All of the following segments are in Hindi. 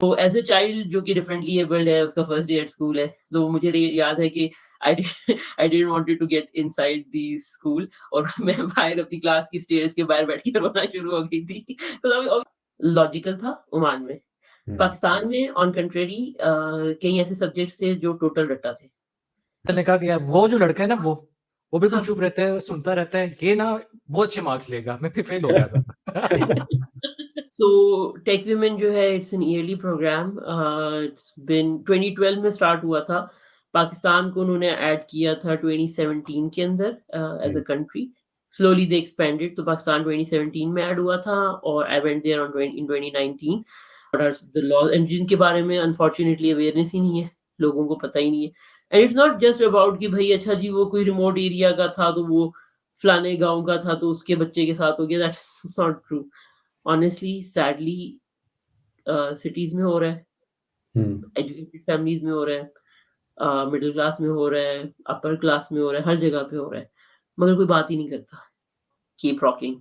तो एज़ अ चाइल्ड जो कि डिफरेंटली एबल्ड है, उसका फर्स्ट डे एट स्कूल है, तो मुझे याद है कि I did I didn't wanted to get inside the school और मैं बाहर अपनी क्लास की स्टेयर्स के बाहर बैठ के रोना शुरू हो गई थी। तो लॉजिकल था ओमान में। पाकिस्तान में ऑन कंट्रेरी कई ऐसे सब्जेक्ट्स थे जो टोटल रट्टा थे। मैंने कहा कि यार वो जो लड़का है ना वो बिल्कुल हाँ। चुप रहता है, सुनता रहता है, ये ना बहुत अच्छे मार्क्स लेगा। मैं फिर फेल हो गया था। तो टेक विमेन जो है it's an yearly programme. It's been 2012 में स्टार्ट हुआ था। पाकिस्तान को उन्होंने ऐड किया था 2017 के अंदर as a country. Slowly they expanded, तो पाकिस्तान 2017 में ऐड हुआ था और I went there on 2019। What are the laws and जिनके बारे में अनफॉर्चुनेटली अवेयरनेस ही नहीं है, लोगों को पता ही नहीं है। And it's not just about कि भई अच्छा जी वो कोई रिमोट एरिया का था तो वो फलाने गाँव का था तो उसके बच्चे के साथ हो गया, that's not true. Honestly sadly cities में हो रहा है, एजुकेटेड फैमिलीज़ में हो रहा है, मिडल क्लास में हो रहा है, अपर क्लास में हो रहा है, हर जगह पे हो रहा है, मगर कोई बात ही नहीं करता। Keep rocking.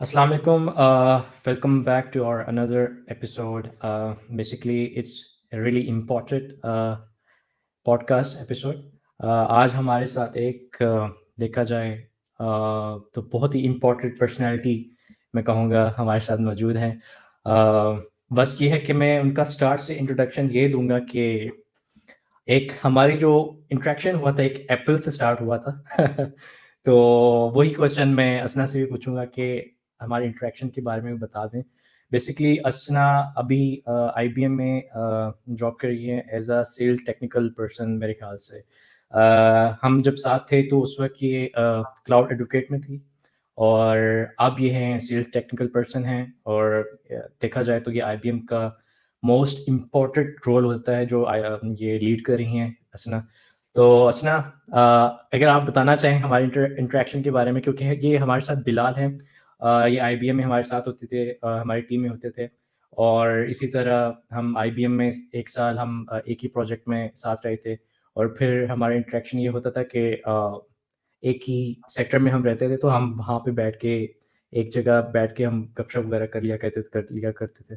Assalamu alaikum. Welcome back to our another episode. Basically, it's a really important podcast episode. आज हमारे साथ एक देखा जाए तो बहुत ही इम्पोर्टेंट पर्सनालिटी मैं कहूँगा हमारे साथ मौजूद हैं। बस ये है कि मैं उनका स्टार्ट से इंट्रोडक्शन ये दूंगा कि एक हमारी जो इंटरेक्शन हुआ था एक एप्पल से स्टार्ट हुआ था। तो वही क्वेश्चन मैं असना से भी पूछूंगा कि हमारे इंटरेक्शन के बारे में बता दें। बेसिकली असना अभी IBM में जॉब कर रही है as a sale technical person मेरे ख्याल से। हम जब साथ थे तो उस वक्त ये क्लाउड एडवोकेट में थी और अब ये हैं सेल्स टेक्निकल पर्सन हैं और देखा जाए तो ये IBM का मोस्ट इम्पॉर्टेंट रोल होता है जो ये लीड कर रही हैं असना। तो असना, अगर आप बताना चाहें हमारे इंटरेक्शन के बारे में, क्योंकि ये हमारे साथ बिलाल हैं, ये IBM में हमारे साथ होते थे, हमारी टीम में होते थे और इसी तरह हम IBM में एक साल हम एक ही प्रोजेक्ट में साथ रहे थे और फिर हमारा इंटरेक्शन ये होता था कि एक ही सेक्टर में हम रहते थे तो हम वहाँ पे बैठ के एक जगह बैठ के हम गपशप वगैरह कर लिया करते थे।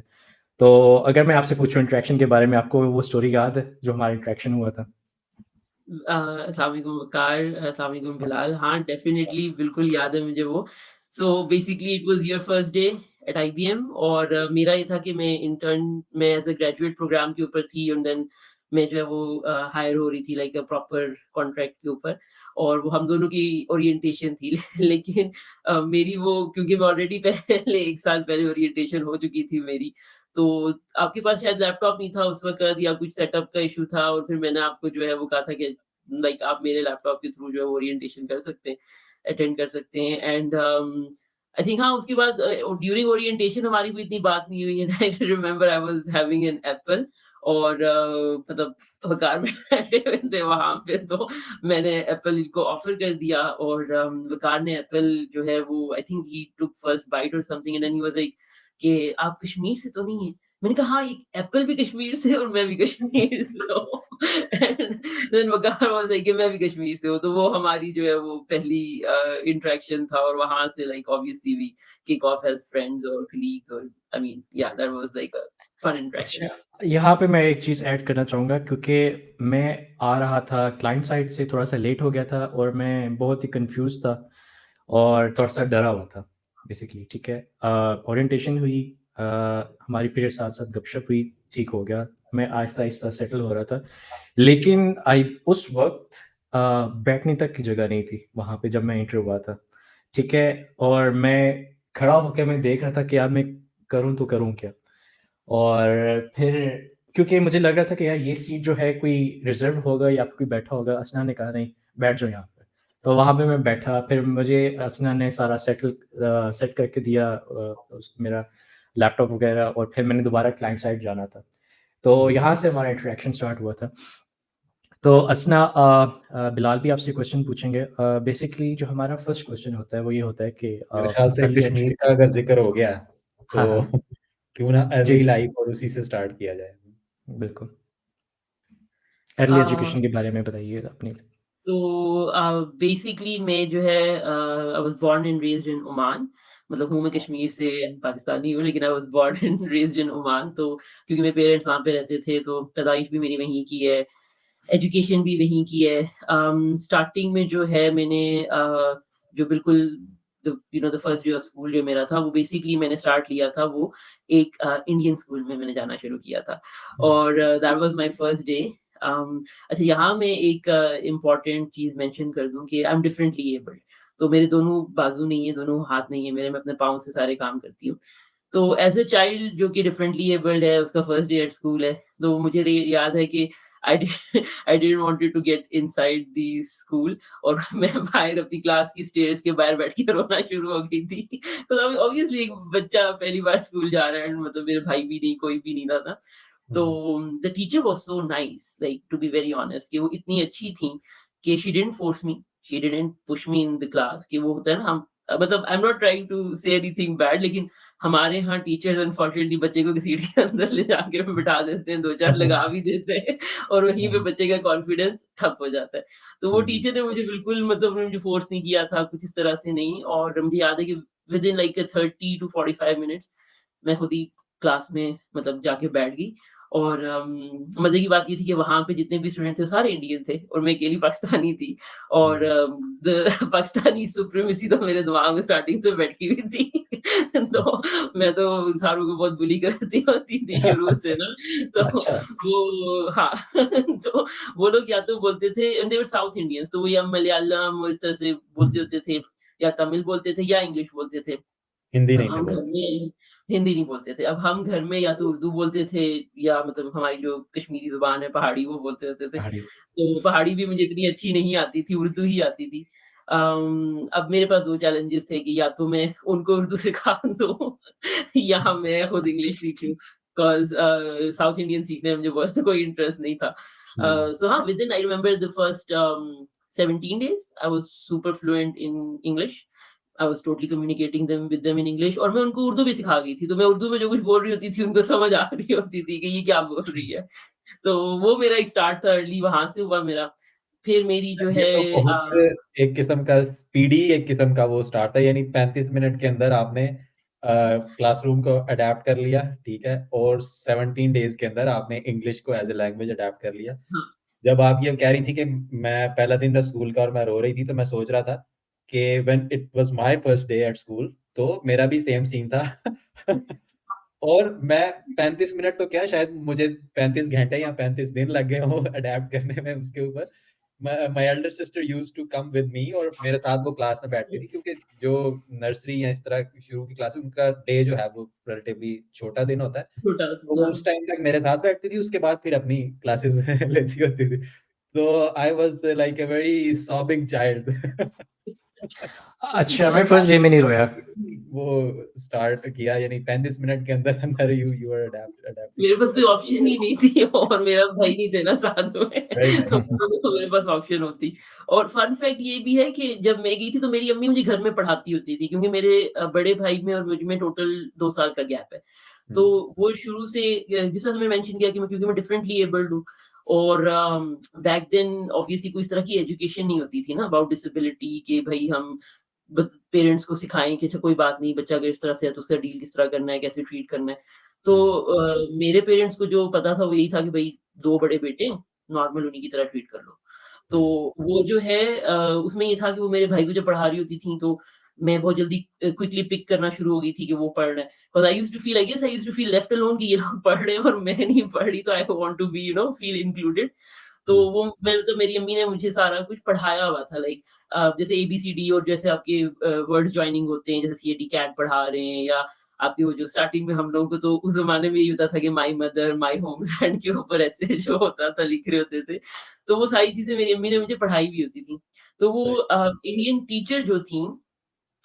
तो अगर मैं आपसे पूछूं इंटरेक्शन के बारे में, आपको वो स्टोरी याद है जो हमारा इंटरेक्शन हुआ था? अस्सलाम वालेकुम वक़ार, अस्सलाम वालेकुम बिलाल। हाँ, डेफ़िनिटली बिल्कुल याद है मुझे वो। So basically it was your first day at IBM और मेरा ये था कि मैं इंटर्न में एज़ अ ग्रेजुएट प्रोग्राम के ऊपर थी एंड देन मैं जो है वो हायर हो रही थी लाइक अ प्रॉपर कॉन्ट्रैक्ट के ऊपर और वो हम दोनों की ओरिएंटेशन थी। लेकिन मेरी वो क्योंकि मैं ऑलरेडी पहले 1 साल पहले ओरिएंटेशन हो चुकी थी मेरी, तो आपके पास शायद लैपटॉप नहीं था उस वक़्त या कुछ सेटअप का इश्यू था और फिर मैंने आपको जो है वो कहा था कि लाइक आप मेरे लैपटॉप के थ्रू जो है ओरिएंटेशन कर सकते हैं, अटेंड कर सकते हैं एंड आई थिंक हाँ, उसके बाद ड्यूरिंग ओरिएंटेशन हमारी कोई इतनी बात नहीं हुई and I remember I was having an apple और मतलब वकार में बैठे हुए थे वहाँ पे तो मैंने एप्पल को ऑफ़र कर दिया और वकार ने एप्पल जो है वो आई think he took first bite और something and then he was like कि आप कश्मीर से तो नहीं हैं? मैंने कहा हाँ, एप्पल भी कश्मीर से है और मैं भी कश्मीर से हूँ। And then Waqar was like कि मैं भी कश्मीर से हूँ, तो वो हमारी जो है वो पहली इंटरेक्शन था और वहाँ से like obviously we kick off as friends और कलीग्स और आई मीन या that was like a fun interaction. अच्छा, यहाँ पे मैं एक चीज़ ऐड करना चाहूँगा क्योंकि मैं आ रहा था क्लाइंट साइड से, थोड़ा सा लेट हो गया था और मैं बहुत ही कंफ्यूज था और थोड़ा सा डरा हुआ था बेसिकली। ठीक है, ओरिएंटेशन हुई, हमारी पीरियड साथ साथ गपशप हुई, ठीक हो गया, मैं आहिस्ता आहिस्ता सेटल हो रहा था। लेकिन आई उस वक्त बैठने तक की जगह नहीं थी वहाँ पे जब मैं एंटर हुआ था। ठीक है, और मैं खड़ा होकर मैं देख रहा था कि यार मैं करूँ तो करूँ क्या। और फिर क्योंकि मुझे लग रहा था कि यार ये सीट जो है कोई रिजर्व होगा या कोई बैठा होगा, असना ने कहा नहीं बैठ जाओ यहाँ पे। तो वहाँ पे मैं बैठा, फिर मुझे असना ने सारा सेट करके दिया, मेरा लैपटॉप वगैरह, और फिर मैंने दोबारा क्लाइंट साइड जाना था। तो यहाँ से हमारा इंटरेक्शन स्टार्ट हुआ था। तो असना, बिलाल भी आपसे क्वेश्चन पूछेंगे। बेसिकली जो हमारा फर्स्ट क्वेश्चन होता है वो ये होता है कि मेरे ख्याल से अर्ली कश्मीर का अगर जिक्र हो गया हाँ तो हाँ क्यों ना जी अर्ली जी लाइफ और उसी से स्टार्ट किया जाए। बिल्कुल, अर्ली एजुकेशन के बारे में बताइए अपनी। तो बेसिकली मैं जो है I was born and raised in Oman मतलब हूँ मैं कश्मीर से, पाकिस्तानी हूँ, लेकिन I was born and raised in Oman, तो क्योंकि मेरे पेरेंट्स वहाँ पे रहते थे, तो पैदाइश भी मेरी वहीं की है, एजुकेशन भी वहीं की है। स्टार्टिंग में जो है मैंने जो बिल्कुल the first day of school जो मेरा था, वो बेसिकली मैंने स्टार्ट लिया था वो एक इंडियन स्कूल में मैंने जाना शुरू किया था, और that was my first day. अच्छा, यहाँ मैं एक इम्पोर्टेंट चीज़ मेंशन कर दूँ कि आई एम डिफरेंटली एबल्ड, तो मेरे दोनों बाजू नहीं है, दोनों हाथ नहीं है मेरे, मैं अपने पाँव से सारे काम करती हूँ। तो एज़ अ चाइल्ड जो कि डिफरेंटली एबल्ड है, उसका फर्स्ट डे एट स्कूल है, तो मुझे रे याद है कि I did I didn't wanted to get inside the school, और मैं बाहर अपनी क्लास की स्टेयर्स के बाहर बैठ के रोना शुरू हो गई थी। मतलब ऑब्वियसली एक बच्चा पहली बार स्कूल जा रहा है, मतलब मेरे भाई भी नहीं, कोई भी नहीं था ना। तो the teacher was so nice, like to be very honest, कि वो इतनी अच्छी थी कि she didn't force me, she didn't push me in the class, कि वो होता है ना, हम मतलब I am not trying to say anything bad, लेकिन हमारे यहाँ टीचर्स अनफॉर्चुनेटली बच्चे को सीट के अंदर ले जाके बिठा देते हैं, 2-4 लगा भी देते हैं, और वहीं पे बच्चे का कॉन्फिडेंस ठप हो जाता है। तो वो टीचर ने मुझे बिल्कुल, मतलब उन्होंने मुझे फोर्स नहीं किया था कुछ इस तरह से नहीं, और मुझे याद है कि विदिन लाइक 30 टू 45 मिनट्स मैं खुद ही क्लास में मतलब जाके बैठ गई, और मज़े की बात ये थी कि वहाँ पे जितने भी स्टूडेंट थे, वो सारे इंडियन थे और मैं अकेली पाकिस्तानी थी, और द पाकिस्तानी सुप्रीमेसी तो मेरे दिमाग में स्टार्टिंग से बैठी हुई थी। तो मैं तो इंसानों को बहुत बुली करती होती थी शुरू से ना, तो अच्छा। वो हाँ, तो वो लोग या तो बोलते थे, and they were south Indians, तो वो या मलयालम और इस तरह से बोलते होते थे, या तमिल बोलते थे, या इंग्लिश बोलते थे। हिंदी अब नहीं थे हम घर बोलते। में हिंदी नहीं बोलते थे। अब हम घर में या तो उर्दू बोलते थे, या मतलब हमारी जो कश्मीरी ज़ुबान है पहाड़ी, वो बोलते होते थे। पहाड़ी। तो पहाड़ी भी मुझे इतनी अच्छी नहीं आती थी, उर्दू ही आती थी। अब मेरे पास 2 चैलेंजेस थे कि या तो मैं उनको उर्दू सिखा दूँ या मैं खुद इंग्लिश सीख लूँ, बिकॉज़ साउथ इंडियन सीखने में मुझे बहुत कोई इंटरेस्ट नहीं था। सो हाँ, within I remember the first 17 days I was super fluent in English. I was totally communicating them in English, और मैं उनको उर्दू भी सिखा गई थी। तो मैं उर्दू में जो कुछ बोल रही होती थी, उनको समझ आ रही होती थी कि ये क्या बोल रही है। तो वो मेरा एक स्टार्ट था अर्ली, वहाँ से हुआ मेरा। फिर मेरी जो ये है तो बहुत एक किस्म का स्पीडी, एक किस्म का वो स्टार्ट था, यानी 35 मिनट के अंदर आपने क्लासरूम को अडेप्ट कर लिया, ठीक है, और 17 डेज के अंदर आपने इंग्लिश को एज ए लैंग्वेज अडेप्ट कर लिया। हाँ, जब आप ये कह रही थी कि मैं पहला दिन था स्कूल का और मैं रो रही थी, तो मैं सोच रहा था कि when it was my first day at school, तो मेरा भी सेम सीन था। और मैं 35 मिनट तो क्या, शायद मुझे 35 घंटे या 35 दिन लग गए हों अडेप्ट करने में उसके ऊपर। My elder sister used to come with me, और मेरे साथ वो क्लास में बैठती थी, क्योंकि जो नर्सरी या इस तरह शुरू की क्लास, उनका डे जो है वो रिलेटिवली छोटा दिन होता है। छोटा तो वो हाँ। उस टाइम तक मेरे साथ बैठती थी, उसके बाद फिर अपनी क्लासेस लेती होती थी। तो आई was like a very sobbing child. अच्छा, मैं बहुत फर्स्ट डे में नहीं रोया। वो स्टार्ट किया, यानी 35 मिनट के अंदर अंदर यू आर अडैप्टिंग। मेरे पास कोई ऑप्शन ही नहीं थी, और मेरा भाई नहीं थे ना साथ में। Very nice. तो मेरे पास ऑप्शन होती। और फन फैक्ट ये भी है कि जब मैं गई थी, तो मेरी अम्मी मुझे घर में पढ़ाती होती थी, क्योंकि मेरे बड़े भाई में और मुझ में टोटल 2 साल का गैप है। तो हुँ, वो शुरू से जिस तरह से मैंने मेंशन किया कि मैं, क्योंकि मैं डिफरेंटली एबल्ड हूँ, और बैक देन ऑब्वियसली कोई इस तरह की एजुकेशन नहीं होती थी ना अबाउट डिसेबिलिटी, कि भई हम पेरेंट्स को सिखाएँ कि अच्छा कोई बात नहीं, बच्चा अगर इस तरह से है तो उसका डील किस तरह करना है, कैसे ट्रीट करना है। तो हुँ, मेरे पेरेंट्स को जो पता था वो यही था कि भई 2 बड़े बेटे हैं, नॉर्मल उन्हीं की तरह ट्रीट कर लो। तो हुँ, वो जो है उसमें ये था कि वो मेरे भाई को जब पढ़ा रही होती थी, तो मैं बहुत जल्दी क्विकली पिक करना शुरू हो गई थी कि वो पढ़ रहे हैं। Because I guess I used to feel left alone, कि ये लोग पढ़ रहे हैं और मैं नहीं पढ़ रही, तो I want to be feel included. तो हुँ, वो मैं तो मेरी अम्मी ने मुझे सारा कुछ पढ़ाया हुआ था, लाइक जैसे एबीसीडी, और जैसे आपके वर्ड्स जॉइनिंग होते हैं, जैसे सीएडी कैट पढ़ा रहे हैं, या आपकी वो जो स्टार्टिंग में हम लोगों को तो उस ज़माने में यही होता था कि माय मदर, माय होमलैंड के ऊपर ऐसे जो होता था लिख रहे होते थे। तो वो सारी चीज़ें मेरी अम्मी ने मुझे पढ़ाई भी होती थी। तो वो राइट, इंडियन टीचर जो थी,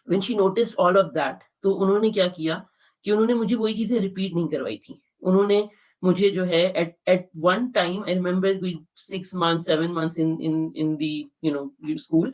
when she noticed all of that, तो उन्होंने क्या किया कि उन्होंने मुझे वही चीज़ें रिपीट नहीं करवाई थी। उन्होंने मुझे जो है at at one time, I remember we 6 months, 7 months in the school,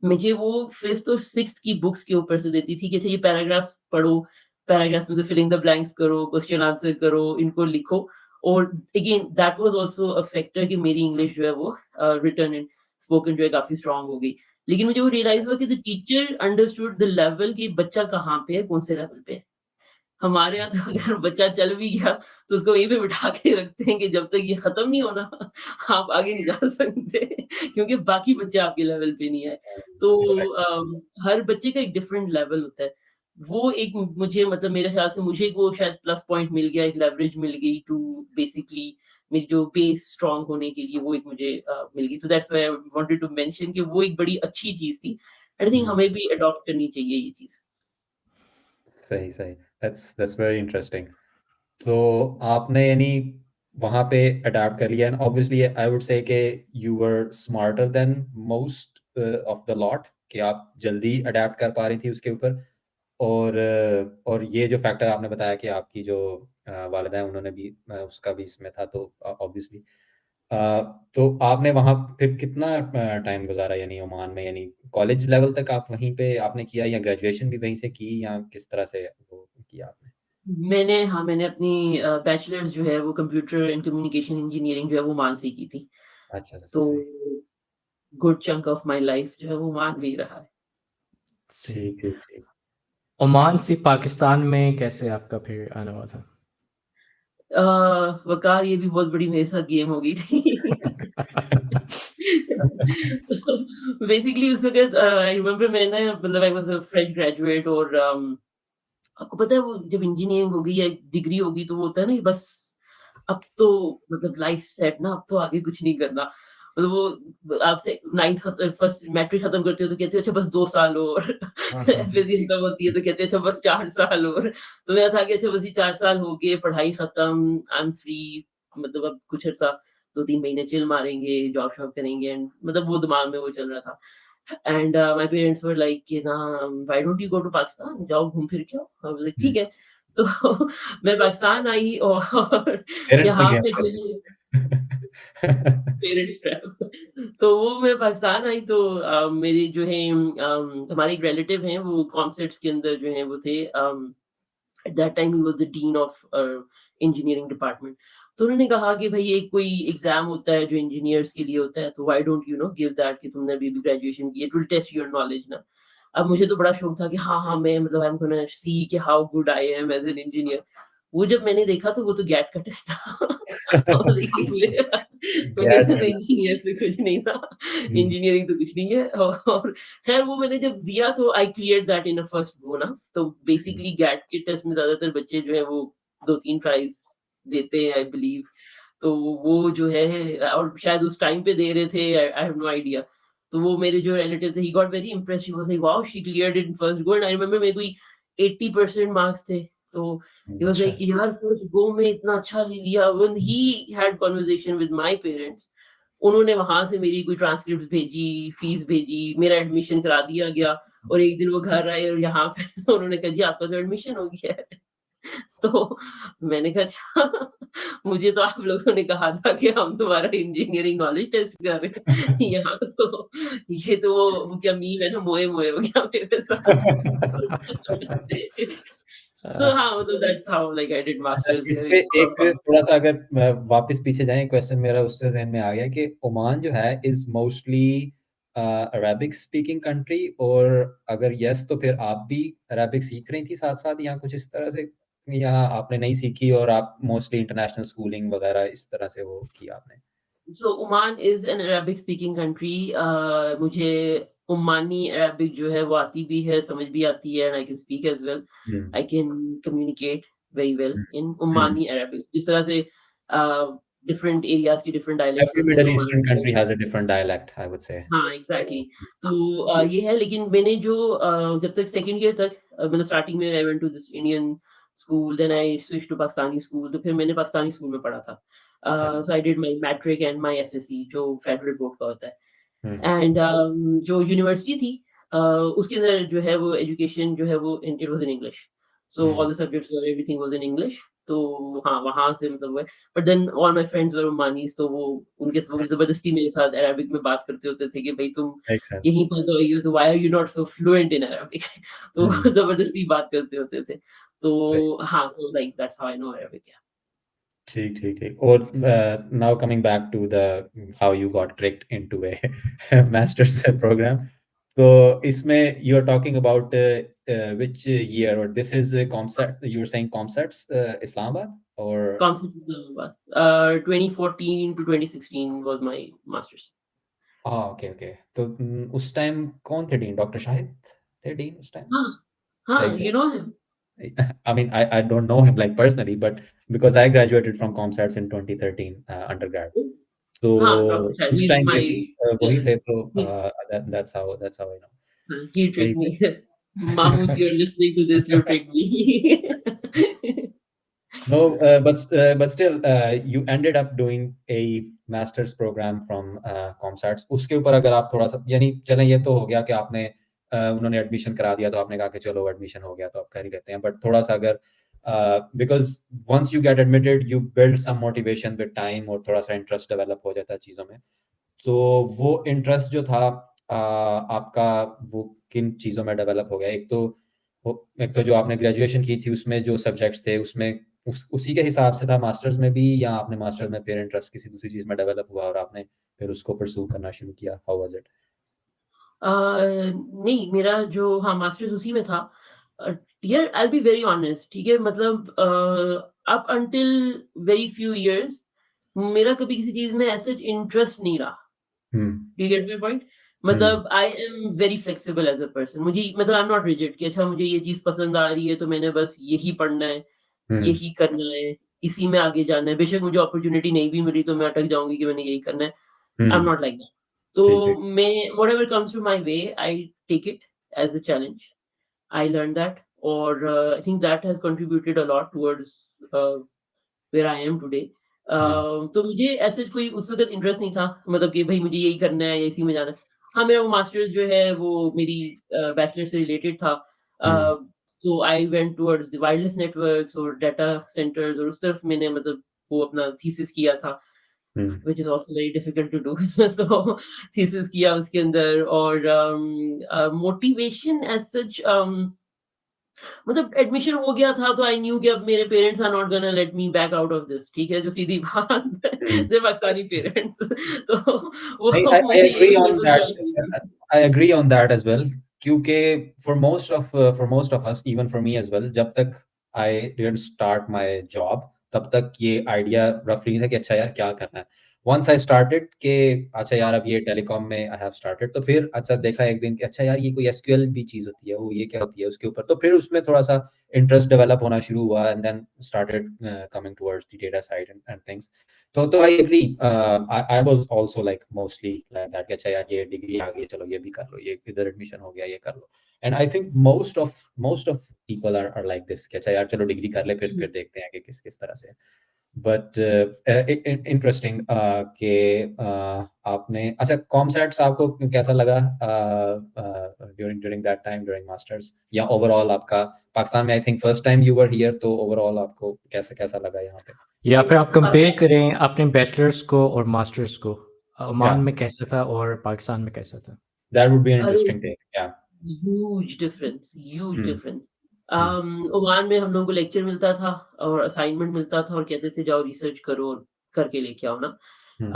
मुझे वो 5th और 6th की बुक्स के ऊपर से देती थी कि अच्छा ये पैराग्राफ्स पढ़ो, पैराग्राफ्स में से फिलिंग द ब्लैंक्स करो, क्वेश्चन आंसर करो, इनको लिखो। और again that was also a factor कि मेरी इंग्लिश जो है वो रिटन एंड स्पोकन जो है काफ़ी स्ट्रॉन्ग हो गई। लेकिन मुझे वो रियलाइज़ हुआ कि the teacher understood the level कि बच्चा कहाँ पे है, कौन से लेवल पे है। हमारे यहाँ तो अगर बच्चा चल भी गया, तो उसको वहीं पे बिठा के रखते हैं कि जब तक ये खत्म नहीं होना, आप आगे नहीं जा सकते क्योंकि बाकी बच्चे आपके लेवल पे नहीं आए। तो एग्ज़ैक्टली। हर बच्चे का एक डिफरेंट लेवल होता है। वो एक मुझे मतलब मेरे ख़्याल से मुझे एक वो शायद प्लस पॉइंट मिल गया, एक लेवरेज मिल गई टू बेसिकली मेरी जो बेस स्ट्रॉन्ग होने के लिए वो एक मुझे मिल गई। So that's why I wanted to mention कि वो एक बड़ी अच्छी चीज़ थी। आई थिंक हुँ, हमें भी अडॉप्ट करनी चाहिए ये चीज़। सही, सही। That's very interesting. तो आपने यानी वहाँ पे अडैप्ट कर लिया and obviously I would say कि you were smarter than most of the lot कि आप जल्दी अडैप्ट कर पा रही थी उसके ऊपर और ये जो फैक्टर आपने बताया कि आपकी जो वालिदा हैं उन्होंने भी उसका भी इसमें था तो ऑब्वियसली तो आपने वहाँ फिर कितना टाइम गुज़ारा यानी ओमान में यानी कॉलेज लेवल तक आप वहीं पे आपने किया या ग्रेजुएशन भी वहीं से की या किस तरह से वो किया आपने? मैंने अपनी बैचलर्स जो है वो कंप्यूटर एंड कम्युनिकेशन इंजीनियरिंग जो है वो ओमान से की थी। अच्छा, अच्छा, तो सही। Good chunk of my life जो है वो ओमान में ही रहा है। सही। ठीक, ठीक, ठीक। ओमान से पाकिस्तान में कैसे आपका फिर आना हुआ था? अ, वक़ार ये भी बहुत बड़ी मेरे साथ गेम हो गई थी। बेसिकली उस वक़्त आई रिमेंबर मैं ना मतलब I was a fresh graduate और आपको पता है वो जब इंजीनियरिंग होगी या डिग्री होगी तो वो होता है ना कि बस अब तो मतलब लाइफ सेट ना अब तो आगे कुछ नहीं करना। मतलब वो आपसे 9th फर्स्ट मैट्रिक खत्म करते हो तो कहते हो अच्छा बस 2 साल और हाँ, हाँ, हाँ। एफएससी खत्म होती है तो कहते हैं अच्छा बस 4 साल और। तो मेरा था कि अच्छा बस ये 4 साल हो गए, पढ़ाई खत्म, आई एम फ्री मतलब अब कुछ अर्सा 2-3 महीने चिल मारेंगे, जॉब-शॉब करेंगे एंड मतलब वो दिमाग में वो चल रहा था। And my parents were like कि ना why don't you go to Pakistan जाओ घूम फिर के आओ। I was like hmm. ठीक है। तो मैं पाकिस्तान आई और पेरेंट्स ने यहाँ क्या पे किया? चली पेरेंट्स ट्रैप। तो वो मैं पाकिस्तान आई तो मेरे जो है हमारे एक रिलेटिव हैं वो कॉन्सर्ट्स के अंदर जो हैं वो थे at that time he was the dean of engineering department. तो उन्होंने कहा कि भई एक कोई एग्ज़ाम होता है जो इंजीनियर्स के लिए होता है तो why don't you no give that कि तुमने अभी-अभी ग्रेजुएशन की है, it will test your knowledge ना। अब मुझे तो बड़ा शौक था कि हाँ, हाँ, मैं मतलब आई एम गोना सी कि how good I am as an engineer. वो जब मैंने देखा तो वो तो गैट का टेस्ट था। और देखिए मेरे गैस से तो में इंजीनियर से कुछ नहीं था। हुँ, इंजीनियरिंग तो कुछ नहीं है और खैर वो मैंने जब दिया तो आई cleared that in a first go ना। तो हुँ, बेसिकली गैट के टेस्ट में ज़्यादातर बच्चे जो हैं वो 2-3 ट्राइज़ देते हैं आई बिलीव। तो वो जो है और शायद उस टाइम पे दे रहे थे आई हैव नो आइडिया। तो वो मेरे जो रिलेटिव थे he got very impressed he was like wow she cleared it in first go and I remember मेरे कोई 80% मार्क्स थे। तो ही वाज़ अच्छा। लाइक यार फर्स्ट गो में इतना अच्छा ले लिया when he had conversation with my parents. उन्होंने वहाँ से मेरी कोई ट्रांसक्रिप्ट्स भेजी, फीस भेजी, मेरा एडमिशन करा दिया गया और एक दिन वो घर आए और यहाँ पे तो उन्होंने कहा जी आपका तो एडमिशन हो गया है। तो मैंने कहा अच्छा मुझे तो आप लोगों ने कहा था कि हम तुम्हारा इंजीनियरिंग नॉलेज टेस्ट कर रहे हैं। यहाँ तो ये तो वो क्या मीम है ना मोए मोए हो गया मेरे साथ। तो हाँ, मतलब that's how like I did अच्छा, मास्टर्स इस हियर पे इन एक थोड़ा-सा अगर वापस पीछे जाएँ क्वेश्चन मेरा उससे ज़हन में आ गया कि ओमान जो है is mostly Arabic speaking country और अगर येस तो फिर आप भी अरेबिक सीख रही थी साथ-साथ या कुछ इस तरह से या आपने नहीं सीखी और आप मोस्टली इंटरनेशनल स्कूलिंग वगैरह इस तरह से वो किया आपने? So Oman is an Arabic speaking country मुझे ओमानी अरेबिक जो है वो आती भी है, समझ भी आती है and I can speak as well. Hmm, I can communicate very well hmm, in hmm. Omani Arabic. जिस तरह से डिफरेंट एरियाज़ के डिफरेंट डायलेक्ट्स Every होते हैं Middle तो ओमान Eastern में country has a different dialect, I would say. हाँ, एग्ज़ैक्टली। तो तो ये है लेकिन मैंने जो जब तक सेकंड ईयर तक मतलब स्टार्टिंग में I went to this Indian school then I switch to Pakistani school तो फिर मैंने पाकिस्तानी स्कूल में पढ़ा था। अच्छा। So I did my matric and my FSc जो फेडरल बोर्ड का होता है। हुँ, एंड जो यूनिवर्सिटी थी उसके अंदर जो है वो एजुकेशन जो है वो it was in English. So hmm. All the subjects everything was in English. तो हाँ, वहाँ से मतलब वो है। But then all my friends were Omanis तो वो ज़बरदस्ती मेरे साथ अरेबिक में बात करते होते थे कि भई तुम मेक सेंस। यहीं पर तो आई हो तो why are you not so fluent in Arabic तो हुँ, ज़बरदस्ती बात करते होते थे। सही। तो हाँ, so like that's how I know Arabic, yeah. ठीक, ठीक, ठीक। और now coming back to the how you got tricked into a master's program. तो इसमें you are talking about which year, or this is a concept you were saying concepts Islamabad or Concept Islamabad. 2014 to 2016 was my master's. Okay okay. तो उस टाइम कौन थे डीन? डॉक्टर शाहिद थे डीन उस टाइम? हाँ सही हाँ, सही। you know him. I mean, I don't know him like personally, but because I graduated from ComStats in 2013 undergrad. तो हाँ, डॉक्टर शाहिद, उस he is टाइम पे my, भी वही yeah, थे, तो he, that's how I know. he सही tricked सही। me. Mamu, if you're listening to this, you tricked me. No, but still, you ended up doing a master's program from ComStats. उसके ऊपर अगर आप थोड़ा सा, यानी चलें, ये तो हो गया कि आपने उन्होंने एडमिशन करा दिया तो आपने कहा कि चलो एडमिशन हो गया तो आप कर ही लेते हैं, बट थोड़ा सा अगर because once you get admitted you build some motivation with time, और थोड़ा सा इंटरेस्ट डेवलप हो जाता है चीज़ों में। तो वो इंटरेस्ट जो था आपका, वो किन चीज़ों में डेवलप हो गया? एक तो जो आपने ग्रेजुएशन की थी उसमें जो सब्जेक्ट्स थे उसमें उसी के हिसाब से था मास्टर्स में भी, या आपने मास्टर्स में फिर इंटरेस्ट किसी दूसरी चीज़ में डेवलप हुआ और आपने फिर उसको परस्यू करना शुरू किया? How was it? नहीं, मेरा जो, हाँ, मास्टर्स उसी में था। यार, I will be very honest, ठीक है? मतलब up until very few years मेरा कभी किसी चीज़ में ऐसा इंटरेस्ट नहीं रहा। Hmm, do you get my point? Hmm, मतलब I am very flexible as a person. मुझे, मतलब आई एम नॉट रिजिड कि अच्छा मुझे ये चीज़ पसंद आ रही है तो मैंने बस यही पढ़ना है, हुँ, यही करना है, इसी में आगे जाना है। बेशक मुझे अपॉर्च्युनिटी नहीं भी मिली तो मैं अटक जाऊँगी कि मैंने यही करना है। I am hmm, not like that. तो जी, जी। मैं, whatever comes to my way, I take it as a challenge. I learned that, or I think that has contributed a lot towards where I am today. हुँ, तो मुझे ऐसे कोई उस वक़्त इंटरेस्ट नहीं था, मतलब कि भई मुझे यही करना है या इसी में जाना है। हाँ, मेरा वो मास्टर्स जो है वो मेरी बैचलर से रिलेटेड था। Hmm, so I went towards the wireless networks और डाटा सेंटर्स, और उस तरफ मैंने, मतलब वो अपना थीसिस किया था, hmm, which is also very difficult to do. तो थीसिस किया उसके अंदर, और मोटिवेशन एज़ सच, मतलब एडमिशन हो गया था तो आई न्यू कि अब मेरे parents are not gonna let me back out of this, ठीक है? जो सीधी बात है, हुँ। They Pakistani parents. तो I वो I मुझे agree यही on लेवल that. पे आई। I agree on that as well. क्योंकि for most of us, even for me as well, जब तक I didn't start my job, तब तक ये आइडिया रफली नहीं था कि अच्छा यार क्या करना है। Once I started कि अच्छा यार अब ये टेलीकॉम में I have started, तो फिर अच्छा देखा एक दिन कि अच्छा यार ये कोई एसक्यूएल भी चीज़ होती है, वो ये क्या होती है उसके ऊपर, तो फिर उसमें थोड़ा सा इंटरेस्ट डेवलप होना शुरू हुआ, and then started coming towards the data side and things. तो I agree. I was also like mostly like that कि अच्छा यार ये डिग्री आ गई है, चलो ये भी कर लो, ये इधर एडमिशन हो गया, ये कर लो। And I think most of people are like this कि अच्छा यार चलो डिग्री कर ले, फिर देखते हैं कि किस किस तरह से। बट इंटरेस्टिंग कि आपने अच्छा कॉमसैट्स आपको कैसा लगा during during that time, during masters, या ओवरऑल आपका पाकिस्तान में? I think first time you were here, तो ओवरऑल आपको कैसा कैसा लगा यहाँ पे? या फिर आप कंपेयर अ, करें अपने बैचलर्स को और मास्टर्स को, या ओमान में कैसा था और पाकिस्तान में कैसा था? दैट वुड बी एन अरे, इंटरेस्टिंग टेक। या ह्यूज डिफरेंस, ह्यूज हुँ, डिफरेंस। हुँ, ओमान में हम लोगों को लेक्चर मिलता था और असाइनमेंट मिलता था और कहते थे जाओ रिसर्च करो और करके लेके आओ ना। हुँ,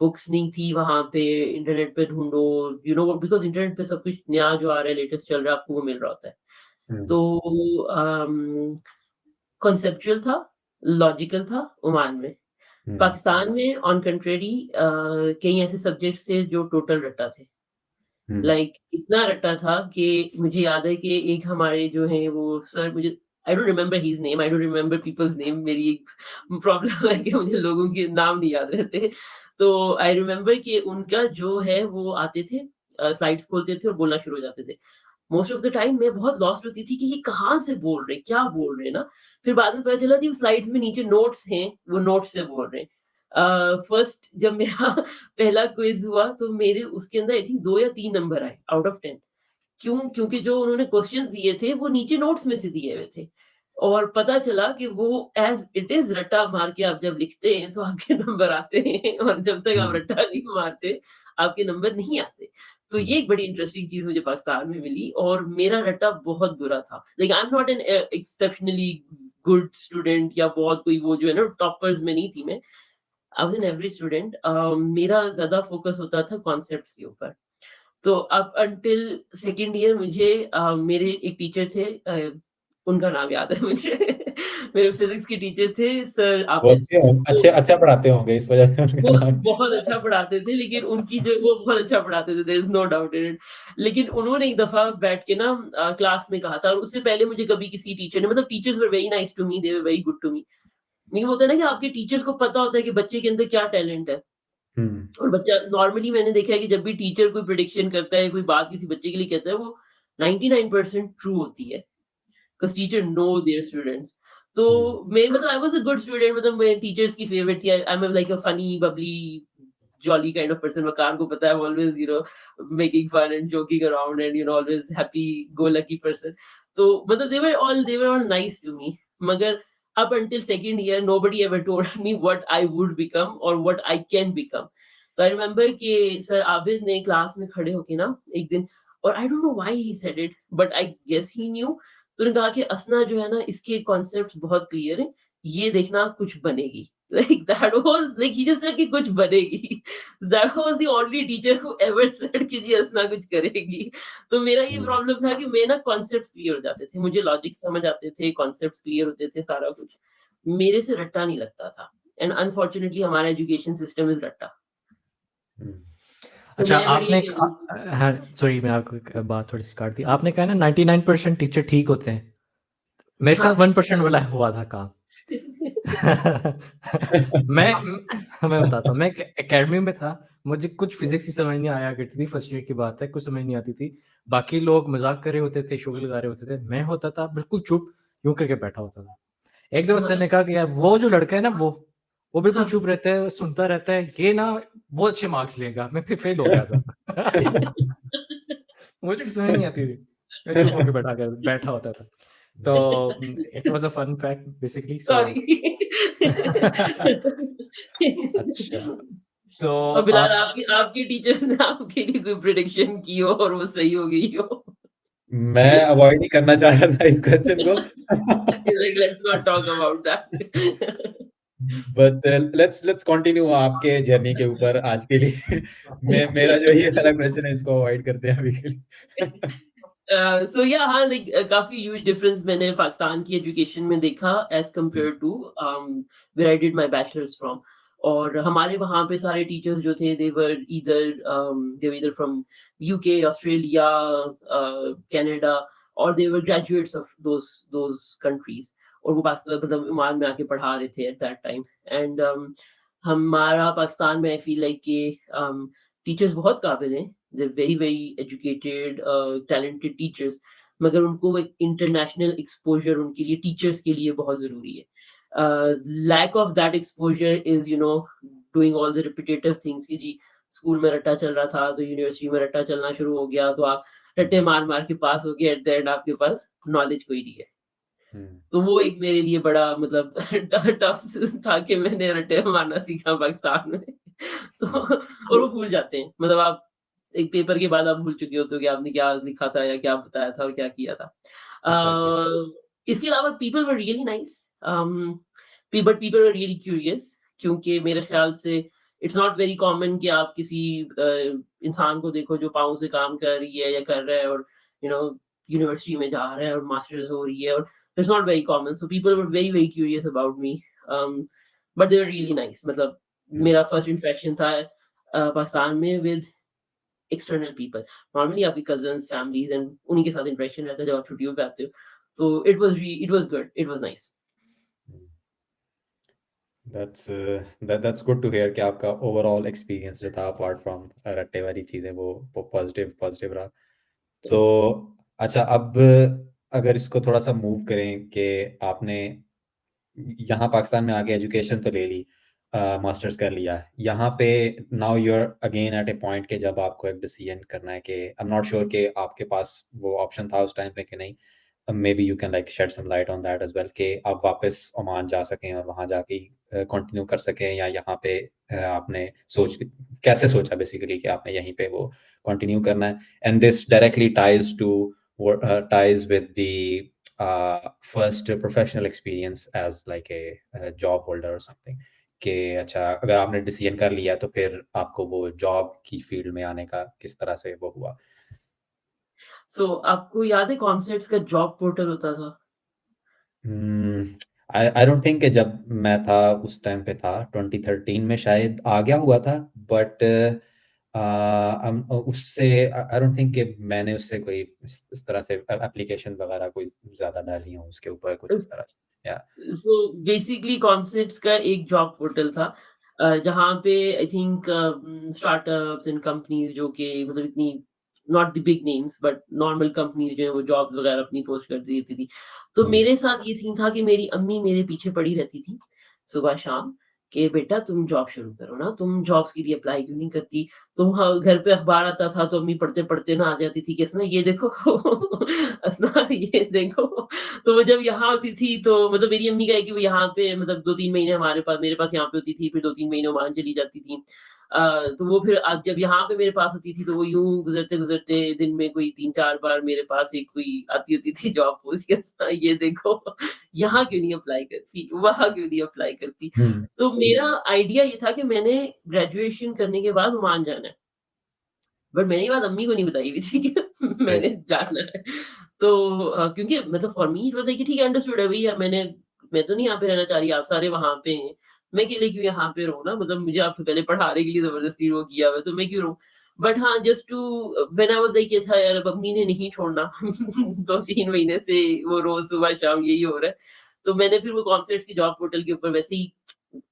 बुक्स नहीं थी वहाँ पे, इंटरनेट पे ढूँढो, यू नो, बिकॉज़ इंटरनेट पे सब कुछ नया जो आ रहा है, लेटेस्ट चल रहा है, आपको वो मिल रहा होता है। हुँ, तो कॉन्सेप्चुअल था, लॉजिकल था ओमान में। हुँ, पाकिस्तान में ऑन कंट्रेरी कई ऐसे सब्जेक्ट्स थे जो टोटल रट्टा थे। हुँ, लाइक इतना रट्टा था कि मुझे याद है कि एक हमारे जो हैं वो सर, मुझे I don't remember his name, I don't remember people's name. मेरी एक प्रॉब्लम है कि मुझे लोगों के नाम नहीं याद रहते। तो आई रिमेंबर कि उनका जो है वो आते थे, स्लाइड्स खोलते थे और बोलना शुरू हो जाते थे। मोस्ट ऑफ द टाइम मैं बहुत लॉस्ट होती थी कि ये कहाँ से बोल रहे हैं, क्या बोल रहे हैं ना। फिर बाद में पता चला कि वो स्लाइड्स में नीचे नोट्स हैं, वो नोट्स से बोल रहे हैं। फर्स्ट जब मेरा पहला क्विज़ हुआ तो मेरे उसके अंदर आई थिंक 2 या 3 नंबर आए आउट ऑफ 10। क्यों? क्योंकि जो उन्होंने क्वेश्चन्स दिए थे वो नीचे नोट्स में से दिए हुए थे। और पता चला कि वो एज़ इट इज़ रट्टा मार के आप जब लिखते हैं तो आपके नंबर आते हैं, और जब तक आप हुँ, रट्टा नहीं मारते, आपके नंबर नहीं आते। तो हुँ, ये एक बड़ी इंटरेस्टिंग चीज़ मुझे पाकिस्तान में मिली, और मेरा रट्टा बहुत बुरा था। Like I am not an exceptionally good student, या बहुत कोई वो जो है ना टॉपर्स में नहीं थी मैं। I was an average student. मेरा ज़्यादा फ़ोकस होता था कॉन्सेप्ट्स के ऊपर। तो अप अंटिल सेकंड ईयर मुझे मेरे एक टीचर थे, उनका नाम याद है मुझे मेरे फिज़िक्स के टीचर थे सर वो आबिद। तो अच्छा पढ़ाते होंगे इस वजह से उनका वो नाम। बहुत अच्छा पढ़ाते थे, लेकिन उनकी जो वो बहुत अच्छा पढ़ाते थे, there is no doubt in it. लेकिन उन्होंने एक दफ़ा बैठ के ना क्लास में कहा था, और उससे पहले मुझे कभी किसी टीचर ने, मतलब teachers were very nice to me, they were very good to me. नहीं होता है ना कि आपके टीचर्स को पता होता है कि बच्चे के अंदर क्या टैलेंट है। हुँ, और बच्चा नॉर्मली मैंने देखा है कि जब भी टीचर कोई प्रेडिक्शन करता है, कोई बात किसी बच्चे के लिए कहता है, वो 99% ट्रू होती है। Because teacher know their students. तो हुँ, मैं, मतलब I was a good student, मतलब मैं टीचर्स की फेवरेट थी। I am like a funny, bubbly, jolly kind of person. मकान को पता है, I'm always, making fun and joking around and, always happy go lucky person. तो मतलब they were all nice to me. मगर up until second year nobody ever told me what I would become or what I can become. तो I remember कि सर आबिद ने क्लास में खड़े होके ना एक दिन, और I don't know why he said it, but I guess he knew. तो उन्होंने कहा कि असना जो है ना, इसके कॉन्सेप्ट्स बहुत क्लियर हैं, ये देखना कुछ बनेगी। Like that was like he just said कि कुछ बनेगी। That was the only teacher who ever said कि जी असना कुछ करेगी। तो मेरा ये हुँ, प्रॉब्लम था कि मैं ना कॉन्सेप्ट्स क्लियर हो जाते थे, मुझे लॉजिक समझ आते थे, कॉन्सेप्ट्स क्लियर होते थे, सारा कुछ। मेरे से रट्टा नहीं लगता था। एंड अनफॉर्चुनेटली हमारा एजुकेशन सिस्टम इज़ रट्टा। हुँ। तो अच्छा, मैं बढ़िया आपने ही हाँ, सॉरी मैं आपको एक बात थोड़ी-सी काट दी। आपने कहा ना 99% टीचर ठीक होते हैं। मेरे साथ हाँ। 1% वाला हुआ था काम। मैं मैं बताता हूँ, मैं एक अकेडमी में था, मुझे कुछ फिज़िक्स ही समझ नहीं आया करती थी, फर्स्ट ईयर की बात है, कुछ समझ नहीं आती थी। बाकी लोग मज़ाक कर रहे होते थे, शुगल लगा रहे होते थे, मैं होता था बिल्कुल चुप, यूँ करके बैठा होता था। एक दफ़ा सर हाँ, ने कहा कि यार वो जो लड़का है ना वो बिल्कुल हाँ। चुप रहता है, सुनता रहता है, ये ना बहुत अच्छे मार्क्स लेगा। मैं फिर फेल हो गया था। मुझे कुछ समझ नहीं आती थी। मैं चुप होके बैठा होता था। तो it was a fun fact basically so sorry. अच्छा, तो और बिलाल, आपकी आपके टीचर्स ने आपके लिए कोई प्रेडिक्शन की हो और वो सही हो गई हो? मैं अवॉइड ही करना चाह रहा था इस क्वेश्चन को। Like, let's not talk about that. But let's continue आपके जर्नी के ऊपर आज के लिए। मैं मेरा जो ये वाला क्वेश्चन है इसको अवॉइड करते हैं अभी के लिए। सो या हाँ, लाइक काफ़ी ह्यूज डिफरेंस मैंने पाकिस्तान की एजुकेशन में देखा as compare to where I did my bachelors from. और हमारे वहाँ पे सारे टीचर्स जो थे, they were either from UK, Australia, Canada, और they were graduates of those countries. और वो पाकिस्तान, मतलब ओमान में आके पढ़ा रहे थे एट दैट टाइम। एंड हमारा पाकिस्तान में आई फील लाइक कि टीचर्स बहुत काबिल हैं, they very very educated, talented teachers, मगर उनको एक इंटरनेशनल एक्सपोजर उनके लिए, टीचर्स के लिए बहुत ज़रूरी है। Lack of that exposure is, doing all the repetitive things कि जी स्कूल में रट्टा चल रहा था, तो यूनिवर्सिटी में रट्टा चलना शुरू हो गया, तो आप रट्टे मार-मार के पास हो गए, एट द एंड आपके पास नॉलेज कोई नहीं है। हुँ, तो वो एक मेरे लिए बड़ा, मतलब टफ था कि मैंने रट्टे मारना सीखा पाकिस्तान में। तो हुँ, और वो भूल जाते हैं। मतलब आप एक पेपर के बाद आप भूल चुके होते हो कि आपने क्या लिखा था या क्या बताया था और क्या किया था। एग्ज़ैक्टली। इसके अलावा people were really nice, but people were really curious, क्योंकि मेरे ख़्याल से इट्स नॉट वेरी कॉमन कि आप किसी इंसान को देखो जो पाँव से काम कर रही है या कर रहा है, और यू नो यूनिवर्सिटी में जा रहा है और मास्टर्स हो रही है, और it's not very common, so people were very very curious about me. But they were really nice, मतलब हुँ, मेरा फर्स्ट इंटरेक्शन था पाकिस्तान में विद एक्सटर्नल पीपल। नॉर्मली आपके कज़िन्स, फैमिलीज़ एंड उन्हीं के साथ इंटरेक्शन रहता है जब आप छुट्टियों पे आते हो। तो it was good, it was nice. Hmm. That's that's good to hear कि आपका ओवरऑल एक्सपीरियंस जो था अपार्ट फ्रॉम रट्टे वाली चीज़ें वो पॉज़िटिव पॉज़िटिव रहा। तो अच्छा अब अगर इसको थोड़ा-सा मूव करें कि आपने यहाँ पाकिस्तान में आके एजुकेशन तो ले ली, मास्टर्स कर लिया है। यहाँ पे now you are again at a point कि जब आपको एक डिसीजन करना है कि आई एम नॉट श्योर कि आपके पास वो ऑप्शन था उस टाइम पे कि नहीं। Maybe you can like shed some light on that as well कि आप वापस ओमान जा सकें और वहाँ जाके कंटिन्यू कर सकें या यहाँ पे आपने कैसे सोचा बेसिकली कि आपने यहीं पे वो कंटिन्यू करना है? And this directly ties to ties with the first professional experience as like a job holder or something कि अच्छा अगर आपने डिसीजन कर लिया तो फिर आपको वो जॉब की फील्ड में आने का किस तरह से वो हुआ? सो आपको याद है कॉन्सर्ट्स का जॉब पोर्टल होता था? हुँ, आई डोंट थिंक कि जब मैं था उस टाइम पे था 2013 में शायद आ गया हुआ था बट उससे आई डोंट थिंक कि मैंने उससे कोई इस तरह से एप्लीकेशन वगैरह कोई ज़्यादा डाली हों उसके ऊपर कुछ इस तरह से। या सो बेसिकली कॉन्सेप्ट्स का एक जॉब पोर्टल था जहाँ पे I think startups and companies जो कि मतलब इतनी not the big names but normal companies जो है वो जॉब्स वगैरह अपनी पोस्ट कर देती थी। तो हुँ, मेरे साथ ये सीन था कि मेरी अम्मी मेरे पीछे पड़ी रहती थी सुबह शाम कि बेटा तुम जॉब शुरू करो ना, तुम जॉब्स के लिए अप्लाई क्यों नहीं करती? तो हाँ, घर पे अखबार आता था तो अम्मी पढ़ते-पढ़ते ना आ जाती थी कि असना ये देखो असना ये देखो। तो वो जब यहाँ होती थी तो मतलब मेरी अम्मी का है कि वो यहाँ पे मतलब 2-3 महीने हमारे पास मेरे पास यहाँ पे होती थी, फिर 2-3 महीने ओमान चली जाती थी। तो वो फिर जब यहाँ पे मेरे पास होती थी तो वो यूँ गुज़रते-गुज़रते दिन में कोई 3-4 बार मेरे पास एक कोई आती होती थी जॉब पोस्ट के ये देखो यहाँ क्यों नहीं अप्लाई करती, वहाँ क्यों नहीं अप्लाई करती। हुँ, तो मेरा आइडिया ये था कि मैंने ग्रेजुएशन करने के बाद ओमान जाना है। बट मैंने ये बात अम्मी को नहीं बताई हुई थी कि राइट, मैंने जाना है। तो क्योंकि मतलब for me it was like कि ठीक है अंडरस्टूड है भई मैं तो नहीं यहाँ पे रहना चाह रही, आप सारे वहाँ पे हैं। मैं अकेले क्यों यहाँ पे रहूँ ना? मतलब मुझे आपसे पहले पढ़ाने के लिए ज़बरदस्ती वो किया हुआ है, तो मैं क्यों रहूँ? बट हाँ, just to when I was like अच्छा यार अब अम्मी ने नहीं छोड़ना 2-3 महीने से वो रोज़ सुबह-शाम यही हो रहा है। तो मैंने फिर वो कॉन्सर्ट्स की जॉब पोर्टल के ऊपर वैसे ही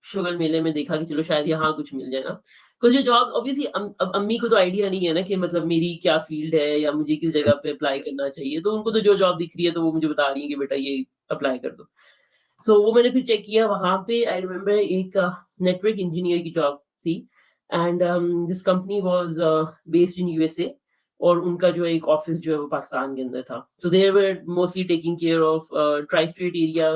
शुगर मेले में देखा कि चलो शायद यहाँ कुछ मिल जाए ना। कुछ जो जॉब ऑब्वियसली अब अम्मी को तो आइडिया नहीं है ना कि मतलब मेरी क्या फ़ील्ड है या मुझे किस हुँ, जगह पे अप्लाई करना चाहिए। तो उनको तो जो जॉब दिख रही है तो वो मुझे बता रही है कि बेटा ये अप्लाई कर दो। सो वो मैंने फिर चेक किया वहाँ पे आई रिमेंबर एक नेटवर्क इंजीनियर की जॉब थी and this company was based in USA और उनका जो एक ऑफिस जो है वो पाकिस्तान के अंदर था। So they were mostly taking care of tri state area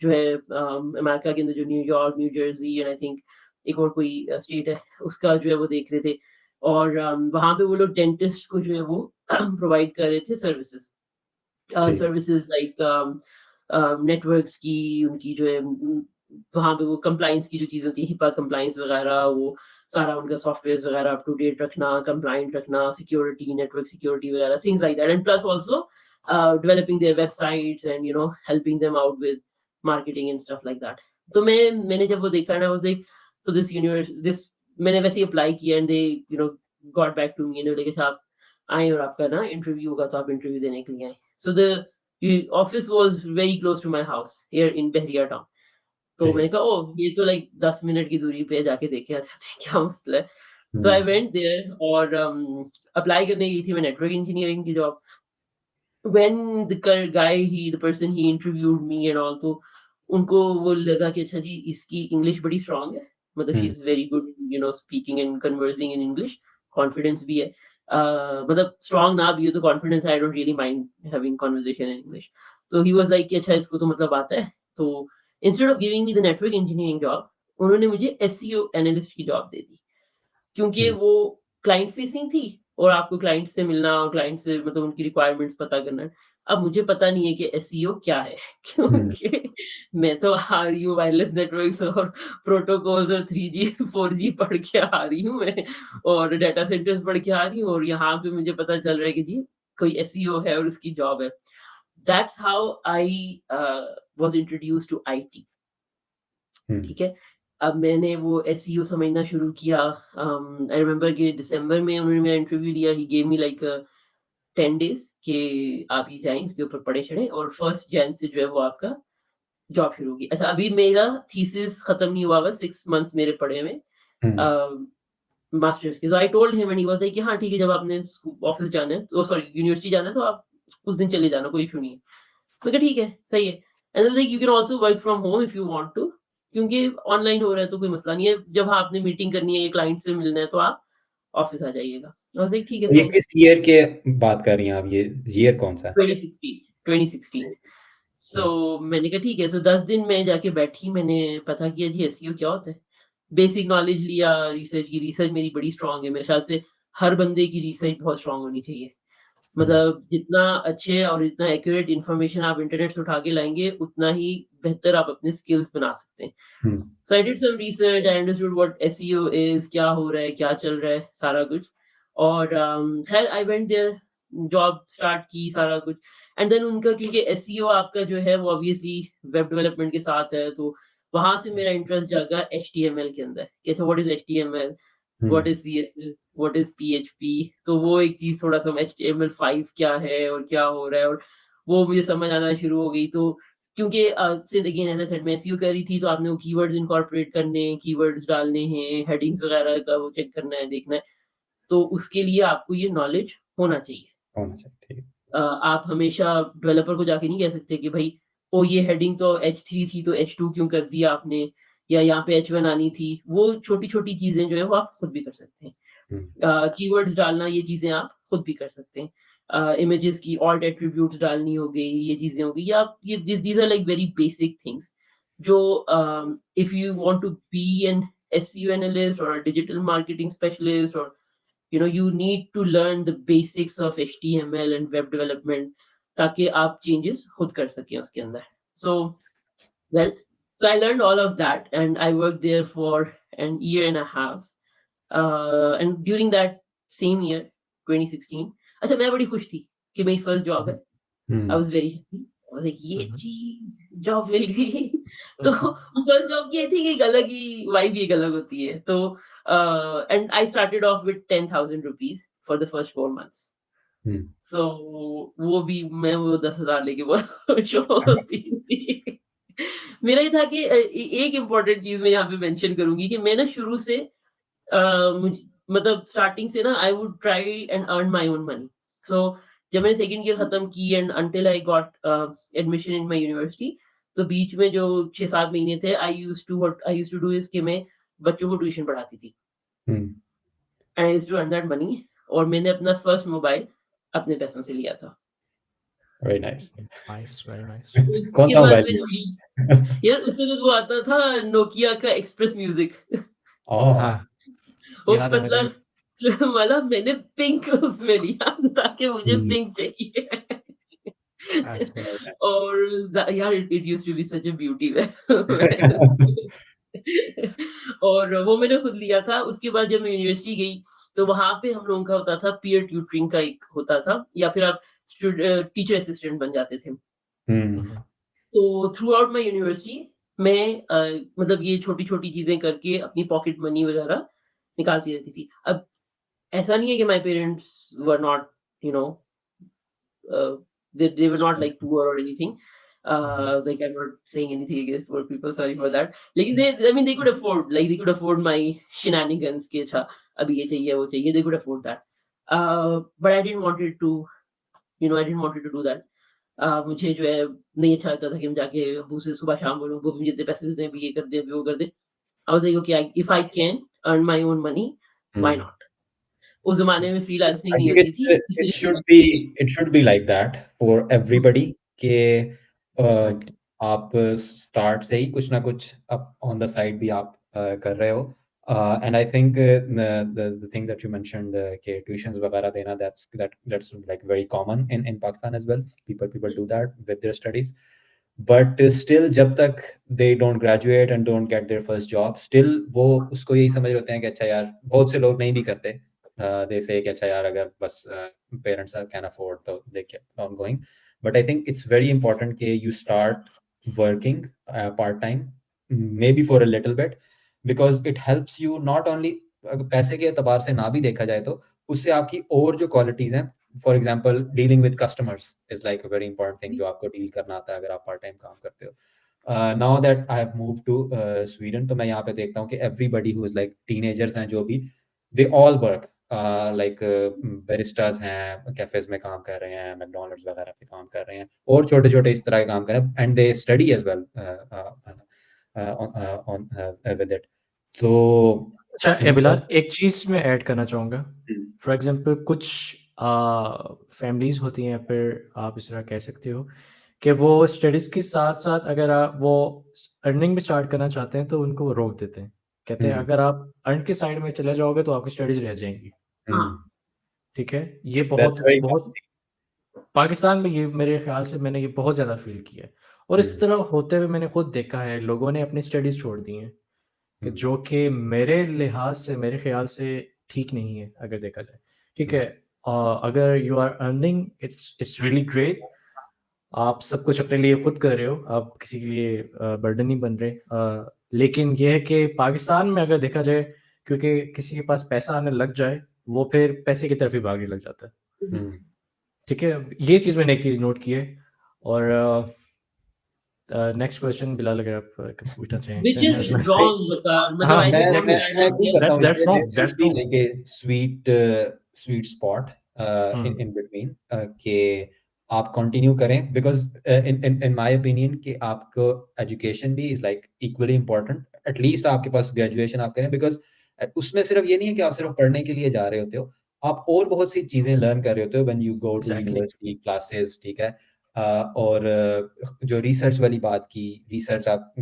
जो है अमेरिका के अंदर जो New York, New Jersey and I think एक और कोई स्टेट है उसका जो है वो देख रहे थे और वहाँ पे वो लोग डेंटिस्ट को जो है वो प्रोवाइड कर रहे थे सर्विसेज़। ठीक, सर्विसेज़ लाइक नेटवर्क्स की उनकी जो है वहाँ पे वो कंप्लायंस की जो चीज़ें होती हैं, हिपा कंप्लायंस वगैरह वो सारा उनका सॉफ्टवेयर्स वगैरह अप टू डेट रखना, कंप्लायंट रखना, सिक्योरिटी, नेटवर्क सिक्योरिटी वगैरह, things like that and plus also developing their websites and helping them out with marketing and stuff like that. तो मैंने जब वो देखा ना, I was like so this मैंने वैसे ही अप्लाई किया and they got back to me and बोले कि आप आएँ और आपका ना इंटरव्यू होगा तो आप इंटरव्यू देने के लिए आएँ। So the office was very close to my house here in Bahria town. तो ठीक, मैंने कहा ओह! ये तो लाइक 10 मिनट की दूरी पे है, जाके देखे आ जाते हैं क्या मसला है। So I hmm, went there और अप्लाई करने गई थी मैं नेटवर्क इंजीनियरिंग की job. When the person he interviewed me and all तो उनको वो लगा कि अच्छा जी इसकी इंग्लिश बड़ी स्ट्रॉन्ग है। मतलब she hmm, is very good speaking and conversing in English, confidence भी है। मतलब स्ट्रॉन्ग ना भी हो तो confidence I don't really mind having conversation in English. तो ही वाज़ लाइक कि अच्छा इसको तो मतलब आता है। तो instead of giving me the network engineering job उन्होंने मुझे एसईओ एनालिस्ट की जॉब दे दी। क्योंकि हुँ, वो क्लाइंट फेसिंग थी और आपको क्लाइंट से मिलना और क्लाइंट से मतलब उनकी रिक्वायरमेंट्स पता करना है। अब मुझे पता नहीं है कि एसईओ क्या है हुँ, क्योंकि मैं तो आ रही हूँ वायरलेस नेटवर्क्स और प्रोटोकॉल्स और 3G 4G पढ़ के आ रही हूँ मैं और डाटा सेंटर्स पढ़ के आ रही हूँ और यहाँ पे मुझे पता चल रहा है कि जी कोई एसईओ है और उसकी जॉब है। That's how I was introduced to IT. Hmm, ठीक है? अब मैंने वो एसईओ समझना शुरू किया। आई रिमेंबर कि दिसंबर में उन्होंने मेरा इंटरव्यू लिया। He gave me like 10 days कि आप ये जाएँ इसके ऊपर पढ़े-चढ़ें और 1st जैन से जो है वो आपका जॉब शुरू होगी। अच्छा अभी मेरा थीसिस खत्म नहीं हुआ हुआ, 6 मंथ्स मेरे पड़े हुए हैं हुँ। मास्टर्स के। तो I told him and he was like कि हाँ ठीक है जब आपने ऑफिस जाना है तो सॉरी यूनिवर्सिटी जाना है तो आप उस दिन चले जाना, कोई इश्यू नहीं है। मैंने कहा ठीक है, सही है। And like you can also work from home if you want to क्योंकि ऑनलाइन हो रहा है तो कोई मसला नहीं है। जब हाँ, आपने मीटिंग करनी है या क्लाइंट से मिलना है तो आप ऑफिस आ जाइएगा। आई वाज़ लाइक ठीक है ये फाइन। किस ईयर के बात कर रही हैं आप ये ईयर कौन-सा है? 2016 2016 सो हुँ, मैंने कहा ठीक है। सो 10 दिन मैं जाके बैठी, मैंने पता किया जी एसईओ क्या होता है। बेसिक नॉलेज लिया रिसर्च की। रिसर्च मेरी बड़ी स्ट्रांग है। मेरे ख्याल से हर बंदे की रिसर्च बहुत स्ट्रांग होनी चाहिए। मतलब जितना अच्छे और इतना एक्यूरेट इन्फॉर्मेशन आप इंटरनेट से उठा के लाएँगे, उतना ही बेहतर आप अपने स्किल्स बना सकते हैं। हुँ, So I did some research, I understood what SEO is, क्या हो रहा है, क्या चल रहा है, सारा कुछ। और खैर I went there, job start की, सारा कुछ। एंड देन उनका, क्योंकि एसईओ आपका जो है वो ऑब्वियसली वेब डेवलपमेंट के साथ है, तो वहाँ से मेरा इंटरेस्ट जागा एचटीएमएल के अंदर। कैसे, what is HTML, hmm, what is CSS, what is PHP. तो वो एक चीज़ थोड़ा-सा, एचटीएमएल5 क्या है और क्या हो रहा है, और वो मुझे समझ आना शुरू हो गई। तो क्योंकि since again as I said मैं एसईओ कर रही थी, तो आपने वो कीवर्ड्स इनकॉर्पोरेट करने हैं, कीवर्ड्स डालने हैं, हेडिंग्स वगैरह का वो चेक करना है, देखना है। तो उसके लिए आपको ये नॉलेज होना चाहिए। होना चाहिए, ठीक है। आप हमेशा डेवलपर को जाके नहीं कह सकते कि भाई, ओ ये हेडिंग तो H3 थी तो H2 क्यों कर दिया आपने, या यहाँ पे H1 आनी थी। वो छोटी-छोटी चीज़ें जो है वो आप खुद भी कर सकते हैं। हुँ, कीवर्ड्स डालना, ये चीज़ें आप खुद भी कर सकते हैं। इमेजेस की ऑल्ट एट्रिब्यूट्स डालनी हो गई, ये चीज़ें हो गई, या आप ये these are like very basic things जो if you want to be an SEO analyst और अ डिजिटल मार्केटिंग स्पेशलिस्ट, और you need to learn the basics of HTML and web development ताकि आप changes खुद कर सकें उसके अंदर। So well, so I learned all of that and I worked there for an year and a half. And during that same year, 2016, अच्छा मैं बड़ी खुश थी कि मेरी फर्स्ट जॉब है। I hmm, was very happy. I was like, ये हुँ, हुँ। चीज जॉब मिल गई। हुँ, तो हुँ। फर्स्ट जॉब की आई थिंक एक अलग ही वाइब, एक अलग होती है। तो and I started off with 10,000 rupees for the first 4 months. Hmm, so वो भी मैं वो 10,000 लेके बहुत खुश होती थी। मेरा ये था कि एक इम्पोर्टेंट चीज मैं यहाँ पे मेंशन करूंगी कि मैं ना शुरू से मुझ मतलब स्टार्टिंग से ना I would try and earn my own money. So जब मैंने सेकंड ईयर खत्म की and until I got admission in my university, तो बीच में जो 6-7 महीने थे, I used to do is कि मैं बच्चों को ट्यूशन पढ़ाती थी hmm, and I used to earn that money. और मैंने अपना फर्स्ट मोबाइल अपने पैसों से लिया था। Very nice. Nice, very nice. कौन-सा उसके बाद मोबाइल मैंने लिया? यार उससे तो वो आता था नोकिया का एक्सप्रेस म्यूजिक। ओह! हाँ, वो याद है मुझे पतला भी। वाला मैंने पिंक उसमें लिया ताकि मुझे हुँ, पिंक चाहिए। अच्छा। Very nice. और यार it used to be such a beauty. और वो मैंने खुद लिया था। उसके बाद जब मैं यूनिवर्सिटी गई, तो वहाँ पे हम लोगों का होता था पीयर ट्यूटरिंग का एक होता था, या फिर आप टीचर असिस्टेंट बन जाते थे। हुँ, हुँ, हुँ। तो थ्रू आउट माय यूनिवर्सिटी मैं मतलब ये छोटी-छोटी चीज़ें करके अपनी पॉकेट मनी वगैरह निकालती रहती थी। अब ऐसा नहीं है कि my parents were not, you know, they were not like poor or anything. Hmm, Like I'm not saying anything against poor people, sorry for that. Like they, I mean, they could afford, like they could afford my shenanigans कि अच्छा अभी ये चाहिए वो चाहिए, they could afford that. But I didn't wanted to, I didn't wanted to do that. मुझे जो है नहीं अच्छा लगता था कि मैं जाके अब्बू से सुबह शाम बोलूँ, "अब्बू मुझे इतने पैसे देते हैं, अभी ये कर दे, अभी वो कर दे।" I was like, "Okay, if I can earn my own money, why hmm. not?" उस ज़माने में फ्रीलांसिंग I नहीं think होती थी, it इसलिए should be like that for everybody कि एग्ज़ैक्टली। आप स्टार्ट से ही कुछ ना कुछ अप ऑन द साइड भी आप कर रहे हो। And I think the thing that you mentioned कि ट्यूशंस वगैरह देना that's like very common in Pakistan as well. People do that with their studies. But still जब तक they don't graduate and don't get their first job, still वो उसको यही समझ रहे होते हैं कि अच्छा यार, बहुत से लोग नहीं भी करते। दे से कि अच्छा यार, अगर बस पेरेंट्स कैन अफोर्ड तो they keep on going. But I think it's very important कि you start working part time, maybe for a little bit, because it helps you not only पैसे के एतबार से ना भी देखा जाए तो उससे आपकी और जो क्वालिटीज हैं, for example dealing with customers is like a very important thing जो आपको डील करना आता है अगर आप पार्ट टाइम काम करते हो। Now that I have move to Sweden, तो मैं यहाँ पे देखता हूँ कि everybody who is like teenagers हैं जो भी, they all work like baristas हैं, कैफेज में काम कर रहे हैं, मैकडोनल्ड्स वगैरह पे काम कर रहे हैं, और छोटे छोटे इस तरह के काम कर रहे हैं, and they study as well on with it. तो अच्छा मतलब बिलाल, एक चीज़ मैं ऐड करना चाहूँगा। फॉर एग्ज़ाम्पल कुछ फैमिलीज़ होती हैं, या फिर आप इस तरह कह सकते हो कि वो स्टडीज़ के साथ-साथ अगर वो अर्निंग भी स्टार्ट करना चाहते हैं, तो उनको वो रोक देते हैं। कहते हैं हम्म, अगर आप अर्न की साइड में चले जाओगे तो आपकी स्टडीज़ रह जाएँगी। हाँ, हम्म, ठीक है? ये दैट्स बहुत वेरी बहुत कॉमन। पाकिस्तान में ये मेरे ख्याल से मैंने ये बहुत ज़्यादा फ़ील किया है और इस तरह होते हुए मैंने खुद देखा है, लोगों ने अपनी स्टडीज़ छोड़ दी हैं, कि जो कि मेरे लिहाज से, मेरे ख्याल से ठीक नहीं है अगर देखा जाए, ठीक है। अगर you are earning, it's really great, आप सब कुछ अपने लिए खुद कर रहे हो, आप किसी के लिए बर्डन नहीं बन रहे। लेकिन ये है कि पाकिस्तान में अगर देखा जाए, क्योंकि किसी के पास पैसा आने लग जाए, वो फिर पैसे की तरफ ही भागने लग जाता है, ठीक है। ये चीज़ मैंने एक चीज़ नोट की है। और नेक्स्ट क्वेश्चन बिलाल, अगर आप पूछना Which चाहें is असला से। नहीं, wrong, मतलब हाँ, I just want मैं to एग्ज़ैक्टली, add मैं on एग्री here. करता हूँ दैट्स इसमें। Wrong, there should that's be true. Like a sweet spot hmm, in between, कि आप कंटिन्यू करें, because in in in my opinion कि आपको एजुकेशन भी is like equally important. At least आपके पास ग्रेजुएशन आप करें, बिकॉज उसमें सिर्फ ये नहीं है कि आप सिर्फ पढ़ने के लिए जा रहे होते हो, आप और बहुत सी चीजें लर्न कर रहे होते हो when you go to exactly. University classes, ठीक है। और जो रिसर्च वाली बात की, रिसर्च आप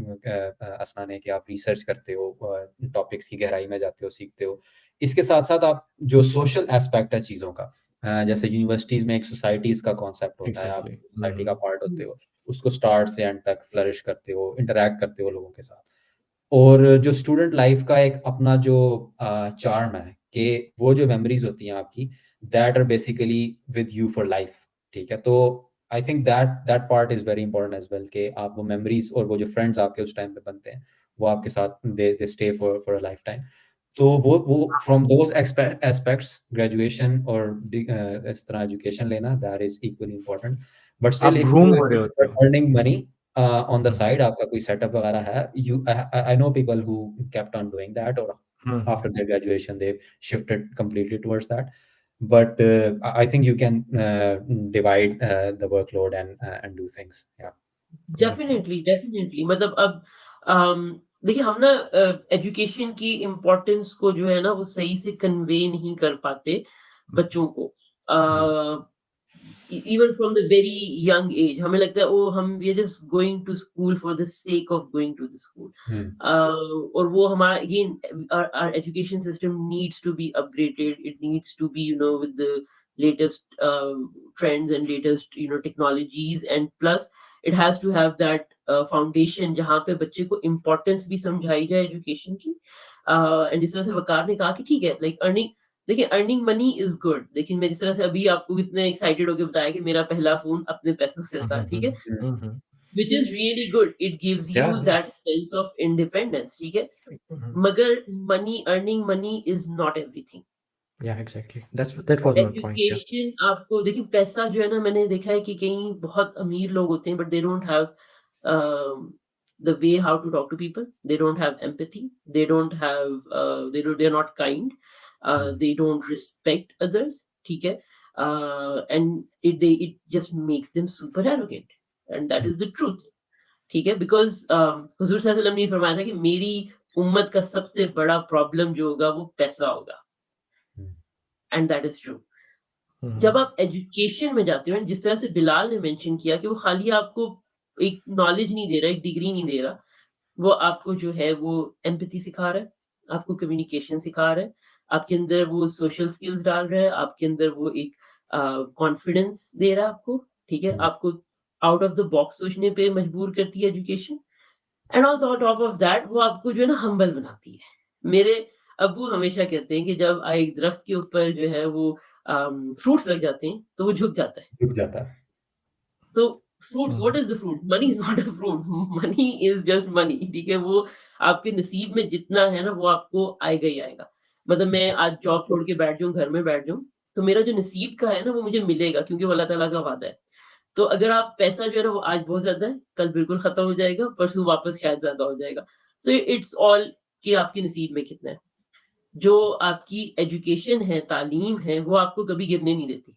असना ने, कि आप रिसर्च करते हो, टॉपिक्स की गहराई में जाते हो, सीखते हो। इसके साथ साथ आप जो सोशल एस्पेक्ट है चीज़ों का, जैसे यूनिवर्सिटीज़ में एक सोसाइटीज़ का कॉन्सेप्ट होता है, आप एग्ज़ैक्टली। सोसाइटी का पार्ट होते हो, उसको स्टार्ट से एंड तक फ्लरिश करते हो, इंटरैक्ट करते हो लोगों के साथ। और जो स्टूडेंट लाइफ का एक अपना जो चार्म है, कि वो जो मेमोरीज होती हैं आपकी, that are basically with you for life, ठीक है। तो I think that that part is very important as well, कि आप वो मेमोरीज और वो जो फ्रेंड्स आपके उस टाइम पे बनते हैं, वो आपके साथ they stay for for a life time. तो वो फ्रॉम दोज एस्पेक्ट्स, ग्रेजुएशन और इस तरह एजुकेशन लेना, that is equally important. But still आप इफ ग्रूम यू हो रहे होते हो। Earning money on the hmm, side, आपका कोई सेटअप वगैरह है, you I know people who kept on doing that, or hmm, after hmm. their graduation they shifted completely towards that. But I think you can divide the workload and do things, yeah. या डेफिनेटली, डेफिनेटली, मतलब अब देखिए हम ना एजुकेशन की इम्पोर्टेंस को जो है ना वो सही से कन्वे नहीं कर पाते बच्चों को। Even from the very young age हमें लगता है ओ हम we are just going to school for the sake of going to the school. Hmm. और वो हमारा again our education system needs to be upgraded, it needs to be, you know, with the latest trends and latest, you know, technologies, and plus it has to have that foundation जहाँ पे बच्चे को importance भी समझाई जाए एजुकेशन की। एंड जिस तरह से वकार ने कहा कि ठीक है, लाइक अर्निंग, देखिए अर्निंग मनी इज गुड, लेकिन मैं जिस तरह से अभी आपको इतने एक्साइटेड होकर बताया कि मेरा पहला फोन अपने पैसों से हुँ, था, हुँ, ठीक है, हुँ। Hmm. हुँ, हुँ। Which is really good, it gives yeah, you yeah. That sense of independence, ठीक है, हुँ, हुँ। मगर money, earning money is not everything. Yeah, exactly. That was my point, yeah. Education आपको देखिए पैसा जो है ना, मैंने देखा है कि कई बहुत अमीर लोग होते हैं but they don't have the way how to talk to people, they don't have empathy, they don't have they are not kind, Hmm. They don't respect others, ठीक है, and it just makes them super arrogant, and that Hmm. Is the truth, ठीक है, बिकॉज हुजूर सल्लल्लाहु अलैहि वसल्लम ने फरमाया था कि मेरी उम्मत का सबसे बड़ा प्रॉब्लम जो होगा वो पैसा होगा, Hmm. And that is true. Hmm, जब हुँ। आप एजुकेशन में जाते हो, जिस तरह से बिलाल ने मेंशन किया कि वो खाली आपको एक नॉलेज नहीं दे रहा, एक डिग्री नहीं दे रहा, वो आपको जो है वो एम्पैथी सिखा रहा है, आपको कम्युनिकेशन सिखा रहा है, आपके अंदर वो सोशल स्किल्स डाल रहा है, आपके अंदर वो एक कॉन्फिडेंस दे रहा है आपको, ठीक है, Hmm. आपको आउट ऑफ द बॉक्स सोचने पे मजबूर करती है education, and on top of that वो आपको जो है ना हम्बल बनाती है। मेरे अब्बू हमेशा कहते हैं कि जब एक दरख्त के ऊपर जो है वो फ्रूट्स लग जाते हैं तो वो झुक जाता है। रुक जाता है। तो fruits, what hmm, is the fruit? Money is not a fruit, money is just money, ठीक है, वो आपके नसीब में जितना है ना वो आपको आएगा ही आएगा। मतलब मैं एग्ज़ैक्टली। आज जॉब छोड़ के बैठ जाऊं, घर में बैठ जाऊं, तो मेरा जो नसीब का है ना वो मुझे मिलेगा, क्योंकि वो अल्लाह ताला का वादा है। तो अगर आप पैसा जो है ना वो आज बहुत ज़्यादा है, कल बिल्कुल खत्म हो जाएगा, परसों वापस शायद ज़्यादा हो जाएगा। सो इट्स ऑल कि आपके नसीब में कितना है। जो आपकी एजुकेशन है, तालीम है, वो आपको कभी गिरने नहीं देती।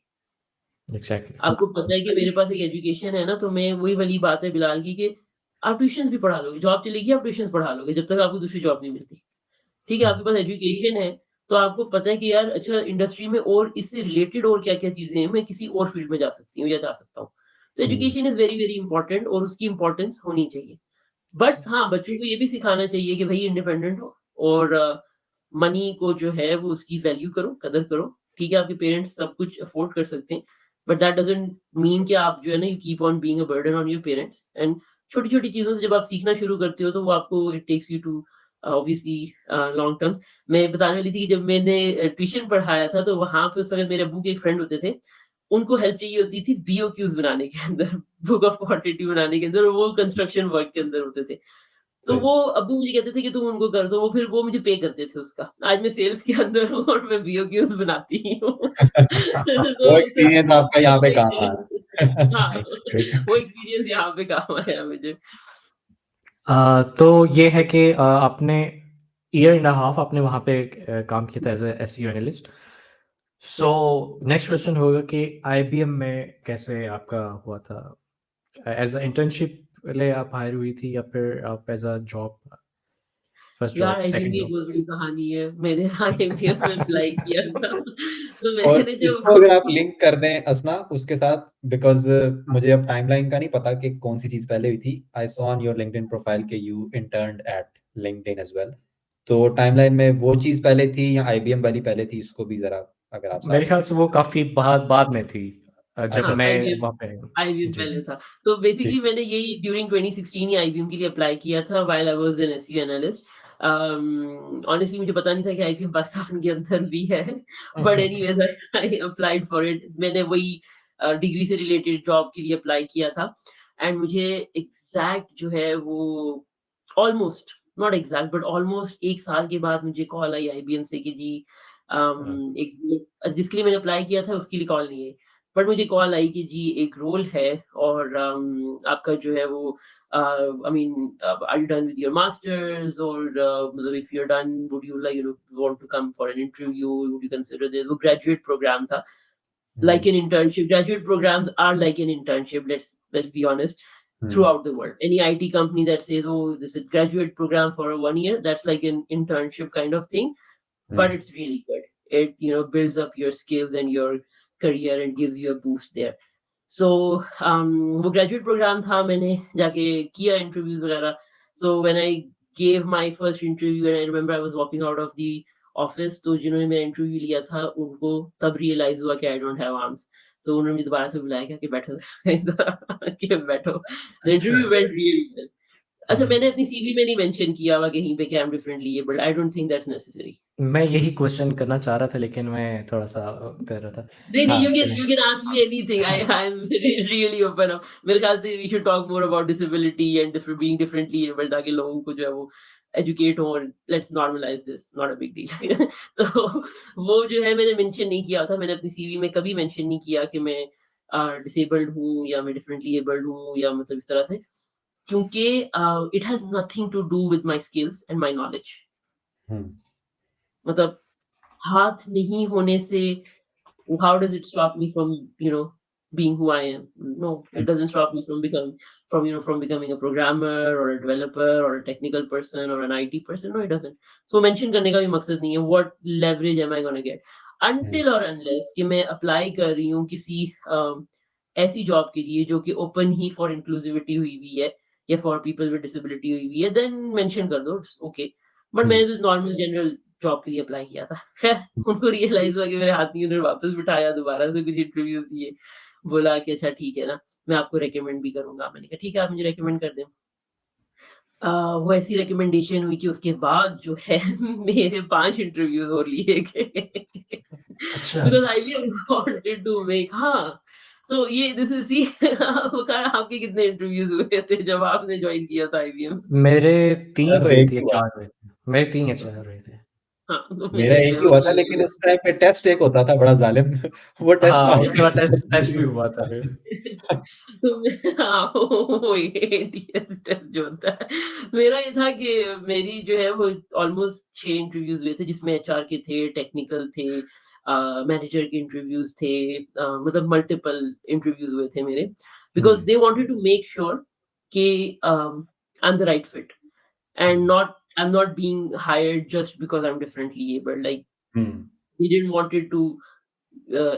एग्ज़ैक्टली। आपको पता है कि मेरे पास एक एजुकेशन है ना, तो मैं वही वाली बात है बिलाल की कि आप ट्यूशन्स भी पढ़ा लोगे, जॉब चलेगी आप ट्यूशन्स पढ़ा लोगे, जब तक आपको दूसरी जॉब नहीं मिलती। ठीक है, Hmm. आपके पास एजुकेशन है, तो आपको पता है कि यार अच्छा इंडस्ट्री में और इससे रिलेटेड और क्या-क्या चीज़ें हैं, मैं किसी और फील्ड में जा सकती हूँ या जा सकता हूँ। तो Hmm. Education is very, very important और उसकी इम्पोर्टेंस होनी चाहिए। बट हाँ, बच्चों को ये भी सिखाना चाहिए कि भई इंडिपेंडेंट हो और मनी को जो है वो उसकी वैल्यू करो, कदर करो। ठीक है, आपके पेरेंट्स सब कुछ अफ़ोर्ड कर सकते हैं, बट दैट डजंट मीन कि आप जो है ना you keep on being a burden on your parents and छोटी-छोटी चीज़ों से जब आप सीखना शुरू करते हो तो वो आपको it takes you to obviously long terms. मैं बताने वाली थी कि जब मैंने ट्यूशन पढ़ाया था तो वहाँ पे उस वक़्त मेरे अब्बू के एक फ्रेंड होते थे। उनको हेल्प चाहिए होती थी बीओक्यूज़ बनाने के अंदर, बुक ऑफ क्वांटिटी बनाने के अंदर और वो कंस्ट्रक्शन वर्क के अंदर होते थे। तो सही। वो अब्बू मुझे कहते थे कि तुम उनको कर दो, वो फिर वो मुझे पे करते थे उसका। आज मैं सेल्स के अंदर हूँ और मैं बीओक्यूज़ बनाती हूँ। वो तो इट्स अ एक्सपीरियंस आपका यहाँ पे काम आया। हाँ, नाइस, ग्रेट। वो एक्सपीरियंस यहाँ पे काम आया मुझे। तो ये है कि आपने ईयर एंड अ हाफ आपने वहाँ पे काम किया था as a SEO analyst. So next question होगा कि आईबीएम में कैसे आपका हुआ था? एज़ अ इंटर्नशिप लिए आप हायर हुई थी या फिर आप एज़ अ जॉब, फर्स्ट यार जॉब, आईबीएम सेकंड की एक जॉब? बहुत बड़ी कहानी है। मैंने आईबीएम में अप्लाई किया था। तो और मैंने इसको जब अगर आप लिंक कर दें असना उसके साथ, बिकॉज़ मुझे अब टाइमलाइन का नहीं पता कि कौन-सी चीज़ पहले हुई थी। I saw on your LinkedIn profile कि you interned at LinkedIn as well. तो टाइमलाइन में वो चीज़ पहले थी या आईबीएम वाली पहले थी, इसको भी ज़रा अगर आप मेरे साथ ख्याल से वो काफ़ी बाद बाद में थी, जब अच्छा, हाँ, मैं आईबीएम वहाँ पे आईबीएम जी, पहले था। तो बेसिकली ठीक। मैंने यही ड्यूरिंग 2016 ही आईबीएम के लिए अप्लाई किया था while I was an SEO analyst. Honestly मुझे पता नहीं था कि आईबीएम पाकिस्तान के अंदर भी है। But anyways I applied for it. मैंने वही डिग्री से रिलेटेड जॉब के लिए अप्लाई किया था एंड मुझे एग्ज़ैक्ट जो है वो almost not exact but almost 1 साल के बाद मुझे कॉल आई आईबीएम से कि जी एक जिसके लिए मैंने अप्लाई किया था उसके लिए कॉल नहीं आई। बट मुझे कॉल आई कि जी एक रोल है और आपका जो है वो I mean are you done with your master's और मतलब if you are done would you like you know want to come for an interview would you consider this. वो ग्रेजुएट प्रोग्राम था hmm, like an internship. Graduate programs are like an internship. Let's be honest. Hmm, Throughout the world, any IT company that says, "Oh, this is a graduate program for 1 year," that's like an internship kind of thing. Hmm, But it's really good. It builds up your skills and your career and gives you a boost there. So वो ग्रेजुएट प्रोग्राम था मैंने जाके किया इंटरव्यूज वगैरह so when I gave my first interview and I remember I was walking out of the office तो जिन्होंने मेरा इंटरव्यू लिया था उनको तब रियलाइज हुआ कि आई डोंट हैव आर्म्स तो उन्होंने मुझे दोबारा से बुलाया क्या कि बैठो इधर कि बैठो द अच्छा। Interview went really well. अच्छा हुँ। मैंने अपनी सीवी में नहीं मेंशन किया हुआ कहीं पे कि I am differently abled I don't think that's necessary. मैं यही क्वेश्चन करना चाह रहा था लेकिन मैं थोड़ा-सा कर रहा था। नहीं, नहीं, हाँ, चलें। you can ask me anything. I'm really open up. मेरे ख्याल से we should talk more about disability and different being differently able ताकि लोगों को जो है वो educate हो और let's normalize this, not a big deal. तो वो जो है मैंने मेंशन नहीं किया था। मैंने अपनी सीवी में कभी मेंशन नहीं किया कि मैं डिसेबल्ड हूँ या मैं डिफरेंटली एबल्ड हूँ या मतलब इस तरह से क्योंकि it has nothing to do with my skills and my knowledge. हुँ, मतलब हाथ नहीं होने से how does it stop me from being who I am? No, hmm, it doesn't stop me from becoming a programmer or a developer or a technical person or an IT person. No, it doesn't. So mention करने का भी मकसद नहीं है what leverage am I gonna get hmm, until or unless कि मैं apply कर रही हूँ किसी ऐसी जॉब के लिए जो कि open ही for inclusivity हुई हुई है या for people with disability हुई हुई है then mention कर दो it's okay. बट हुँ, मैंने तो नॉर्मल जनरल जॉब के लिए अप्लाई किया था। खैर उनको रियलाइज़ हुआ कि मेरे हाथ नहीं उन्होंने वापस बिठाया दोबारा से कुछ इंटरव्यूज़ दिए। बोला कि अच्छा ठीक है ना, मैं आपको रिकमेंड भी करूँगा। मैंने कहा ठीक है आप मुझे रिकमेंड कर दें। वो ऐसी रिकमेंडेशन हुई कि उसके बाद जो है मेरे 5 इंटरव्यूज़ और लिए गए। अच्छा। Because I really wanted to make हाँ, सो ये दिस इज़ सी वकार आपके कितने इंटरव्यूज़ हुए थे जब आपने जॉइन किया था आईबीएम? मेरे मेरा 3 तो हुए एक थे ही या हुआ। 4 हुए थे। मेरे 3 या 4 हुए थे। हाँ, तो मेरा मेरे एक जो है ही वो हुआ था 3 लेकिन उस टाइम पे टेस्ट एक होता था बड़ा ज़ालिम। वो टेस्ट हाँ, पास उसके बाद करने टेस्ट में टेस्ट भी ज़िंदगी हुआ था फिर। तो मैं हाँ, वो एटीएस टेस्ट जो होता है। मेरा ये था कि मेरी जो है वो ऑलमोस्ट 6 इंटरव्यूज़ हुए थे जिसमें एचआर के थे, टेक्निकल थे मैनेजर के इंटरव्यूज़ थे मतलब मल्टीपल इंटरव्यूज़ हुए थे मेरे hmm, because they wanted to make sure कि I am the right fit hmm, and not I am not being hired just because I am differently abled like hmm, they didn't wanted to uh,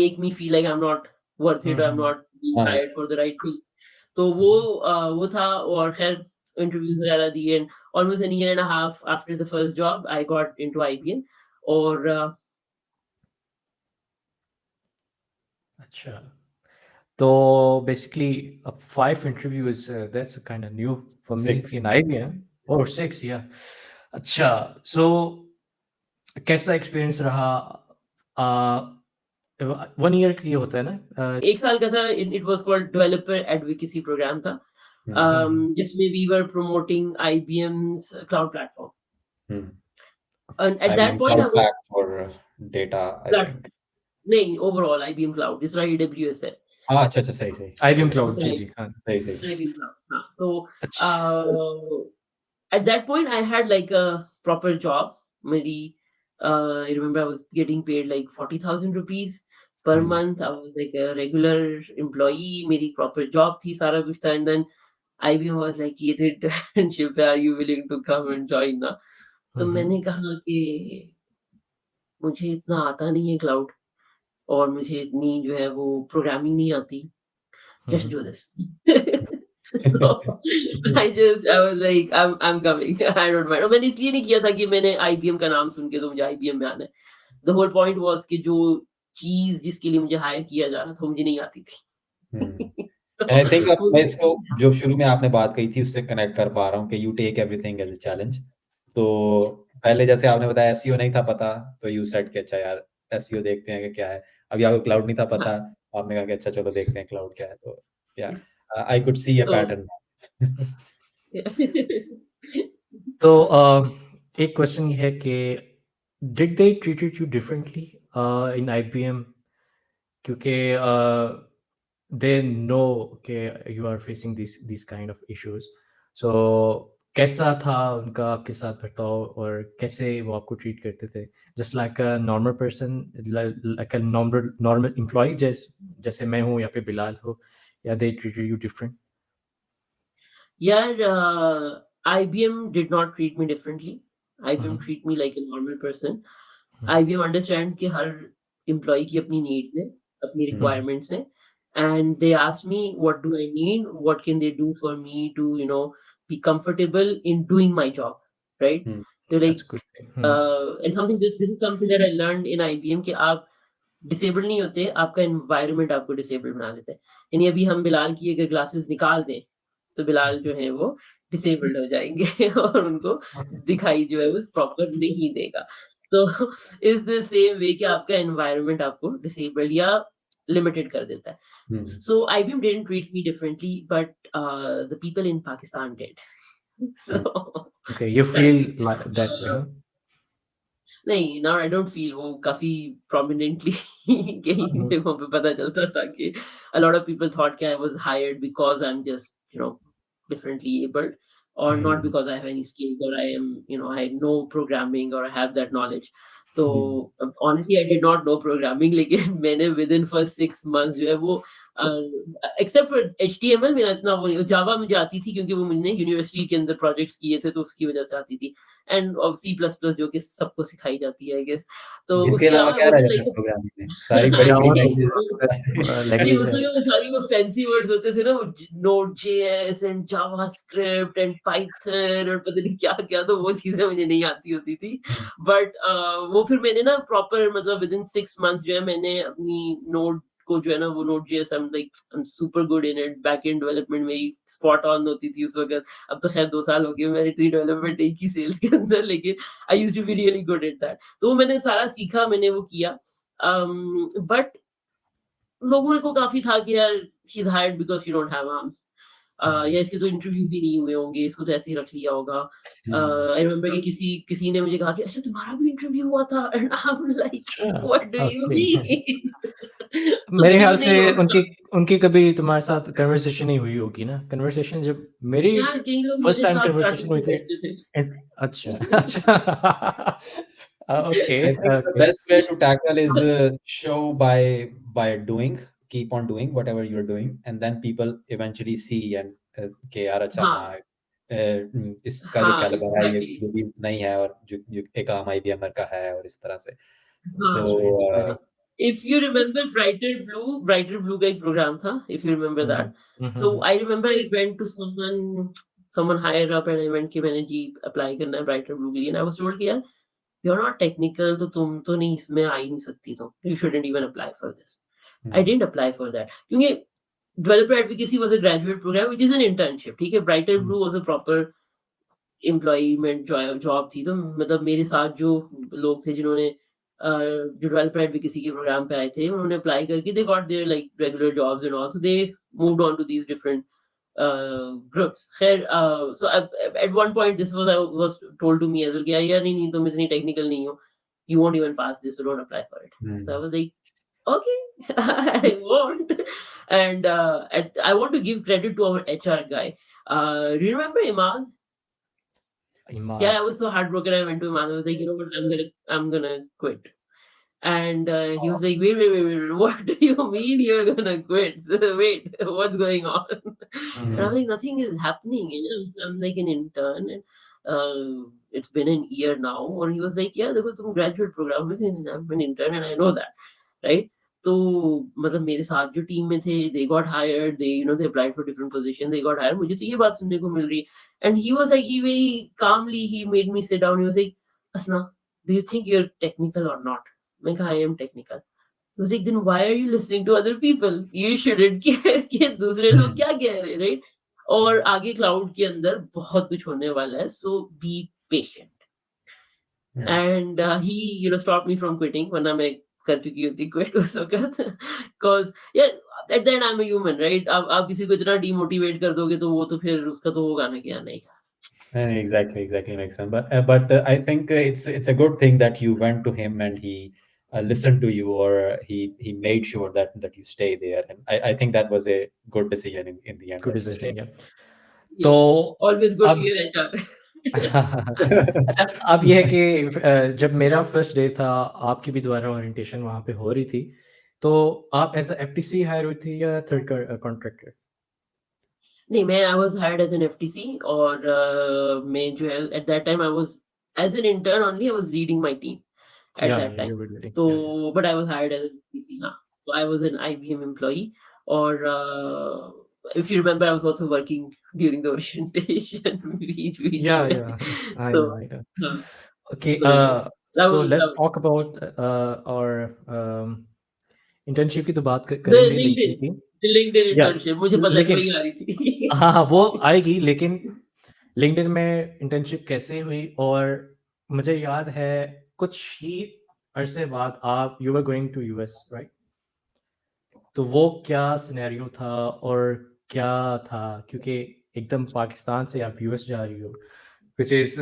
make me feel like I'm not worth hmm, it or I'm hmm. not being हाँ, hired for the right things. तो हुँ, हुँ। वो था और खैर इंटरव्यूज वगैरह दिए and almost an year and a half after the first job I got into IBM और अच्छा। तो basically 5 interviews, that's kind of new for me 6. in IBM or 6, yeah. अच्छा, so कैसा एक्सपीरियंस रहा? 1 ईयर की होता है ना? 1 साल का था, it was called developer advocacy program था, जिसमें we were promoting IBM's cloud platform. And at that IBM point Cloud I Pack was for data, I प्लेट think. नहीं, ओवरऑल आईबीएम क्लाउड, जिस तरह एडब्ल्यूएस है। हाँ, अच्छा, सही, सही, IBM सही, क्लाउड, जी, सही, जी, हाँ। सही। आईबीएम क्लाउड, हाँ। सो अच्छा। at that point I had like a proper job. Maybe I remember I was getting paid like 40,000 rupees per Hmm. month. I was like a regular employee. मेरी proper job थी, सारा कुछ था. And then IBM was like, ये तो internship है, are you willing to come and join ना? तो मैंने कहा कि मुझे इतना आता नहीं है क्लाउड, और मुझे इतनी जो है वो प्रोग्रामिंग नहीं आती. Let's do this. So I was like, I'm coming. I don't mind. और मैंने इसलिए नहीं किया था कि मैंने IBM का नाम सुन के तो मुझे IBM में आना है. The whole point was कि जो चीज़ जिसके लिए मुझे हायर किया जा रहा था, वो मुझे नहीं आती थी. आई थिंक अब तो मैं इसको जो शुरू में आपने बात कही थी उससे कनेक्ट कर पा रहा हूँ कि you take everything as a challenge. तो पहले जैसे आपने बताया एसईओ नहीं था पता, तो यू सेड कि अच्छा यार एसईओ देखते हैं कि क्या है। अभी आपको क्लाउड नहीं था पता, हाँ, आपने कहा कि अच्छा चलो देखते हैं क्लाउड क्या है। तो या आई कुड सी अ तो पैटर्न। तो एक क्वेश्चन ये है कि did they treated you differently in IBM? क्योंकि दे नो कि you are facing this kind of issues, so कैसा था उनका आपके साथ बर्ताव और कैसे वो आपको ट्रीट करते थे? Just like a normal person, like a normal employee, जैसे मैं हूँ या फिर बिलाल हो, या दे ट्रीटेड यू डिफरेंट? यार, IBM did not treat me differently. IBM treat me like a normal person. IBM understand कि हर एम्प्लॉय की अपनी नीड्स हैं, अपनी रिक्वायरमेंट्स हैं, and they ask me what do I need, what can they do for me to be comfortable in doing my job, right? तो that's like good thing. And something, this is something that I learned in IBM कि आप डिसेबल्ड नहीं होते, आपका एनवायरनमेंट आपको डिसेबल्ड बना देता है. यानी अभी हम बिलाल की अगर ग्लासेस निकाल दें, तो बिलाल जो है वो डिसेबल्ड हो जाएँगे और उनको दिखाई जो है वो प्रॉपर नहीं देगा. तो इट्स द सेम वे कि आपका एनवायरनमेंट आपको डिसेबल्ड या लिमिटेड कर देता है. So IBM didn't treat me differently, but the people in Pakistan did. So Okay, you that's feel like that way, huh? नहीं, नाउ आई डोंट फील. वो काफ़ी प्रोमिनेंटली कई Mhm. जगहों पे पता चलता था कि a lot of people thought कि I was hired because I'm just, differently abled, or not because I have any skills, or I am, I know programming or I have that knowledge. तो honestly I did not know programming, लेकिन मैंने within first 6 months जो है वो एक्सेप्ट फॉर HTML मेरा इतना वो नहीं, जावा मुझे आती थी क्योंकि वो मैंने यूनिवर्सिटी के अंदर प्रोजेक्ट्स किए थे, तो उसकी वजह से आती थी. And of C plus plus जो कि सबको सिखाई जाती है, आई गेस. तो इसके उसके अलावा अलावा क्या रह वाज़न्ट जाता है लाइक प्रोग्रामिंग में? सारी बड़ी जावा बड़ी तो लैंग्वेज नहीं, लैंग्वेज है। उसमें वो सारी वो फैंसी वर्ड्स होते थे ना, वो node JS and JavaScript and Python और पता नहीं क्या-क्या, तो वो चीज़ें मुझे नहीं आती होती थी. बट वो फिर मैंने ना प्रॉपर, मतलब विदिन 6 मंथ्स जो है मैंने अपनी नोड को जो है ना वो node JS, I am super good in it. Back and development मेरी स्पॉट ऑन होती थी उस वक़्त. अब तो खैर 2 साल हो गए मेरी इतनी डेवलपमेंट एक ही सेल्स के अंदर, लेकिन I used to be really good at that. तो वो मैंने सारा सीखा, मैंने वो किया. बट लोगों को काफ़ी था कि यार she is hired because she don't have arms, या इसके तो इंटरव्यूज़ ही नहीं हुए होंगे, इसको तो ऐसे ही रख लिया होगा. आई रिमेंबर कि किसी ने मुझे कहा कि अच्छा तुम्हारा भी इंटरव्यू हुआ था, and I am like what do अच्छा, यू ओके। मीन? मेरे क्यों ख्याल से नहीं होगा? उनकी उनकी कभी तुम्हारे साथ कन्वर्सेशन नहीं हुई होगी ना? कन्वर्सेशन जब मेरी यार कई लोग फर्स्ट मेरे टाइम साथ कन्वर्सेशन स्टार्टिंग हुई में थी। बैठते थे. अच्छा, अच्छा। Okay, I think the okay. best way to tackle is show by doing, keep on doing whatever you're doing, and then people eventually see and कि यार अच्छा हाँ, हाँ इसका जो हाँ, कैलिबर है एग्ज़ैक्टली. ये भी नहीं है और जो एक आम IBMर का है और इस तरह से. हाँ. So sweet, very. If you remember Brighter Blue का एक प्रोग्राम था, if you remember that. Hmm, hmm, So hmm. I remember I went to someone higher up and I went कि मैंने जी अप्लाई करना है Brighter Blue के लिए, and I was told कि यार you're not technical, तो तुम तो नहीं इसमें आ ही नहीं सकती, तो you shouldn't even apply for this. I didn't apply for that. क्योंकि developer advocacy was a graduate program, which is an internship. ठीक है, Brighter Blue was a proper employment job थी। तो मतलब मेरे साथ जो लोग थे जिन्होंने जो डेवलपर एडवोकेसी के प्रोग्राम पे आए थे, उन्होंने अप्लाई करके they got their like regular jobs and all, so they moved on to these different groups. खैर so at one point this was told to me as well कि यार नहीं तुम इतनी टेक्निकल नहीं हो, you won't even pass this, so don't apply for it. So I was like, okay, I won't. And I want to give credit to our HR guy. Do you remember Imad? Yeah, I was so heartbroken. I went to him and I was like, you know what, I'm gonna quit. And he was like, wait, what do you mean you're gonna quit? Wait, what's going on? And I'm like, nothing is happening. You know, so I'm like an intern, and it's been an year now. And he was like, yeah, there was some graduate program, and I'm an intern, and I know that, right? तो मतलब मेरे साथ जो टीम में थे, they got hired, they applied for different positions, they got hired. मुझे तो ये बात सुनने को मिल रही है. And he was like, he very calmly, he made me sit down. He was like, Asna, do you think you're technical or not? मैं कहा, I am technical. He was like, then why are you listening to other people? You shouldn't care कि दूसरे लोग क्या कह रहे हैं, right? और आगे क्लाउड के अंदर बहुत कुछ होने वाला है, so be patient. And he stopped me from quitting वरना मैं कर चुकी होती quit उस वक्त, cause yeah, at the end I'm a human, right? आप किसी को इतना demotivate कर दोगे तो वो तो फिर उसका तो होगा ना क्या नहीं. Exactly makes sense. But I think it's a good thing that you went to him and he listened to you, or he made sure that you stay there. And I think that was a good decision in the end. Good that you decision, stayed. yeah. Yeah, तो always good to अब hear HR. अच्छा, अब ये है कि जब मेरा फर्स्ट डे था, आपकी भी दोबारा ओरिएंटेशन वहाँ पे हो रही थी, तो आप एज अ एफटीसी हायर हुई थी या थर्ड कॉन्ट्रैक्टर? नहीं, मैं I was hired as an FTC और मैं जो है at that time I was as an intern only, I was leading my team at Yeah, that time. you were leading. So Yeah. but I was hired as an FTC, हाँ. So I was an IBM employee और if you remember I was also working during the orientation beach Yeah, में. yeah. I So know, I know. हाँ, Okay, so that so was let's talk about our internship की तो बात the करेंगे LinkedIn लिंक्डइन की. the LinkedIn Yeah, internship मुझे पता है लेकिन वही आ रही थी. हाँ, वो आएगी, लेकिन लिंक्डइन में इंटर्नशिप कैसे हुई? और मुझे याद है कुछ ही अरसे बाद आप you were going to US, right? तो वो क्या सिनेरियो था और क्या था? क्योंकि एकदम पाकिस्तान से आप यूएस जा रही हो, विच इज़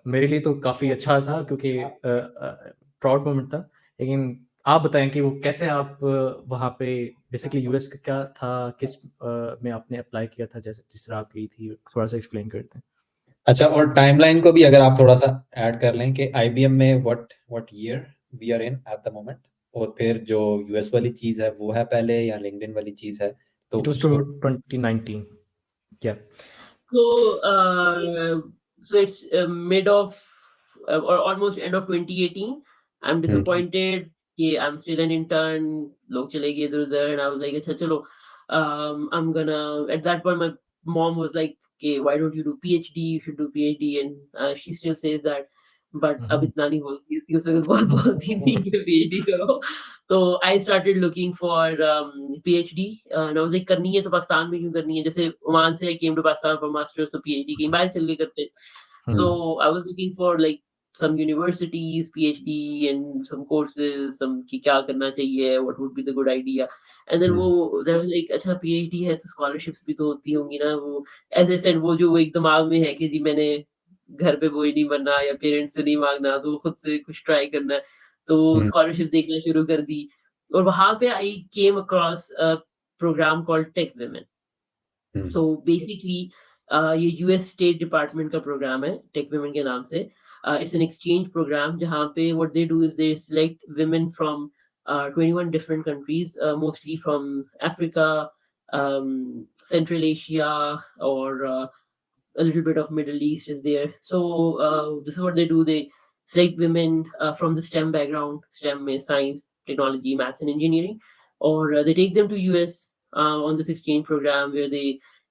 मेरे लिए तो काफ़ी अच्छा था, क्योंकि प्राउड मोमेंट था। लेकिन आप बताएं कि वो कैसे आप वहाँ पे बेसिकली यूएस का क्या था, किस में आपने अप्लाई किया था, जैसे जिस तरह आप गई थी, थोड़ा सा एक्सप्लेन करते हैं। अच्छा, और टाइमलाइन को भी अगर आप थोड़ा सा ऐड कर लें कि आईबीएम में what year we are in at the moment, और फिर जो यूएस वाली चीज है वो है पहले या लिंक्डइन वाली चीज है, तो इट वाज उसको 2019, या So, it's mid of or almost end of 2018. I'm disappointed. Yeah, I'm still an intern. लोग चले गए इधर उधर, and I was like, अच्छा चलो. I'm gonna. At that point, my mom was like, okay, why don't you do PhD? You should do PhD, and she still says that. But अब इतना नहीं बोलती थी, उस वक्त बहुत बोलती थी कि PhD करो. तो I started looking for PhD. And I was like, करनी है तो पाकिस्तान में क्यों करनी है? जैसे ओमान से I came to Pakistan for master's, तो PhD कहीं बाहर चल के करते. So I was looking for like some universities, PhD, and some courses, some कि क्या करना चाहिए, what would be the good idea. And then वो there was like, अच्छा PhD है तो scholarships भी तो होती होंगी ना. वो as I said, वो जो एक दिमाग में है कि जी मैंने घर पे बोझ नहीं बनना या पेरेंट्स से नहीं मांगना, तो खुद से कुछ ट्राई करना है. तो scholarships देखना शुरू कर दी. और वहाँ पे I came across a program called Tech Women. So basically ये यूएस स्टेट डिपार्टमेंट का प्रोग्राम है टेक वुमेन के नाम से. It's an exchange program जहाँ पे what they do is they select women from 21 different countries, mostly from Africa, Central Asia, or a little bit of Middle East is there. So this is what they do. They select women from the STEM background, STEM is science, technology, maths, and engineering, or they take them to US on this exchange program where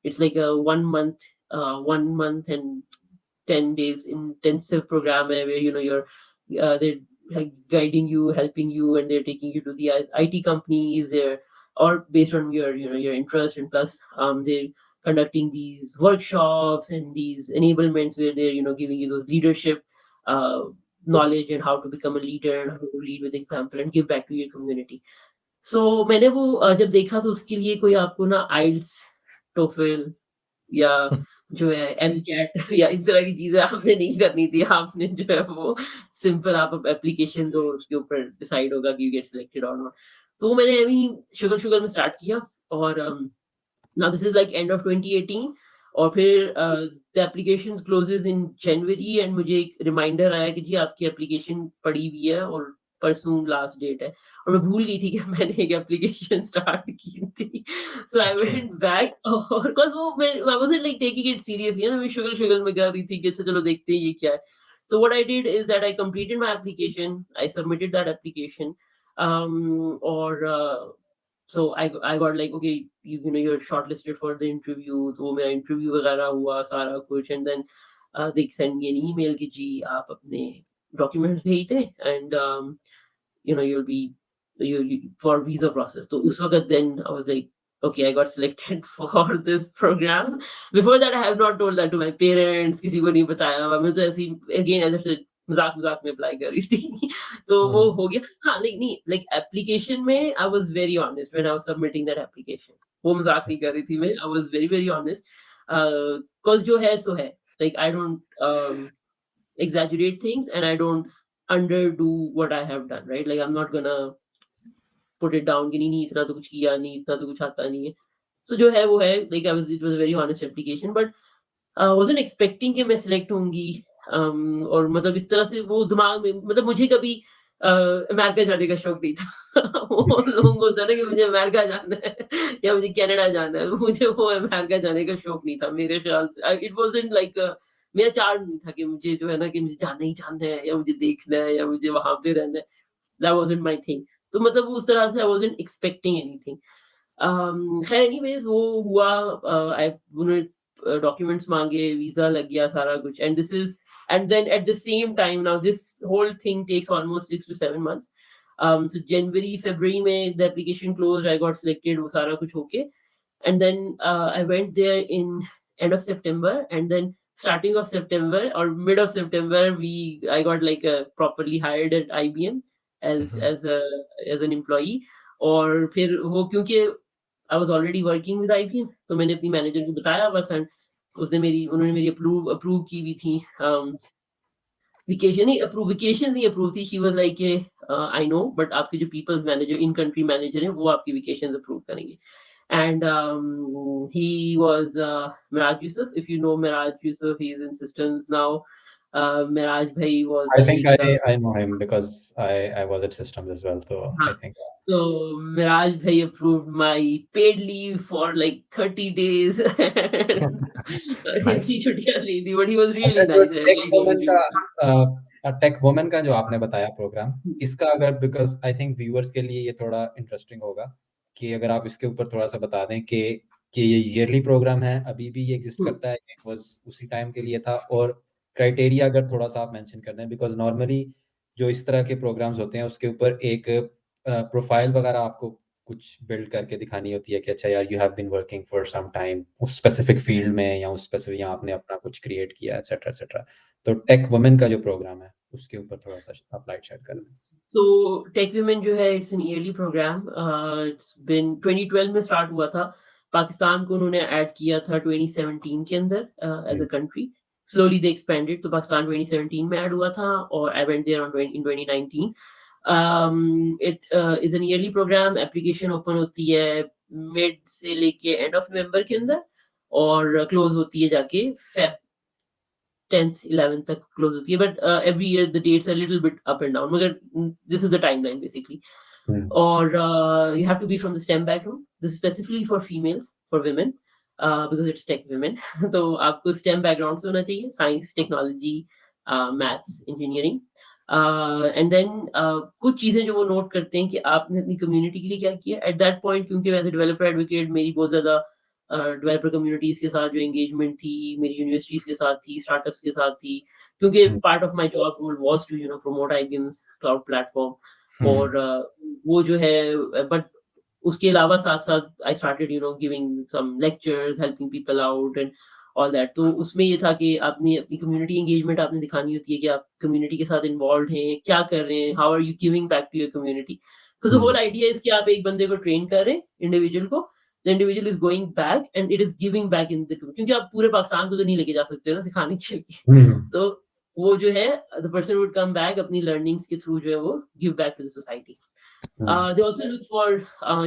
it's like a 1 month and 10 days intensive program where you're they're like guiding you, helping you, and they're taking you to the IT companies. They're or based on your your interest, and plus they're conducting these workshops and these enablements where they're giving you those leadership uh, knowledge and how to become a leader and how to lead with example and give back to your community. So मैंने वो जब देखा तो उसके लिए कोई आपको ना आइल्स, टोफल या जो है एमकैट या इस तरह की चीज़ें आपने नहीं करनी थी। आपने जो है वो सिंपल आप अब एप्लीकेशन दो, उसके ऊपर डिसाइड होगा कि यू गेट सिलेक्टेड और नॉट। तो मैंने अभी शुगर-शुगर में स्टार्ट किया और now this is like end of 2018 और फिर the application closes in January and मुझे एक रिमाइंडर आया कि जी आपकी एप्लीकेशन पड़ी हुई है और परसों लास्ट डेट है और मैं भूल गई थी कि मैंने एक एप्लीकेशन स्टार्ट की थी। सो आई अच्छा। वेंट बैक और बिकॉज़ वो मैं I wasn't like taking it seriously ना, मैं शुगल-शुगल में कर रही थी कि अच्छा चलो देखते हैं ये क्या है। So what I did is that I completed my application, I submitted that application, or so I got like okay you're shortlisted for the interview, तो मेरा इंटरव्यू वगैरह हुआ सारा कुछ and then they send me an email कि जी आप अपने डॉक्यूमेंट्स भेज दें and you'll be you for visa process. तो उस वक़्त then I was like, okay, I got selected for this program. Before that, I have not told that to my parents. किसी को नहीं बताया। मैं तो ऐसे ही again as if मज़ाक-मज़ाक में अप्लाई कर रही थी। तो वो हुँ। हो गया। हाँ, नहीं नहीं लाइक एप्लीकेशन में I was very honest when I was submitting that application. वो मज़ाक नहीं कर रही थी मैं। I was very very honest. 'Cause जो है सो है। Like I don't exaggerate things and I don't underdo what I have done, right? Like I'm not gonna put it down कि नहीं इतना तो कुछ किया नहीं, इतना तो कुछ आता नहीं है। So जो है वो है, like it was a very honest application but wasn't expecting कि मैं सिलेक्ट होंगी। और मतलब इस तरह से वो दिमाग में मतलब मुझे कभी अमेरिका जाने का शौक नहीं था। वो लोगों को होता है ना कि मुझे अमेरिका जाना है या मुझे कनाडा जाना है, मुझे वो अमेरिका जाने का शौक नहीं था मेरे ख्याल से। इट वाज़न्ट लाइक मेरा चार्ज नहीं था कि मुझे जो है ना कि मुझे जाना ही जाना है या मुझे देखना है या मुझे वहाँ पे रहना है। That wasn't my thing. तो मतलब उस तरह से आई वाज़न्ट एक्सपेक्टिंग एनीथिंग। खैर एनीवेज़ वो हुआ। उन्होंने डॉक्यूमेंट्स माँगे, वीज़ा लग गया सारा कुछ and this is and then at the same time now this whole thing takes almost 6 to 7 months. So जनवरी, फरवरी में the application closed, I got selected वो सारा कुछ होके and then I went there in end of September and then starting of September or mid of September I got like properly hired at IBM as Mhm. as an employee। और फिर वो क्योंकि I was already working with IBM तो मैंने अपनी मैनेजर को बताया बस एंड उन्होंने मेरी अप्रूव की हुई थी वेकेशन नहीं अप्रूव थी। She was like I know but आपके जो people's manager in country manager हैं वो आपकी वेकेशन अप्रूव करेंगे। And he was Miraj Yusuf. If you know Miraj Yusuf, he's in systems now. Miraj bhai was I think like I know him because I was at systems as well, so हाँ, I think so Miraj bhai approved my paid leave for like 30 days and Nice. इतनी छुट्टियां ली थी but he was अच्छा really जो nice and like he was really tech woman का जो आपने बताया प्रोग्राम, इसका अगर बिकॉज़ आई थिंक व्यूअर्स के लिए ये थोड़ा इंटरेस्टिंग होगा कि अगर आप इसके ऊपर थोड़ा-सा बता दें कि ये ईयरली प्रोग्राम है, अभी भी ये एग्ज़िस्ट Hmm. करता है, इट वाज़ उसी टाइम के लिए था और क्राइटेरिया अगर थोड़ा-सा आप मेंशन कर दें बिकॉज़ नॉर्मली जो इस तरह के प्रोग्राम्स होते हैं उसके ऊपर एक प्रोफाइल वगैरह आपको कुछ बिल्ड करके दिखानी होती है कि अच्छा यार you have been working for some time उस स्पेसिफिक फील्ड में या उस स्पेसिफिक या आपने अपना कुछ क्रिएट किया एटसेट्रा एटसेट्रा। तो टेक वुमेन का जो प्रोग्राम है उसके ऊपर थोड़ा-सा आप लाइट शेड कर दें। तो टेक वीमेन जो है it's an yearly programme. It's been 2012 में स्टार्ट हुआ था। पाकिस्तान को उन्होंने ऐड किया था 2017 के अंदर as hmm, a country. Slowly they expanded तो पाकिस्तान 2017 में ऐड हुआ था और I went there on in 2019। It is an yearly program. Application open होती है मिड से लेके एंड ऑफ नवंबर के अंदर और क्लोज होती है जाके फेब 10th 11th तक क्लोज होती है but every year the dates are little bit up and down मगर this is the timeline basically. Hmm, और you have to be from the STEM background. This is specifically for females, for women, because it's tech women. तो आपको STEM background से होना चाहिए, science, technology, maths, engineering. And then कुछ चीज़ें जो वो नोट करते हैं कि आपने अपनी कम्युनिटी के लिए क्या किया एट दैट पॉइंट। क्योंकि एज ए डेवलपर एडवोकेट मेरी बहुत ज़्यादा डेवलपर कम्युनिटीज़ के साथ जो एंगेजमेंट थी मेरी यूनिवर्सिटीज़ के साथ थी, स्टार्टअप्स के साथ थी। क्योंकि hmm, part of my job role was to promote IBM's cloud platform. Hmm. और वो जो है बट उसके अलावा साथ-साथ I started giving some lectures, helping people out and all that. तो उसमें ये था कि आपने अपनी कम्युनिटी एंगेजमेंट आपने दिखानी होती है कि आप कम्युनिटी के साथ इन्वॉल्वड हैं, क्या कर रहे हैं, how are you giving back to your community. Because the whole idea is कि आप एक बंदे को ट्रेन कर रहे हैं, इंडिविजुअल को, the individual is going back and it is giving back in the क्योंकि आप पूरे पाकिस्तान को तो नहीं लेके जा सकते ना सिखाने के लिए। तो वो जो है the person would come back अपनी लर्निंग्स के थ्रू जो है वो give back to the society. They also look for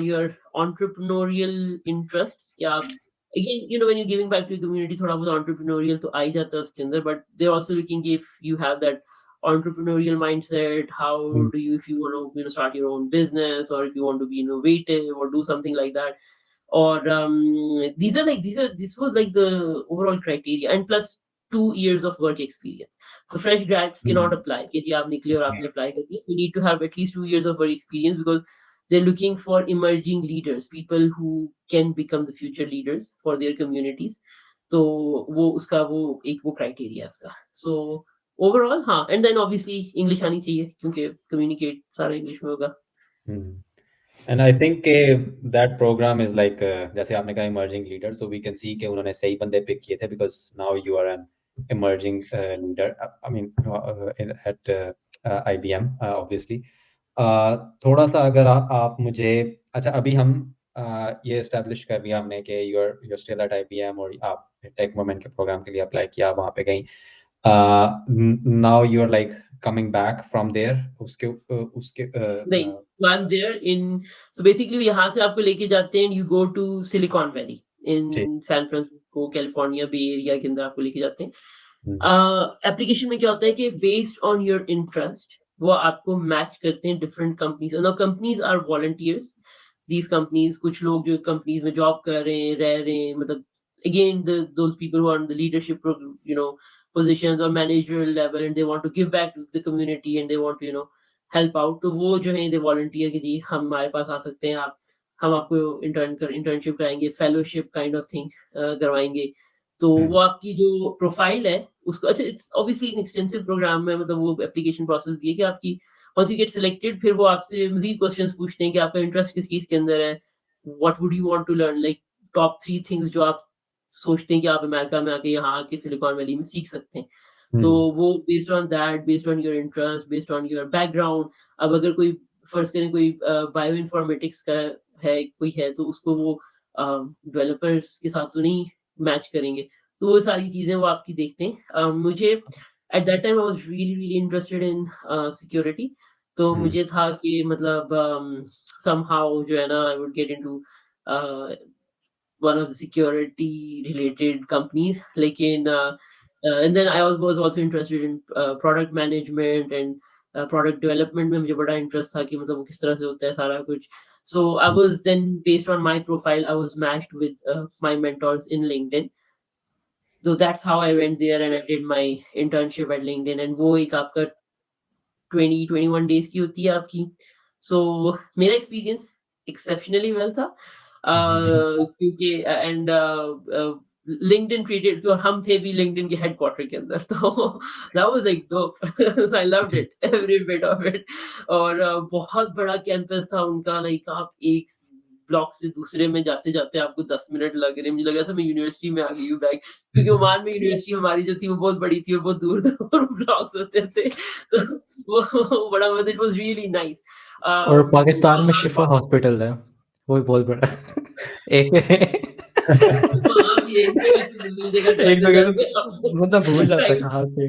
your entrepreneurial interests. क्या आप again, when you're giving back to your community, थोड़ा बहुत entrepreneurial तो आ ही जाता है उसके अंदर, but they're also looking if you have that entrepreneurial mindset. How do you, if you want to, start your own business, or if you want to be innovative or do something like that, or this was like the overall criteria, and plus 2 years of work experience. So fresh grads cannot apply. यदि आप निकले और आपने apply कर दिया, you need to have at least 2 years of work experience because they're looking for emerging leaders, people who can become the future leaders for their communities. तो वो एक वो criteria है उसका. So overall हाँ, and then obviously English आनी चाहिए क्योंकि communicate सारा English में होगा. And I think that program is like जैसे आपने कहा emerging leader, so we can see कि उन्होंने सही बंदे पिक किए थे because now you are an emerging leader I mean at IBM obviously. थोड़ा सा अगर आप मुझे, अच्छा अभी हम ये एस्टेब्लिश कर लिया हमने कि you are still at IBM और आप टेक वुमेन के प्रोग्राम के लिए अप्लाई किया, वहाँ पे गई, now you are like coming back from there, उसके नहीं, so I'm there in, so basically यहाँ से आपको लेके जाते हैं, you go to Silicon Valley in ji. San Francisco, California, Bay Area के अंदर आपको लेके जाते हैं। हम्म, एप्लीकेशन में क्या होता है कि बेस्ड ऑन योर इंटरेस्ट वो आपको मैच करते हैं different companies. Now companies are volunteers, these companies, कुछ लोग जो कंपनीज में जॉब कर रहे हैं, रह रहे हैं, मतलब again those people who are on the leadership positions or managerial level and they want to give back to the community and they want to help out, तो वो जो है दे वॉलंटियर कि जी हमारे पास आ सकते हैं आप, हम आपको इंटर्नशिप कराएंगे, फेलोशिप काइंड ऑफ थिंग करवाएंगे। तो वो आपकी जो प्रोफाइल है उसको, अच्छा इट्स ऑब्वियसली एक एक्सटेंसिव प्रोग्राम है, मतलब वो एप्लीकेशन प्रोसेस भी है कि आपकी वंस यू गेट सिलेक्टेड फिर वो आपसे मजीद क्वेश्चंस पूछते हैं कि आपका इंटरेस्ट किस चीज के अंदर है, what would you want to learn, like top 3 things जो आप सोचते हैं कि आप अमेरिका में आके यहाँ आके सिलिकॉन वैली में सीख सकते हैं। तो वो based on that, based on your interest, based on your background, अब अगर कोई फर्ज करें कोई बायो इन्फॉर्मेटिक्स का है, कोई है तो उसको वो डेवलपर्स के साथ तो नहीं मैच करेंगे, तो वो सारी चीजें वो आपकी देखते हैं। मुझे at that time I was really really interested in security, तो मुझे था कि मतलब समहाउ जो है ना I would get into one of the security related companies, लेकिन and then I was also interested in product management and product development में मुझे बड़ा interest था कि मतलब वो किस तरह से होता है सारा कुछ। So I was then, based on my profile, I was matched with my mentors in LinkedIn. So that's how I went there and I did my internship at LinkedIn, and वो एक आपका 20-21 डेज की होती है आपकी। सो मेरा एक्सपीरियंस एक्सेप्शनली वेल था, क्योंकि एंड लिंक्डइन ट्रीटेड, और हम थे भी लिंक्डइन के हेडक्वार्टर के अंदर, तो that was like dope, I loved it every bit of it. और बहुत बड़ा कैंपस था उनका, लाइक आप एक ब्लॉक से दूसरे में जाते जाते आपको 10 मिनट लग रहे, मुझे लगा था मैं यूनिवर्सिटी में आ गई हूँ बैक, क्योंकि ओमान में यूनिवर्सिटी हमारी जो थी वो बहुत बड़ी थी और बहुत दूर दूर ब्लॉक्स होते थे, तो वो बड़ा, मतलब इट वाज रियली नाइस। और पाकिस्तान में शिफा हॉस्पिटल है, वो भी बहुत बड़ा एक वहाँ भी एक जगह से दूसरी जगह एक जाते जगह से जाते मतलब भूल जाता है कहाँ पे।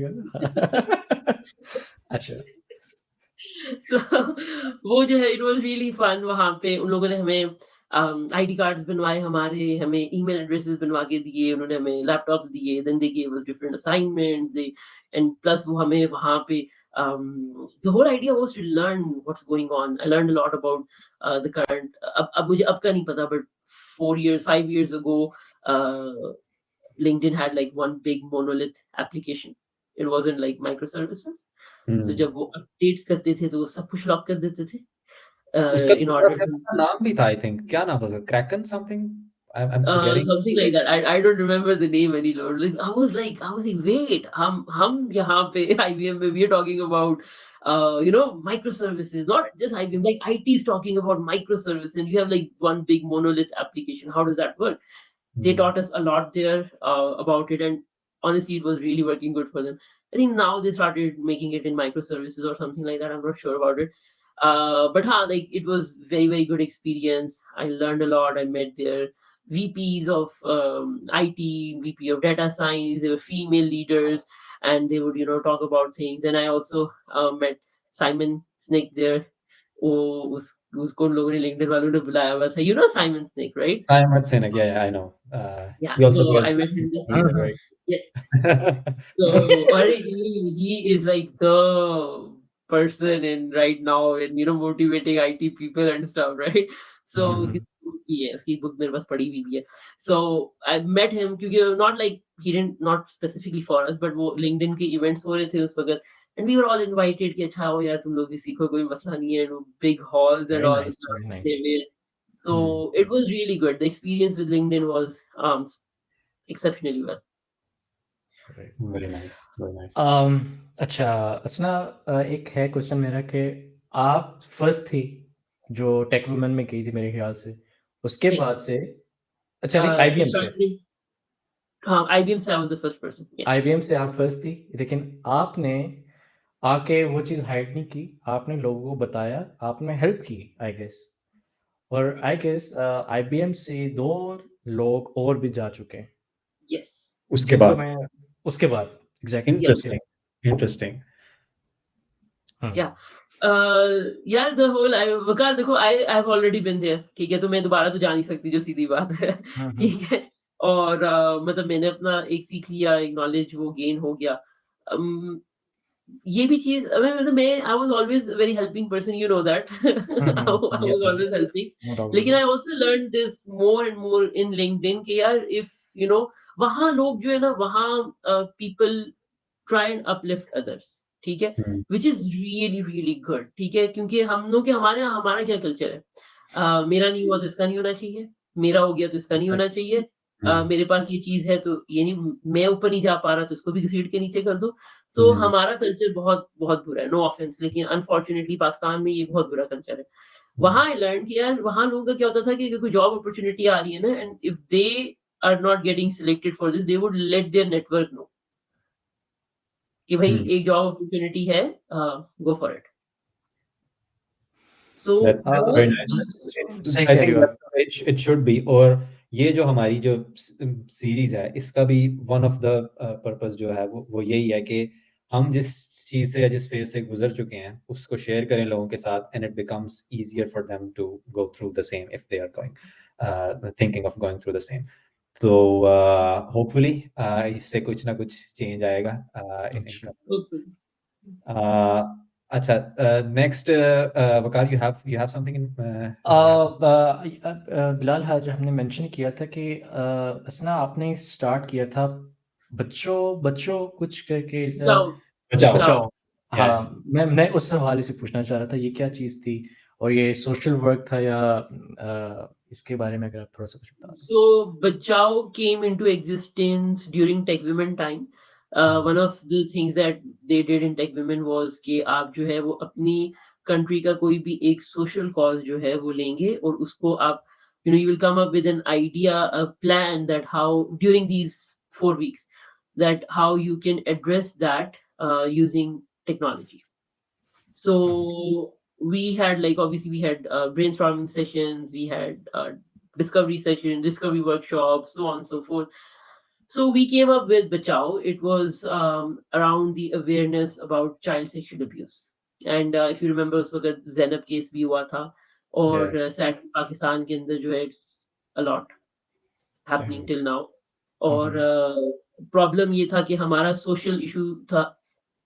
अच्छा। सो वो जो है इट वाज रियली फन। वहाँ पे उन लोगों ने हमें आईडी कार्ड्स बनवाए हमारे, हमें ईमेल एड्रेसेस बनवा के दिए, उन्होंने हमें लैपटॉप्स दिए, then they give us different assignment, they and plus वो हमें वहाँ पे the whole idea was to learn what's going on. I learned a lot about the current, अब मुझे अब का नहीं पता, but 4 years 5 years ago LinkedIn had like one big monolith application. It wasn't like microservices. So जब वो अपडेट्स करते थे तो वो सब कुछ लॉक कर देते थे उसका in दूसरा order फिर to, अपना नाम भी था, आई थिंक, क्या नाम था उसका, Kraken something, I'm forgetting. Something like that. I don't remember the name any longer. Like I was like, wait, हम यहाँ पे IBM में we are talking about microservices, not just IBM. Like IT is talking about microservices, and you have like one big monolith application. How does that work? They Hmm. taught us a lot there about it, and honestly, it was really working good for them. I think now they started making it in microservices or something like that. I'm not sure about it. But like it was very very good experience. I learned a lot. I met their VPs of IT, VP of data science. They were female leaders, and they would talk about things. And I also met Simon Snake there. उसको उन लोगों ने लिंक्डइन वालों ने बुलाया हुआ था. You know Simon Snake, right? Simon Sinek, yeah, I know. Yeah. He also So wears I met him there. leader, right? Yes. So or he is like the person in right now in motivating IT people and stuff, right? So Mhm. उसकी book मेरे पास पड़ी हुई भी है. So I met him क्योंकि not like he didn't not specifically for us, but वो LinkedIn के events हो रहे थे उस वक्त, and we were all invited कि अच्छा हो यार तुम लोग भी सीखो, कोई मसला नहीं है, big halls and Very all nice, stuff very they nice. made. Hmm. So it was really good. The experience with LinkedIn was exceptionally well. Right. Very nice, very nice. अच्छा असना, एक है क्वेश्चन मेरा कि आप फर्स्ट थी जो टेक वुमेन में गई थी मेरे ख्याल से, उसके नहीं, बाद से अच्छा नहीं it आईबीएम से, started. IBM से I was the first person. Yes. IBM से आप फर्स्ट थी, लेकिन आपने आके वो चीज़ हाइड नहीं की, आपने लोगों को बताया, आपने हेल्प की आई गेस, और आई गेस आईबीएम से 2 लोग और भी जा चुके हैं, Yes. उसके जिनको बाद मैं उसके बाद एग्ज़ैक्टली Yep. उसके इंटरेस्टिंग, इंटरेस्टिंग. हुँ, Yeah. यार द होल आई वकार देखो I have already been there, ठीक है, तो मैं दोबारा तो जा नहीं सकती, जो सीधी बात है. हुँ, हुँ, ठीक है. और मतलब मैंने अपना एक सीख लिया, एक नॉलेज वो गेन हो गया. अम, ये भी चीज़ मतलब मैं I was always a very helping person, you know that. Hmm, I hmm, was always helping. No doubt लेकिन about I also learned this more and more in LinkedIn कि यार इफ वहाँ लोग जो है ना, वहाँ people try and uplift others, ठीक है, Hmm. Which is really really good, ठीक है, क्योंकि हम लोग के हमारे यहाँ हमारा क्या कल्चर है, मेरा नहीं हुआ तो इसका नहीं होना चाहिए, मेरा हो गया तो इसका नहीं होना चाहिए, Hmm. मेरे पास ये चीज है तो ये नहीं, मैं ऊपर नहीं जा पा रहा तो इसको भी घसीट के नीचे कर दो. सो Hmm. हमारा कल्चर बहुत बहुत बुरा है, नो ऑफेंस, लेकिन अनफॉर्चुनेटली पाकिस्तान में ये बहुत बुरा कल्चर है. Hmm. वहां आई लर्न कि यार वहां लोगों का क्या होता था कि अगर कोई जॉब अपॉर्चुनिटी आ रही है ना, and if they are not getting selected for this, they would let their network know कि भाई Hmm. एक जॉब अपॉर्चुनिटी है, go for it. So That's वो very nice. It's, सही I कह रही think हो that's आप। the way it should be. और ये जो हमारी जो सीरीज है, इसका भी वन ऑफ द पर्पस जो है वो यही है कि हम जिस चीज से या जिस फेज से गुजर चुके हैं उसको शेयर करें लोगों के साथ, and it becomes easier for them to go through the same if they are going thinking of going through the same. तो होपफुली इससे कुछ ना कुछ चेंज आएगा इन अच्छा, अच्छा. Next Waqar, you have something in Bilal, आज हमने मेंशन किया था कि असना आपने स्टार्ट किया था बच्चों बच्चों कुछ करके इस बचाओ. बचाओ. बचाओ. बचाओ। या हाँ, मैं उस हवाले से पूछना चाह रहा था, ये क्या चीज़ थी और ये सोशल वर्क था या इसके बारे में अगर आप थोड़ा सा कुछ बता दें। So Bachao came into existence during Tech Women time. One of the things that they did in Tech Women was कि आप जो है वो अपनी country का कोई भी एक social cause जो है वो लेंगे और उसको आप you will come up with an idea, a plan that how during these 4 weeks that how you can address that using technology. So we had like obviously we had brainstorming sessions, we had discovery session, discovery workshops, so on and so forth. So we came up with Bachao. It was around the awareness about child sexual abuse. And if you remember, उस वक्त Zainab case भी हुआ था, और sadly पाकिस्तान के अंदर जो है it's a lot happening till now. और प्रॉब्लम ये था कि हमारा सोशल इशू था.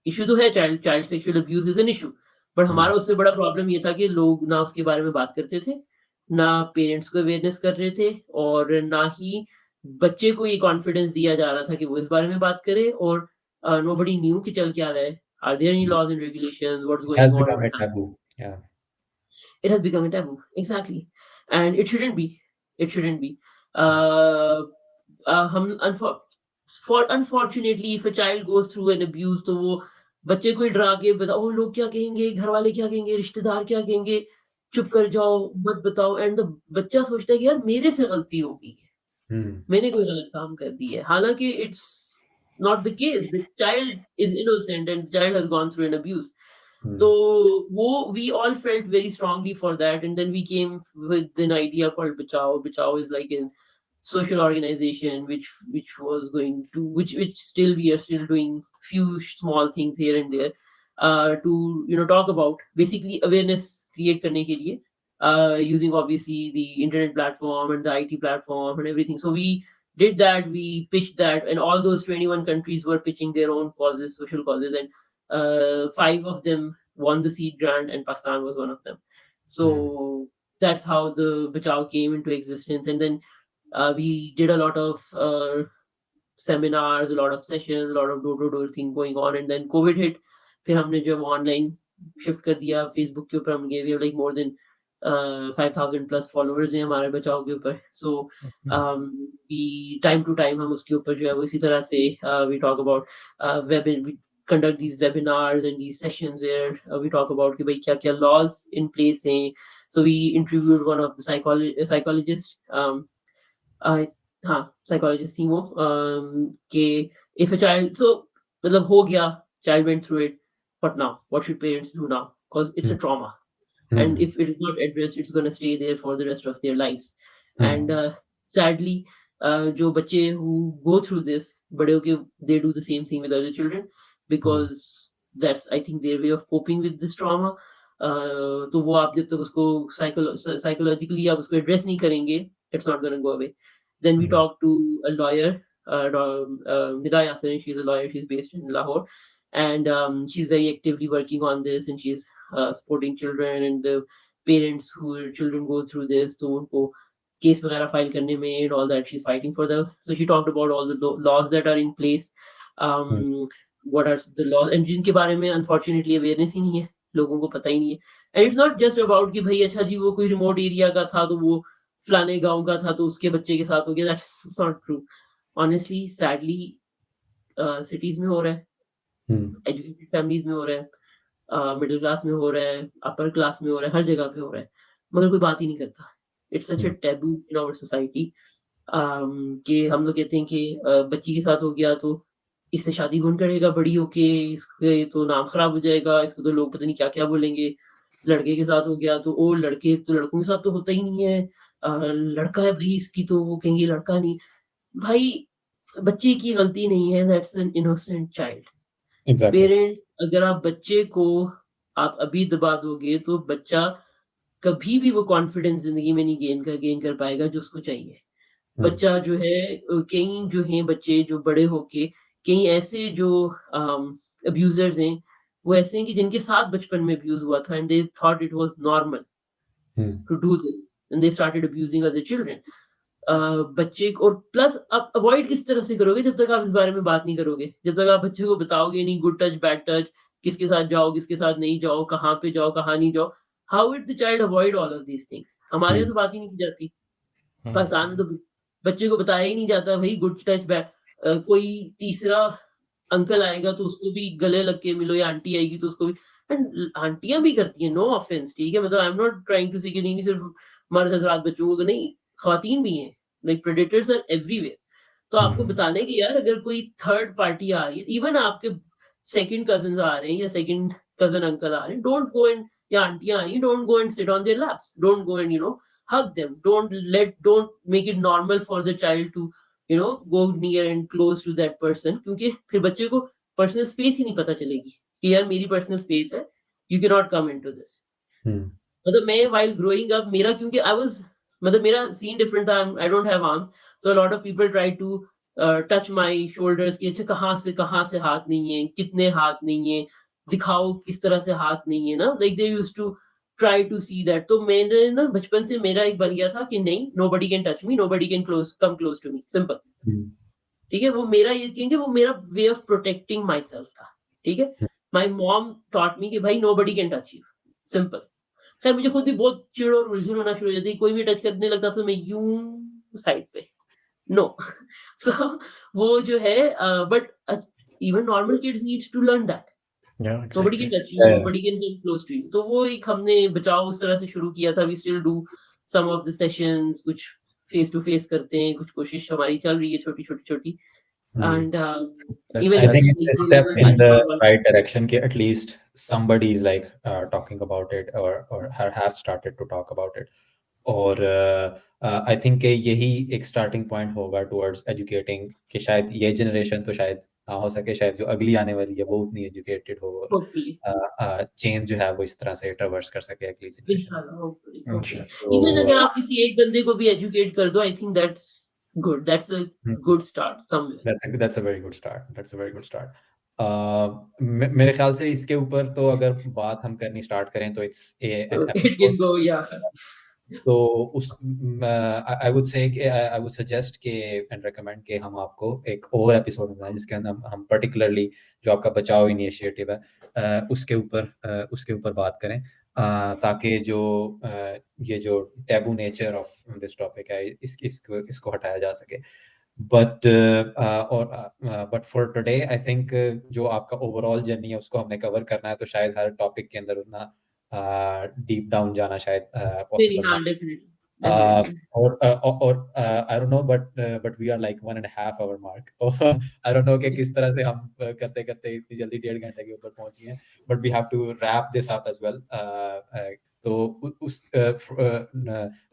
इश्यू तो है, child child sexual abuse is an issue, but हमारा उससे बड़ा प्रॉब्लम ये था कि लोग ना उसके बारे में बात करते थे, ना पेरेंट्स को अवेयरनेस कर रहे थे, और ना ही बच्चे को ये कॉन्फिडेंस दिया जा रहा था कि वो इस बारे में बात करे. और नोबडी न्यू कि चल क्या रहा है, are there any laws and regulations, what's has going on, become a what's taboo. Yeah. it has become a taboo, exactly, and it shouldn't be. It shouldn't be. हम unfortunately if a child goes through an abuse, तो वो बच्चे को ही डरा के बताओ, "ओह! लोग क्या कहेंगे? घर वाले क्या कहेंगे? रिश्तेदार क्या कहेंगे? चुप कर जाओ, मत बताओ।" एंड द बच्चा सोचता है कि यार मेरे से गलती हो गई है, हुँ, मैंने कोई गलत काम कर दी है। हालाँकि it's not the case, the child is innocent and child has gone through an abuse. Hmm, So we all felt very strongly for that, and then we came with an idea called Bachao. Bachao is like a social organization which still we are still doing few small things here and there to talk about basically awareness create करने के लिए using obviously the internet platform and the IT platform and everything. So we did that, we pitched that, and all those 21 countries were pitching their own causes, social causes, and five of them won the seed grant, and Pakistan was one of them. Hmm, So that's how the Bachao came into existence, and then we did a lot of seminars, a lot of sessions, a lot of door-to-door thing going on, and then COVID hit. फिर हमने जब ऑनलाइन शिफ्ट कर दिया फेसबुक के ऊपर, हम गए, we have like more than 5000 plus followers हैं हमारे बचाव के ऊपर। So hmm, we time to time हम उसके ऊपर जो है वो इसी तरह से we talk about web, we conduct these webinars and these sessions where we talk about कि भाई क्या क्या laws in place हैं। So we interviewed one of the psychologists, अ, हाँ, साइकोलॉजिस्ट थी वो, कि इफ अ चाइल्ड, सो मतलब हो गया, child went through it, what now? What should parents do now? Because it's a hmm, trauma, and hmm, if it is not addressed, it's going to stay there for the rest of their lives. And hmm, sadly, जो बच्चे who go through this, बड़े होके they do the same thing with other children, hmm, because that's I think their way of coping with this trauma. तो वो आप जब तक उसको साइकोलॉजिकली आप उसको एड्रेस नहीं करेंगे, it's not going to go away. Then we hmm, talked to a lawyer, Nida Yassin. She's a lawyer. She's based in Lahore, and she's very actively working on this, and she's supporting children and the parents who children go through this, तो उनको केस वगैरह फाइल करने में and all that, she's fighting for those. So she talked about all the laws that are in place, hmm, what are the laws, and जिनके बारे में unfortunately awareness ही नहीं है, लोगों को पता ही नहीं है। And it's not just about कि भाई अच्छा जी वो कोई remote area का था तो वो फलाने गाँव का था तो उसके बच्चे के साथ हो गया, that's not true. Honestly, sadly, cities में हो रहा है, हुँ, एजुकेटेड फैमिलीज में हो रहा है, मिडल क्लास में हो रहा है, अपर क्लास में हो रहा है, हर जगह पे हो रहा है, मगर कोई बात ही नहीं करता। It's such a hmm, taboo in our society, कि हम लोग कहते हैं कि बच्ची के साथ हो गया तो इससे शादी कौन करेगा बड़ी होके, इसके तो नाम खराब हो जाएगा, इसको तो लोग पता नहीं क्या-क्या बोलेंगे। लड़के के साथ हो गया तो ओ लड़के तो लड़कों के साथ तो होता ही नहीं है, लड़का है भई इसकी तो वो कहेंगे लड़का नहीं। भाई बच्चे की गलती नहीं है, that's an innocent child. Exactly. Parents, अगर आप बच्चे को आप अभी दबा दोगे तो बच्चा कभी भी वो कॉन्फिडेंस ज़िंदगी में नहीं गेन कर पाएगा जो उसको चाहिए। हुँ, बच्चा जो है कई जो हैं बच्चे जो बड़े होके कई ऐसे जो अब्यूज़र्स हैं, वो ऐसे हैं कि जिनके साथ बचपन में अब्यूज़ हुआ था and they thought it was normal hmm, to do this and they started abusing other children. Uh, बच्चे को, और प्लस आप अवॉइड किस तरह से करोगे जब तक आप इस बारे में बात नहीं करोगे। जब तक आप बच्चे को बताओगे नहीं गुड टच, बैड टच, किसके साथ जाओ, किसके साथ नहीं जाओ, कहाँ पे जाओ, कहाँ नहीं जाओ। How will the child avoid all of these things? हमारे यहाँ हुँ, तो बात ही नहीं की जाती। हुँ, पाकिस्तान में तो बच्चे को बताया ही नहीं जाता भई गुड टच बैड। कोई तीसरा अंकल आएगा तो उसको भी गले लग के मिलो, या आंटी आएगी तो उसको भी, एंड आंटियाँ भी करती हैं, नो ऑफेंस, ठीक है? मतलब I am not trying to say कि नहीं सिर्फ मर्द हज़रात बच्चों को, तो नहीं, ख़वातीन भी हैं। Like predators are everywhere. तो आपको हुँ, बताना है कि यार अगर कोई थर्ड पार्टी आ रही है, इवन आपके सेकंड कज़िन्स आ रहे हैं या सेकंड कज़िन अंकल आ रहे हैं, डोंट गो एंड, या आंटियाँ आ रही हैं, don't go and sit on their lapse, don't go and hug them, don't make it normal for the child to go near and close to that person, क्योंकि फिर बच्चे को पर्सनल स्पेस ही नहीं पता चलेगी कि यार मेरी पर्सनल स्पेस है, you can not come into this. Hmm, मतलब मैं व्हाइल ग्रोइंग अप, मेरा क्योंकि आई वाज़, मतलब मेरा सीन डिफरेंट था, I don't have arms, so a lot of people try to touch my shoulders कि अच्छा कहाँ से हाथ नहीं है, कितने हाथ नहीं है, दिखाओ किस तरह से हाथ नहीं है ना, like they used to try to see that. तो मैंने ना बचपन से मेरा एक बन गया था कि नहीं, nobody can touch me, nobody can come close to me, simple. Hmm, ठीक है? वो मेरा ये कहेंगे वो मेरा way of protecting myself था। ठीक है? Hmm, my mom taught me कि भाई nobody can touch you, simple. खैर मुझे खुद भी बहुत चिढ़ और उलझन होना शुरू हो जाती है। कोई भी टच करने लगता था तो मैं यूँ साइड पे, नो। सो वो जो है, but even normal kids needs to learn that. Yeah, nobody exactly. Can touch you, Yeah, yeah. Nobody can get close to you. तो वो एक हमने बचाव उस तरह से शुरू किया था। We still do some of the sessions, कुछ फेस टू फेस करते हैं, कुछ कोशिश हमारी चल रही है छोटी छोटी छोटी। Hmm. And That's even I if think that's it's a step there in is the a right direction. At least somebody is like talking about it, or have started to talk about it. और आई थिंक यही एक स्टार्टिंग पॉइंट होगा टुवर्ड्स एजुकेटिंग, कि शायद ये जनरेशन तो शायद ना हो सके, शायद जो अगली आने वाली है वो उतनी एजुकेटेड हो, होपफुली, और चेंज जो है वो इस तरह से ट्रैवर्स कर सके अगली जनरेशन में। इंशाल्लाह, होपफुली, होपफुली। Inshallah. इवन तो अगर आप किसी एक बंदे को भी एजुकेट कर दो, आई think that's good, that's a good start somewhere. That's a very good start, that's a very good start. मेरे ख्याल से इसके ऊपर तो अगर बात हम करनी स्टार्ट करें तो it's an it episode. Can go, या तो उस I would say I would suggest के एंड रिकमेंड कि हम आपको एक और एपिसोड बनाएं जिसके अंदर हम पर्टिकुलरली जो आपका बचाओ इनिशिएटिव है उसके ऊपर बात करें, ताकि जो ये जो taboo nature of this topic है इसको हटाया जा सके। But for today I think जो आपका ओवरऑल जर्नी है उसको हमने कवर करना है, तो शायद हर टॉपिक के अंदर उतना डीप डाउन जाना शायद नहीं, पॉसिबल ना। हाँ, definitely, Uh, definitely. I don't know, but we are like 1.5 hour mark. I don't know कि किस तरह से हम करते करते इतनी जल्दी 1.5 घंटे के ऊपर पहुंच गए हैं, but we have to wrap this up as well. तो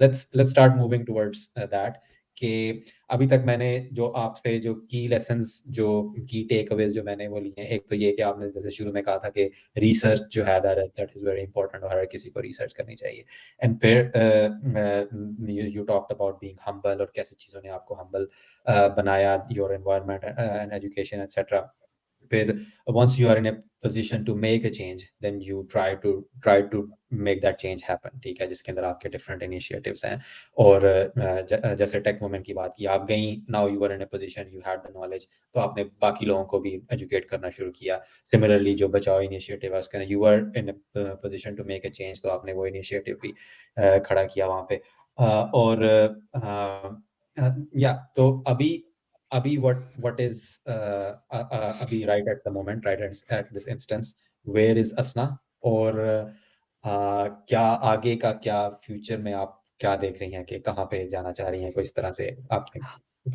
let's start moving towards that, कि अभी तक मैंने जो आपसे जो की लेसन्स, जो की टेक अवेज जो मैंने वो लिए हैं, एक तो ये कि आपने जैसे शुरू में कहा था कि रिसर्च जो है दैट इज वेरी इंपॉर्टेंट और हर किसी को रिसर्च करनी चाहिए। एंड फिर you talked about being humble और कैसे चीज़ों ने आपको humble बनाया, your environment and education etc. फिर once you are in a position to make a change, then you try to make that change happen, ठीक है, जिसके अंदर आपके different initiatives हैं। और जैसे टेक वुमेन की बात की, आप गई, now you are in a position, you had the knowledge, तो आपने बाकी लोगों को भी educate करना शुरू किया। Similarly जो बचाओ initiative है उसके अंदर you are in a position to make a change, तो आपने वो initiative भी खड़ा किया वहाँ पे। और या तो अभी what is अभी right at the moment, right at this instance, where is Asna? और क्या आगे का, क्या फ्यूचर में आप क्या देख रही हैं कि कहाँ पे जाना चाह रही हैं, कोई इस तरह से आपने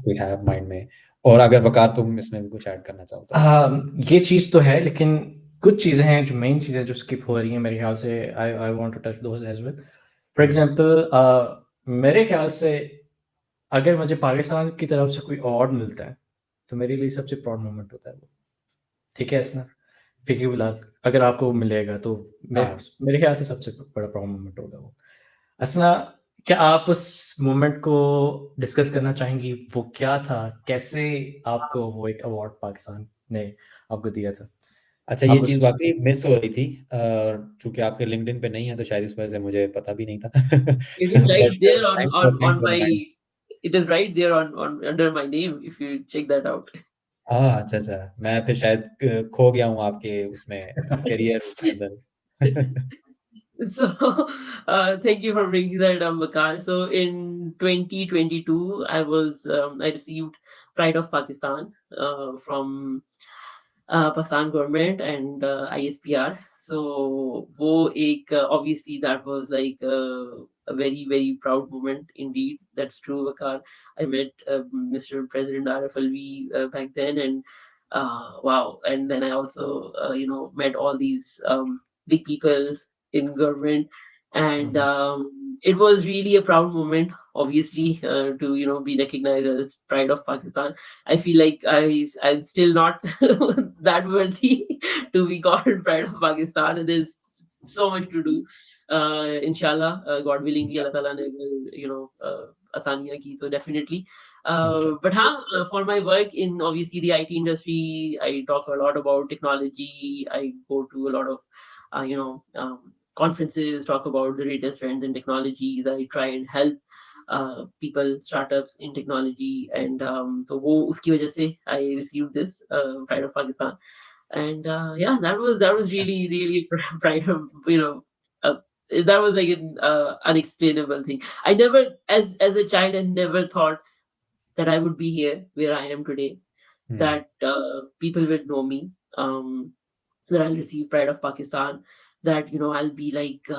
कोई है माइंड में? और अगर वकार तुम इसमें भी कुछ ऐड करना चाहो तो। ये चीज़ तो है, लेकिन कुछ चीज़ें हैं जो मेन चीज़ें जो स्किप हो रही हैं मेरे ख्याल से। I want to touch those as well. For example मेरे ख्याल से अगर मुझे पाकिस्तान की तरफ से कोई अवार्ड मिलता है तो मेरे लिए सबसे प्राउड मोमेंट होता है वो। ठीक है इसना, फिकी बिलाल, अगर आपको मिलेगा तो हाँ, मेरे ख्याल से सबसे बड़ा प्राउड मोमेंट होगा वो। असना, क्या आप उस मोमेंट को डिस्कस करना चाहेंगी? वो क्या था? कैसे आपको वो एक अवार्ड पाकिस्तान ने आपको दिया था? अच्छा, ये आप चीज़ उस वाकई मिस हो रही थी, चूंकि आपके लिंक्डइन पे नहीं है तो शायद इस वजह से मुझे पता भी नहीं था। It is right but there on on thanks on for my. Reminding. It is right there on under my name. If you check that out. हाँ, अच्छा अच्छा, मैं फिर शायद खो गया हूँ आपके उसमें करियर उसके अंदर। So, thank you for bringing that up, Bakar. So, in 2022, I received Pride of Pakistan from Pakistan government and ISPR. So, वो एक obviously that was like a very very proud moment indeed. That's true, Bakar. I met Mr. President Arif Alvi back then, and wow. And then I also met all these big people in government, and it was really a proud moment, obviously, to be recognized as Pride of Pakistan. I feel like I'm still not that worthy to be called Pride of Pakistan, and there's so much to do. Inshallah, God willingly, Allah Ta'ala ne will, आसानियाँ की, तो definitely. But हाँ, for my work in obviously the IT industry, I talk a lot about technology. I go to a lot of conferences, talk about the latest trends in technologies. I try and help people, startups in technology, and so वो उसकी वजह से I received this Pride of Pakistan, and yeah, that was really really pride of, a that was like an unexplainable thing. I never, as a child, I never thought that I would be here where I am today, Hmm. that people would know me, that I'll receive Pride of Pakistan, that I'll be like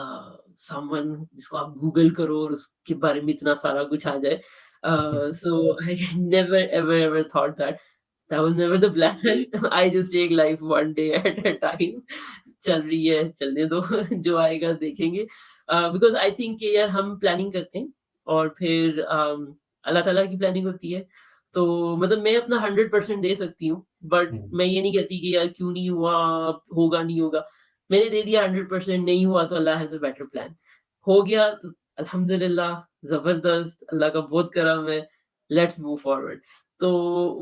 someone जिसको आप गूगल करो और उसके बारे में इतना सारा कुछ आ जाए. So I never ever thought that. That was never the plan. I just take life one day at a time. चल रही है, चलने दो. जो आएगा देखेंगे. Because I think कि यार हम प्लानिंग करते हैं और फिर अल्लाह ताला की प्लानिंग होती है. तो मतलब मैं अपना 100% दे सकती हूँ, बट Hmm. मैं ये नहीं कहती कि यार क्यों नहीं हुआ, होगा नहीं होगा. मैंने दे दिया 100%, नहीं हुआ तो अल्लाह हैज़ अ बेटर प्लान. हो गया तो अल्हम्दुलिल्लाह, ज़बरदस्त, अल्लाह का बहुत करम है, लेट्स मूव फॉरवर्ड. तो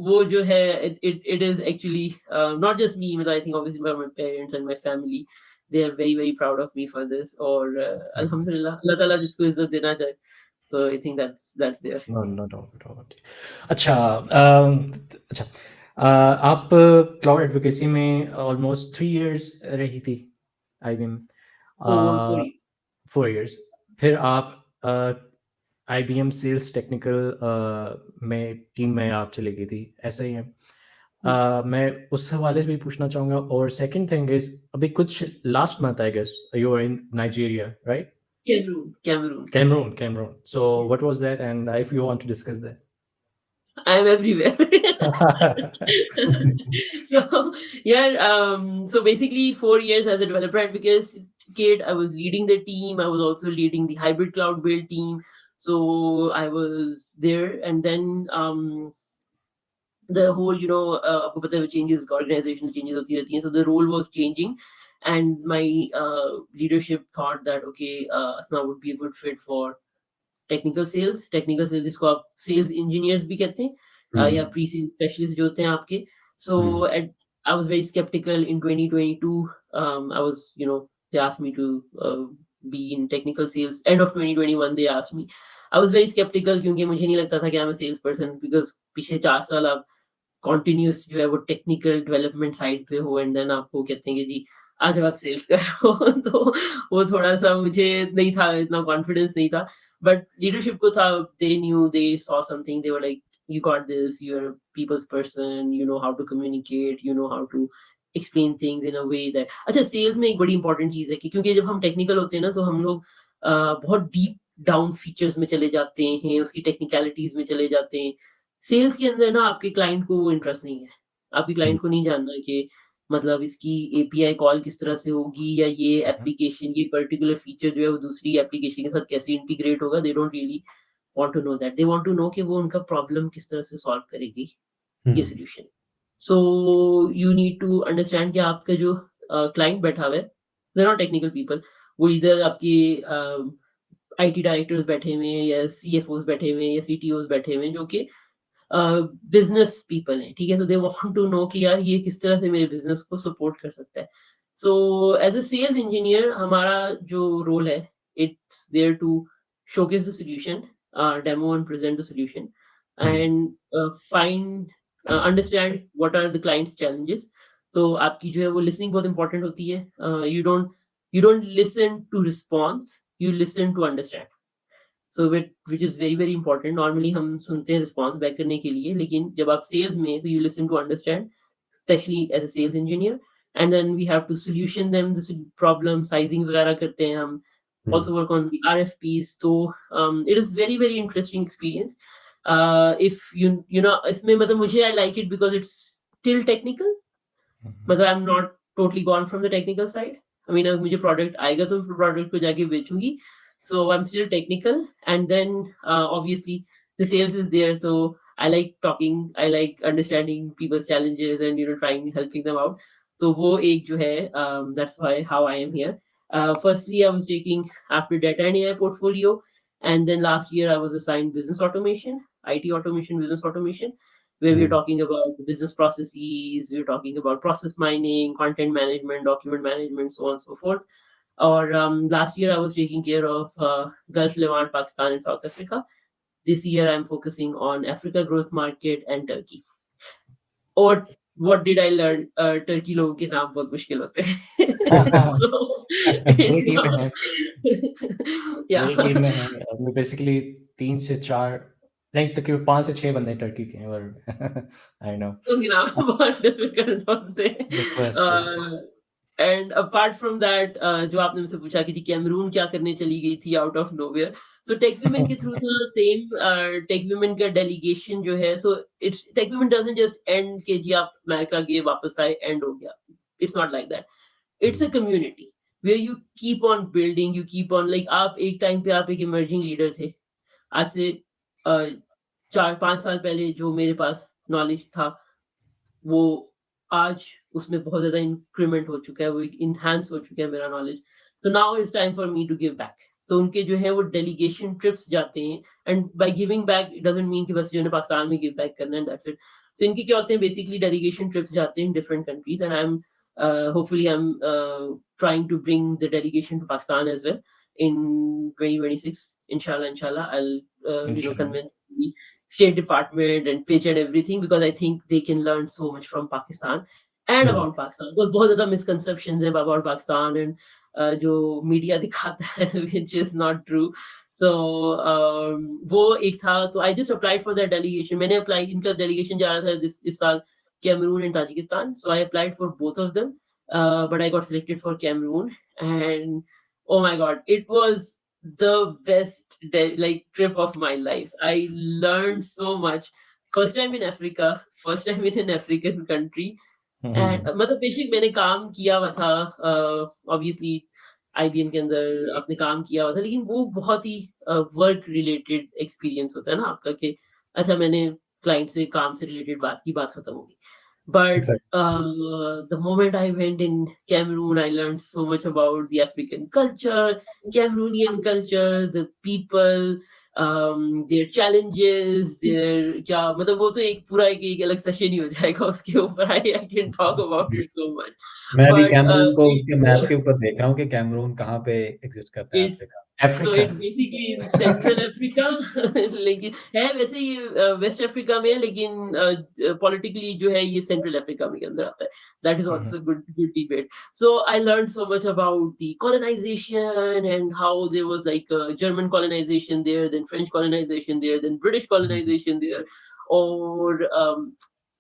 वो जो है, it is actually not just me, मतलब I think obviously my parents and my family, they are very very proud of me for this. और अल्हम्दुलिल्लाह, अल्लाह ताला जिसको इज़्ज़त देना चाहे. So I think that's there. No no doubt doubt. अच्छा, अच्छा, आप क्लाउड एडवोकेसी में ऑलमोस्ट 3 इयर्स रही थी IBM, ओवर 4 इयर्स. 4 इयर्स। फिर आप IBM सेल्स टेक्निकल में टीम में आप चली गई थी, ऐसा ही है। मैं उस हवाले से भी पूछना चाहूँगा। और सेकंड थिंग इज, अभी कुछ last month I guess you are in Nigeria, right? Cameroon. Cameroon. So what was that? And if you want to discuss that. I'm everywhere. So yeah, so basically 4 years as a developer advocate kid, I was leading the team. I was also leading the hybrid cloud build team. So I was there, and then the whole, आपको पता है changes, organizational changes होती रहती हैं. So the role was changing, and my leadership thought that okay, Asna would be a good fit for technical sales जिसको आप सेल्स इंजीनियर्स भी कहते हैं, या Hmm. प्री सेल्स स्पेशलिस्ट जो होते हैं आपके. So Hmm. At I was very sceptical in 2022. I was, they asked me to be in technical sales. End of 2021 they asked me. I was very sceptical क्योंकि मुझे नहीं लगता था कि I am a sales person, because पिछले 4 साल आप कॉन्टिन्यूअस जो है वो टेक्निकल डेवलपमेंट साइड पे हो, एंड देन आपको कहते हैं कि जी आ जाओ आप सेल्स करो. तो वो थोड़ा-सा मुझे नहीं था, इतना कॉन्फिडेंस नहीं था. बट लीडरशिप को था, they knew, they saw something, they were like you got this, you are a people's person, you know how to communicate, you know how to explain things in a way that. अच्छा, सेल्स में एक बड़ी इंपॉर्टेंट चीज़ है कि क्योंकि जब हम टेक्निकल होते हैं ना, तो हम लोग बहुत डीप डाउन फीचर्स में चले जाते हैं, उसकी टेक्निकलिटीज़ में चले जाते हैं. सेल्स के अंदर ना आपके क्लाइंट को वो इंटरेस्ट नहीं है। आपके क्लाइंट को नहीं जानना है कि मतलब इसकी एपीआई कॉल किस तरह से होगी, या ये एप्लीकेशन, ये पर्टिकुलर फीचर जो है वो दूसरी एप्लीकेशन के साथ कैसे इंटीग्रेट होगा. They don't really want to know that. They want to know कि वो उनका प्रॉब्लम किस तरह से सॉल्व करेगी ये Hmm. Solution. So you need to understand कि आपका जो क्लाइंट बैठा हुआ है, they are not technical people. वो इधर आपके आईटी डायरेक्टर्स बैठे हुए हैं, या सीएफओस बैठे हुए हैं, या सीटीओस बैठे हुए हैं, जो कि बिजनेस पीपल हैं, ठीक है. सो दे वांट टू नो कि यार ये किस तरह से मेरे बिजनेस को सपोर्ट कर सकता है. So as a sales engineer हमारा जो रोल है, it's there to showcase the solution, demo and present the solution, Hmm. And find understand what are the clients challenges. तो आपकी जो है वो लिसनिंग बहुत इंपॉर्टेंट होती है. You don't listen to response, you listen to understand. So which is very very important. Normally हम सुनते हैं रिस्पॉन्स बैक करने के लिए, लेकिन जब आप सेल्स में हैं, तो you listen to understand, specially as a sales engineer. And then we have to solution them the problem. Sizing वगैरह करते हैं हम. Hmm. Also work on the RFPs. तो it is very very interesting experience. If you know इसमें मतलब मुझे I like it because it's still technical. मतलब I am not totally gone from the technical side. I mean अगर मुझे प्रोडक्ट आएगा तो प्रोडक्ट को जाके बेचूंगी. So I'm still technical, and then obviously the sales is there. So I like talking, I like understanding people's challenges, and trying helping them out. So वो एक जो है, that's why how I am here. Firstly, I was taking after data and AI portfolio, and then last year I was assigned business automation, IT automation, business automation, where we're Hmm. talking about the business processes, we're talking about process mining, content management, document management, so on and so forth. Or last year I was taking care of Gulf, Levant, Pakistan, and South Africa. This year I'm focusing on Africa growth market and Turkey. और what did I learn? Turkey लोगों के नाम बहुत मुश्किल होते हैं. So, मेरी टीम में है. yeah. मेरी टीम में है. बेसिकली 3 से 4 नहीं तकरीबन 5 से 6 बंदे टर्की के हैं और आई नो. उनके नाम बहुत डिफिकल्ट होते हैं. रिक्वेस्ट है. एंड अपार्ट फ्रॉम दैट, जो आपने मुझसे पूछा कि जी कैमरून क्या करने चली गई थी out of nowhere. So tech women के थ्रू तो सेम, टेक वुमेन का डेलीगेशन जो है, so it's tech women doesn't just end के जी आप अमेरिका गए वापस आए एंड हो गया. It's not like that. It's a community where you keep on building, you keep on, like आप एक टाइम पे आप एक इमर्जिंग लीडर थे. आज से 4-5 साल पहले जो मेरे पास नॉलेज था, वो आज उसमें बहुत ज़्यादा इंक्रीमेंट हो चुका है, वो एनहांस हो चुका है मेरा नॉलेज. तो now it's time for me to give back. तो उनके जो है वो डेलीगेशन ट्रिप्स जाते हैं, and by giving back it doesn't mean कि बस जो है पाकिस्तान में गिव बैक करना है, दैट्स इट. सो इनके क्या होते हैं, बेसिकली डेलीगेशन ट्रिप्स जाते हैं in different countries, and I am hopefully I am trying to bring the delegation to Pakistan as well in 2026. Inshallah, I'll इंशाल्लाह. convince the State Department and pitch and everything, because I think they can learn so much from Pakistan and Hmm. about Pakistan. Because बहुत ज़्यादा misconceptions है about Pakistan, and जो मीडिया दिखाता है which is not true. So वो एक था. तो I just applied for that delegation. मैंने apply, इनका delegation जा रहा था इस साल Cameroon and Tajikistan. So I applied for both of them, but I got selected for Cameroon, and oh my god, it was the best like trip of my life. I learned so much. First time in Africa, first time in an African country. And मतलब बेशक मैंने काम किया हुआ था ऑब्वियसली आईबीएम के अंदर अपने काम किया हुआ था, लेकिन वो बहुत ही वर्क रिलेटेड एक्सपीरियंस होता है ना आपका, कि अच्छा मैंने क्लाइंट से काम से रिलेटेड बात की, बात खत्म होगी. But Exactly. the moment I went in Cameroon, I learned so much about the African culture, Cameroonian culture, the people, their challenges, their क्या मतलब वो तो एक पूरा एक अलग सेशन ही हो जाएगा उसके ऊपर. I can talk about it so much. मैं भी But कैमरून को उसके मैप के ऊपर देख रहा हूँ कि कैमरून कहाँ पे एग्जिस्ट करता है it's Africa. so Africa. it's basically in Central Africa. लेकिन है वैसे ये वेस्ट अफ्रीका में है, लेकिन पॉलिटिकली जो है ये सेंट्रल अफ्रीका में के अंदर आता है. That is also good debate. So I learned so much about the colonization and how there was like German colonization there, then French colonization there, then British colonization there. Or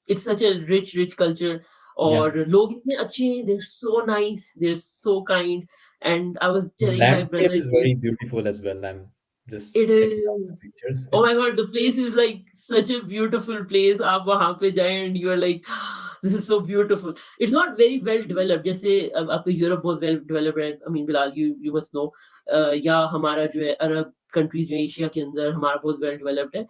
it's such a rich culture. Yeah. और लोग इतने अच्छे हैं, they're so nice, they're so kind. And I was The telling my landscape brother, is very beautiful as well. I'm it just checking out the is. pictures. Oh my It's god, the place is like such a beautiful place. आप वहाँ पे जाएं and you are like, this is so beautiful. It's not very well developed. जैसे अब आपका यूरोप बहुत well developed है. I mean, Bilal, you must know. या हमारा जो है अरब countries जो है एशिया के अंदर हमारा बहुत well developed है.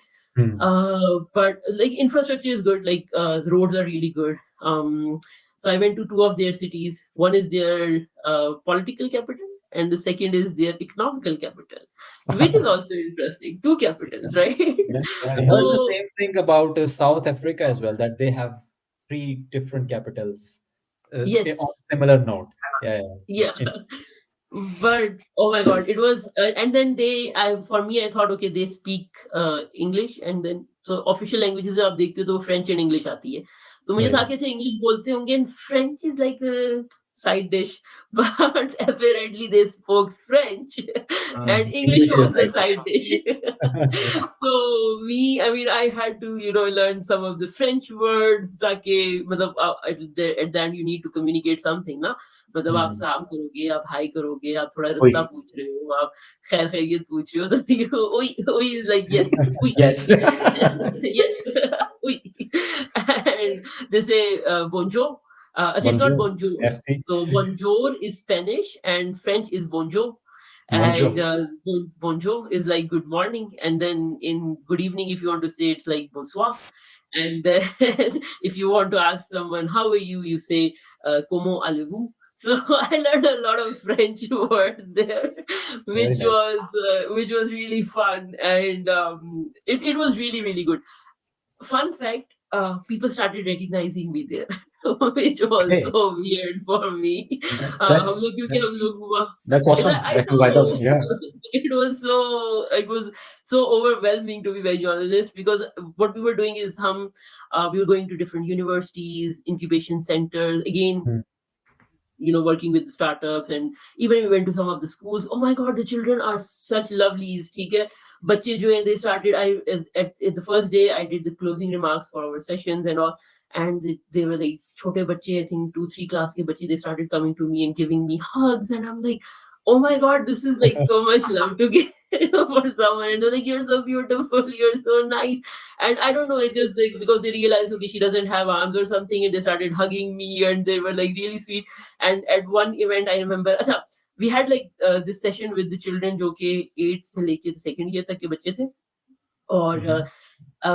But like infrastructure is good. Like the roads are really good. So I went to two of their cities. One is their political capital, and the second is their economical capital, which is also interesting. Two capitals, right? yeah. I Yeah. heard the So same thing about South Africa as well, that they have three different capitals yes, on similar note. Yeah, yeah. In- But oh my god, it was and then for me I thought okay, they speak English, and then so official languages आप देखते हो तो French and English आती है. तो मुझे था right. कि अच्छा इंग्लिश बोलते होंगे, and French is like a side dish, but apparently they spoke French and English English is was a like side dish. So I mean, I had to learn some of the French words ताकि मतलब at the end you need to communicate something ना. मतलब आप Hmm. सलाम करोगे, आप हाय करोगे, आप थोड़ा Oui. रास्ता पूछ रहे हो, आप खैर खैरियत पूछ रहे हो, तो ओई is like yes, oui, Yes. yes, oui. And they say bonjour. Actually, it's not Bonjour. bonjour. Merci. So bonjour is Spanish and French is bonjour. Bonjour. And bonjour is like good morning, and then in good evening, if you want to say, it's like bonsoir. And then if you want to ask someone how are you, you say comment allez-vous. So I learned a lot of French words there, Very nice. which was really fun, and it was really good. Fun fact: people started recognizing me there. which was Okay. so weird for me. That, हम that's लोग क्योंकि that's हम लोग हुआ that's it's awesome. I By don't the know. way, yeah. It was so overwhelming, to be very honest, because what we were doing is we were going to different universities, incubation centers, again, Hmm. working with the startups, and even we went to some of the schools. Oh my god, the children are such lovelies. ठीक है, बच्चे जो हैं, they started. At the first day I did the closing remarks for our sessions and all, and they were like छोटे बच्चे, I think 2-3 class के बच्चे. They started coming to me and giving me hugs, and I'm like, oh my god, this is like so much love to give for someone. And they're like, you're so beautiful, you're so nice. And I don't know, it just like because they realized, okay, she doesn't have arms or something, and they started hugging me, and they were like really sweet. And at one event I remember, अच्छा, we had like this session with the children जो कि 8 से लेके second year तक के बच्चे थे. और Mhm.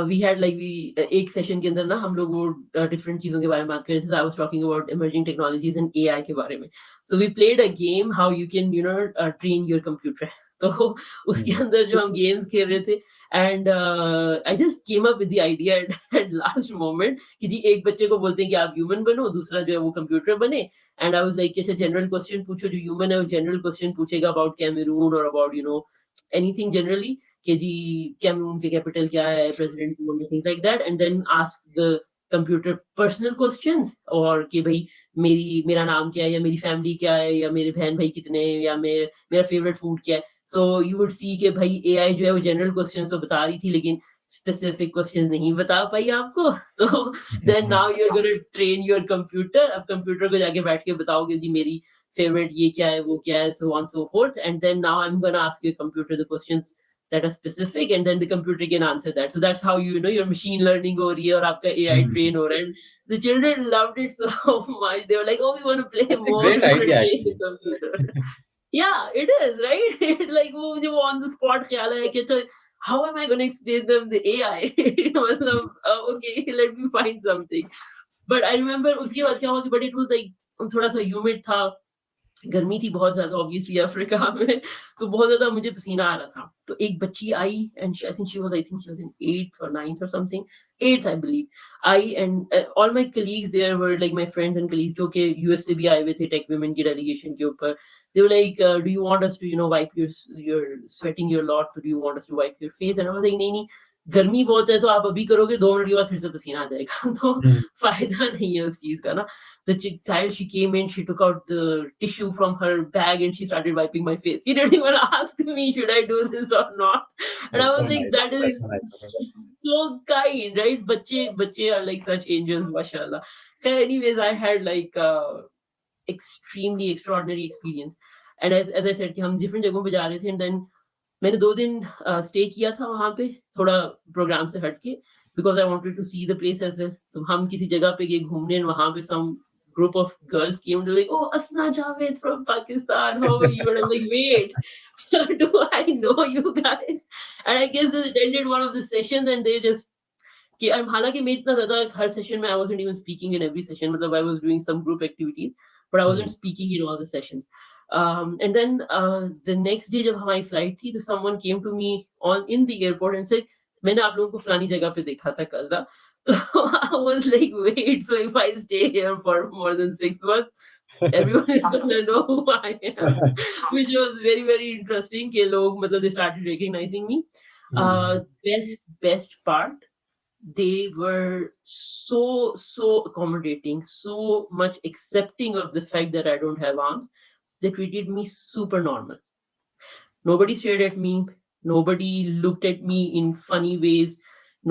वी हैड लाइक एक सेशन के अंदर ना हम लोग वो डिफरेंट चीजों के बारे में बात कर रहे थे. I was talking about emerging technologies and AI के बारे में. So we played a game how you can train your computer. तो उसके Mhm. अंदर जो हम गेम्स खेल रहे थे, and I just came up with the idea at last moment कि जी एक बच्चे को बोलते हैं कि आप ह्यूमन बनो, दूसरा जो है वो कंप्यूटर बने. एंड आई वाज लाइक, अच्छा जनरल क्वेश्चन पूछो, जो ह्यूमन है वो जनरल क्वेश्चन पूछेगा अबाउट कैमरून और अबाउट एनीथिंग जनरली, कि जी कैमरून के कैपिटल क्या है, प्रेसिडेंट कौन है, things like that. And then ask the computer personal questions, और कि भाई मेरा नाम क्या है, या मेरी फैमिली क्या है, या मेरे बहन भाई कितने हैं, या मेरा फेवरेट फूड क्या है. सो यू वुड सी कि भाई एआई जो है वो जनरल क्वेश्चन तो बता रही थी, लेकिन स्पेसिफिक क्वेश्चन नहीं बता पाई आपको. तो then now you are gonna train your computer. अब कंप्यूटर को जाके बैठ के बताओगे जी मेरी फेवरेट ये क्या है, वो क्या है, so on so forth. And then now I'm going to ask your computer the questions that are specific, and then the computer can answer that. So that's how your machine learning हो रही है और आपका AI Mhm. train हो रहा है. And the children loved it so much. They were like, oh, we want to play That's a more, great we want to idea, train the actually. computer. Yeah, it is, right? It like वो मुझे वो on the spot ख्याल है कि अच्छा, how am I going to explain them the AI? मतलब okay, let me find something. But I remember उसके बाद क्या हुआ कि, but it was like थोड़ा सा humid था, गर्मी थी बहुत ज़्यादा ऑब्वियसली अफ्रीका में. तो बहुत ज़्यादा मुझे पसीना आ रहा था. तो एक बच्ची आई, and I think she was in 8th or 9th or something, 8th I believe. I and all my colleagues there were like my friends and colleagues जो कि यूएस से भी आए हुए थे टेक वुमेन की डेलीगेशन के ऊपर. They were like, do you want us to wipe your sweating your lot, do you want us to wipe your face. And I was like, नहीं नहीं, गर्मी बहुत है, तो आप अभी करोगे 2 मिनट के बाद फिर से पसीना आ जाएगा. तो Mm. फायदा नहीं है उस चीज़ का ना. The child, she came in, she took out the tissue from her bag and she started wiping my face. She didn't even ask me, should I do this or not? And I That's was so like, nice. that That's is so nice of him. so kind, right? Bache are like such angels, mashallah. Anyways, I had like extremely extraordinary experience. And as I said कि हम different जगहों पे जा रहे थे, and then मैंने 2 दिन स्टे किया था वहाँ पे, थोड़ा प्रोग्राम से हट के, because I wanted to see the place as well. तो हम किसी जगह पे गए घूमने, and वहाँ पे some group of girls came, like, "oh, Asna Javed from Pakistan, how are you?" And I'm like, "Wait, do I know you guys?" And I guess they attended one of the sessions, and they just कि हालाँकि मैं इतना ज़्यादा हर सेशन में, I wasn't even speaking in every session, मतलब I was doing some group activities, but I wasn't Mhm. speaking in all the sessions. And then the next day जब हमारी फ्लाइट थी, तो someone came to me on in the airport and said, मैंने आप लोगों को फलानी जगह पे देखा था कल ना. तो I was like, wait, so if I stay here for more than 6 months, everyone is gonna know who I am, which was very very interesting कि लोग मतलब they started recognizing me. Mhm. Best part, they were so accommodating, so much accepting of the fact that I don't have arms. They treated me super normal. Nobody stared at me. Nobody looked at me in funny ways.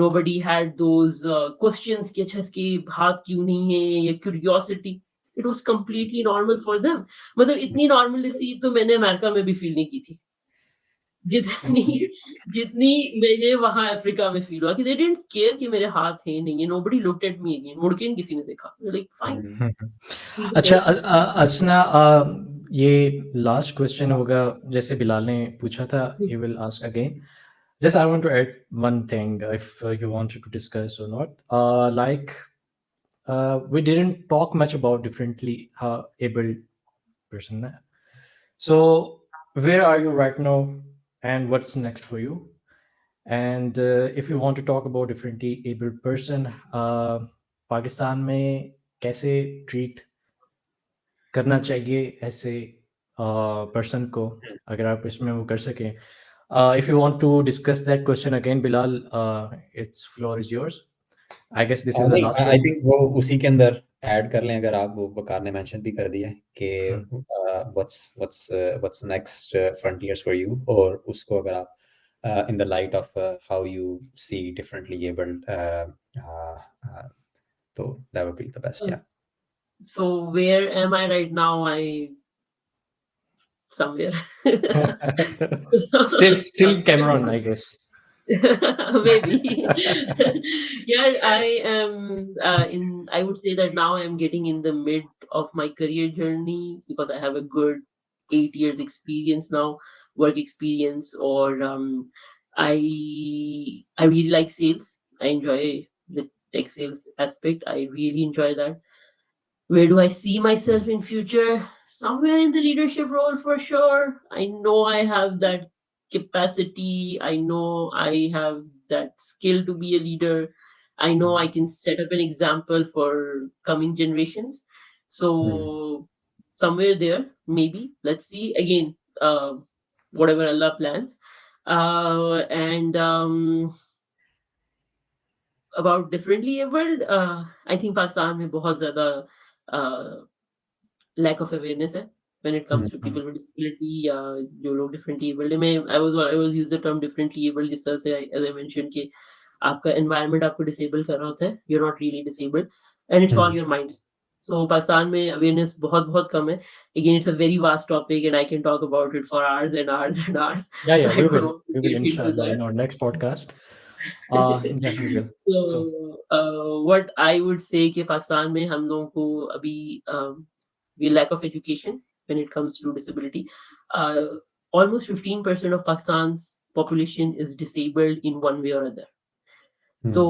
Nobody had those questions कि अच्छा इसके हाथ क्यों नहीं है, या curiosity. It was completely normal for them. मतलब इतनी normalcy तो मैंने अमेरिका में भी फील नहीं की थी. जितनी जितनी मुझे वहाँ अफ्रीका में फ़ील हुआ कि दे डिडन्ट केयर कि मेरे हाथ हैं, नहीं है. Nobody looked at me again. मुड़ के नहीं किसी ने देखा. Like fine, Mm. Hmm. He is अच्छा, अमेरिकन. असना, ये लास्ट क्वेश्चन होगा, जैसे बिलाल ने पूछा था, he will ask again. Just I want to add one thing, if you wanted to discuss or not. Like, we didn't talk much about differently abled person. So where are you right now, and what's next for you? And if you want to talk about differently abled person, Pakistan में कैसे ट्रीट करना चाहिए ऐसे पर्सन को, अगर आप इसमें वो कर सकें. If you want to discuss that question again, Bilal, its floor is yours. I guess this is the नहीं, last आई question. थिंक वो उसी के अंदर ऐड कर लें, अगर आप, वो बकार ने मेंशन भी कर दिया है कि what's next frontiers for you, और उसको अगर आप in the light of how you see differently abled, तो that would be the best. Yeah So where am I right now? Somewhere. Still Cameron, I guess. Maybe. Yeah, I am I would say that now I am getting in the mid of my career journey, because I have a good 8 years experience now, work experience, or I I really like sales. I enjoy the tech sales aspect. I really enjoy that. Where do I see myself in future? Somewhere in the leadership role for sure. I know I have that capacity. I know I have that skill to be a leader. I know I can set up an example for coming generations. So somewhere there, maybe. Let's see. Again, whatever Allah plans. And about differently abled, I think Pakistan में बहुत ज़्यादा lack of awareness है when it comes to people with disability, या जो लोग differently abled है. I was use the term differently abled जिस तरह से as I mentioned कि आपका environment आपको disable कर रहा होता है, you're not really disabled, and it's all your mind. So Pakistan में awareness बहुत बहुत कम है. Again, it's a very vast topic and I can talk about it for hours and hours and hours. Yeah, So I we don't will. want to We will, get into inshallah, that. in our next podcast. Yeah, we will. So, What I would say कि पाकिस्तान में हम लोगों को अभी we lack of education when it comes to disability. Almost 15% of Pakistan's population is disabled in one way or other. तो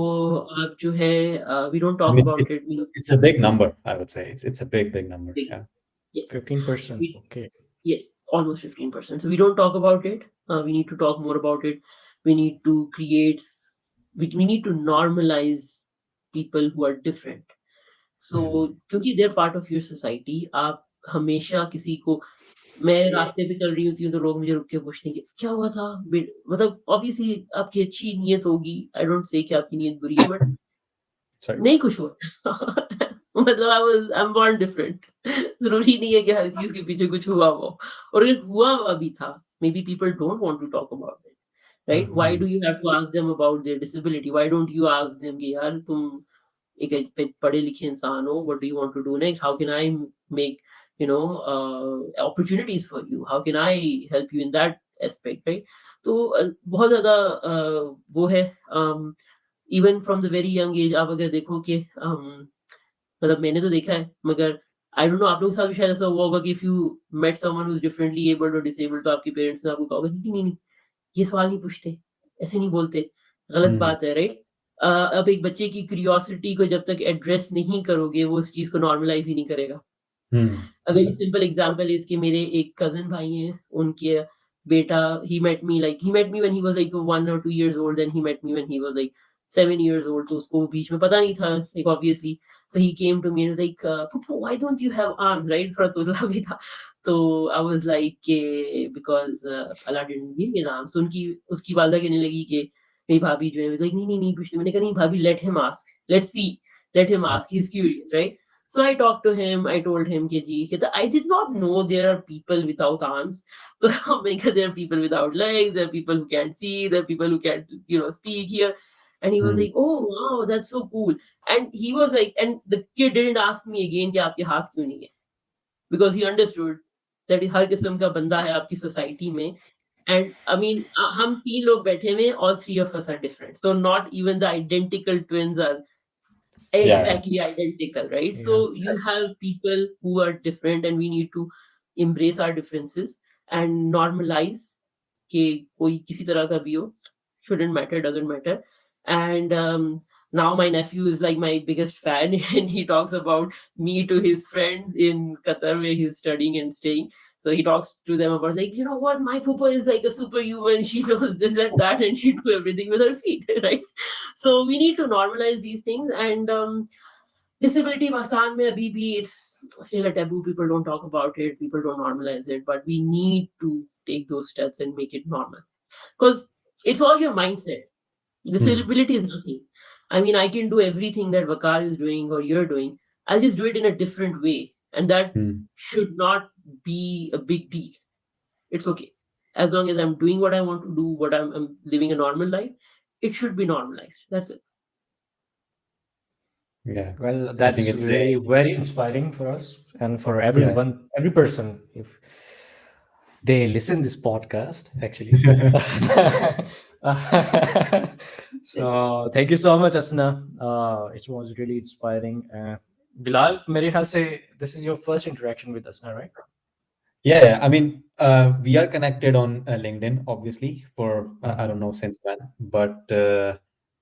आप जो है we don't I talk mean, about it. it's a big number, I would say. It's a big number. Big. Yeah. Yes. 15%. Okay. Yes, almost 15%. So we don't talk about it. We need to talk more about it. We need to we need to normalize people who are different. So क्योंकि they're part of your society, आप हमेशा किसी को, मैं रास्ते पे चल रही होती हूँ तो लोग मुझे रुक के पूछते हैं कि क्या हुआ था, मतलब ऑब्वियसली आपकी अच्छी नीयत होगी, आई डोंट से कि आपकी नीयत बुरी है, बट Sorry. नहीं कुछ हुआ. मतलब आई एम बॉर्न डिफरेंट. जरूरी नहीं है कि हर चीज के पीछे कुछ हुआ हो, और अगर हुआ हुआ भी था, maybe people don't want to talk about it, right? Why do you have to ask them about their disability? Why don't you ask them कि यार तुम एक पढ़े लिखे इंसान हो, what do you want to do next? How can I make opportunities for you? How can I help you in that aspect, right? तो बहुत ज्यादा वो है. Even from the very young as आप अगर देखो कि मतलब मैंने तो देखा है, मगर आई डोंट नो आप लोगों के साथ भी शायद ऐसा हुआ होगा कि if you met someone who is differently abled और डिसेबल्ड, तो आपके पेरेंट्स ने आपको कहा होगा नहीं नहीं नहीं, ये सवाल नहीं पूछते, ऐसे नहीं बोलते, गलत बात है, राइट? अब एक बच्चे की क्यूरियोसिटी को जब तक एड्रेस नहीं करोगे, वो उस चीज को नॉर्मलाइज ही नहीं करेगा. A very simple example is कि मेरे एक cousin भाई हैं, उनके बेटा, he met me when he was like 1 or 2 years old, and he met me when he was like 7 years old. तो उसको बीच में पता नहीं था, like obviously. So he came to me and was like, Pupu, why don't you have arms, right? थोड़ा तोतला भी था. तो I was like because Allah didn't give me the arms. तो उसकी वालदा कहने लगी कि मेरी भाभी जो है, like नहीं नहीं नहीं पूछते. मैंने कहा नहीं भाभी, let him ask, let's see, let him ask, he's curious, right? So I talked to him. I told him कि I did not know there are people without arms. So there are people without legs. There are people who can't see. There are people who can't, speak here. And he was like, "Oh wow, that's so cool." And he was like, and the kid didn't ask me again कि आपके हाथ क्यों नहीं है, because he understood that हर किस्म का बंदा है आपकी society में. And I mean, हम 3 लोग बैठे हुए हैं, all 3 of us are different. So not even the identical twins are exactly identical, right? Yeah. So you have people who are different, and we need to embrace our differences and normalize कि कोई किसी तरह का भी हो, shouldn't matter, doesn't matter. And now my nephew is like my biggest fan, and he talks about me to his friends in Qatar where he's studying and staying. So he talks to them about like, you know what, my poopa is like a superhuman. She knows this and that, and she do everything with her feet, right? So we need to normalize these things, and Disability Pakistan mein abhi bhi it's still a taboo. People don't talk about it. People don't normalize it. But we need to take those steps and make it normal. Because it's all your mindset. Disability is nothing. I mean, I can do everything that Vakar is doing or you're doing. I'll just do it in a different way. And that should not be a big deal. It's okay. As long as I'm doing what I want to do, what I'm living a normal life, it should be normalized. That's it. Yeah. Well, I that's think it's really very inspiring for us and for yeah. everyone, every person, if they listen this podcast, actually. So thank you so much, Asna. It was really inspiring. Bilal, mere khayal se this is your first interaction with Asna, right? Yeah, I mean, we are connected on LinkedIn, obviously, for I don't know since when, but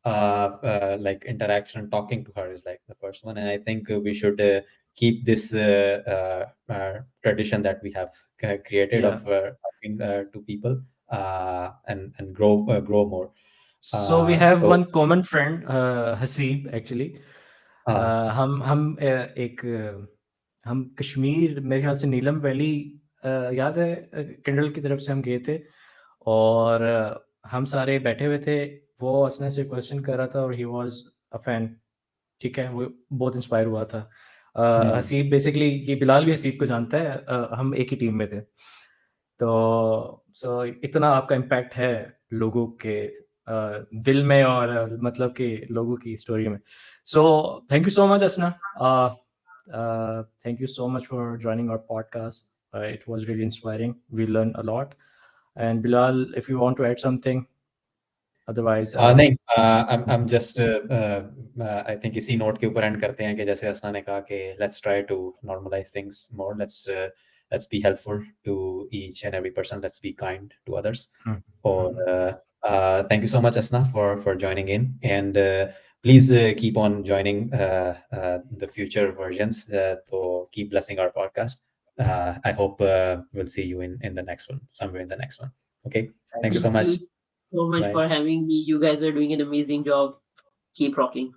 like interaction, talking to her is like the first one, and I think we should keep this tradition that we have created Yeah. of talking to people and grow more. So we have So one common friend, Haseeb, actually. हम कश्मीर मेरे ख्याल से नीलम वैली याद है किंडल की तरफ से हम गए थे और हम सारे बैठे हुए थे वो असना से क्वेश्चन कर रहा था और ही वाज अ फैन ठीक है वो बहुत इंस्पायर हुआ था हसीब बेसिकली ये बिलाल भी हसीब को जानता है हम एक ही टीम में थे तो सो इतना आपका इम्पैक्ट है लोगों के दिल में और मतलब कि लोगों की स्टोरी में so thank you so much असना thank you so much for joining our podcast. It was really inspiring. We learned a lot. And Bilal, if you want to add something, otherwise, नहीं I'm just I think इसी नोट के ऊपर एंड करते हैं कि जैसे असना ने कहा कि let's try to normalize things more. Let's be helpful to each and every person. Let's be kind to others. Or thank you so much, Asna, for joining in, and please keep on joining the future versions. So keep blessing our podcast. I hope we'll see you in the next one, somewhere in the next one. Okay. Thank you so Thank you much. so much Bye. for having me. You guys are doing an amazing job. Keep rocking.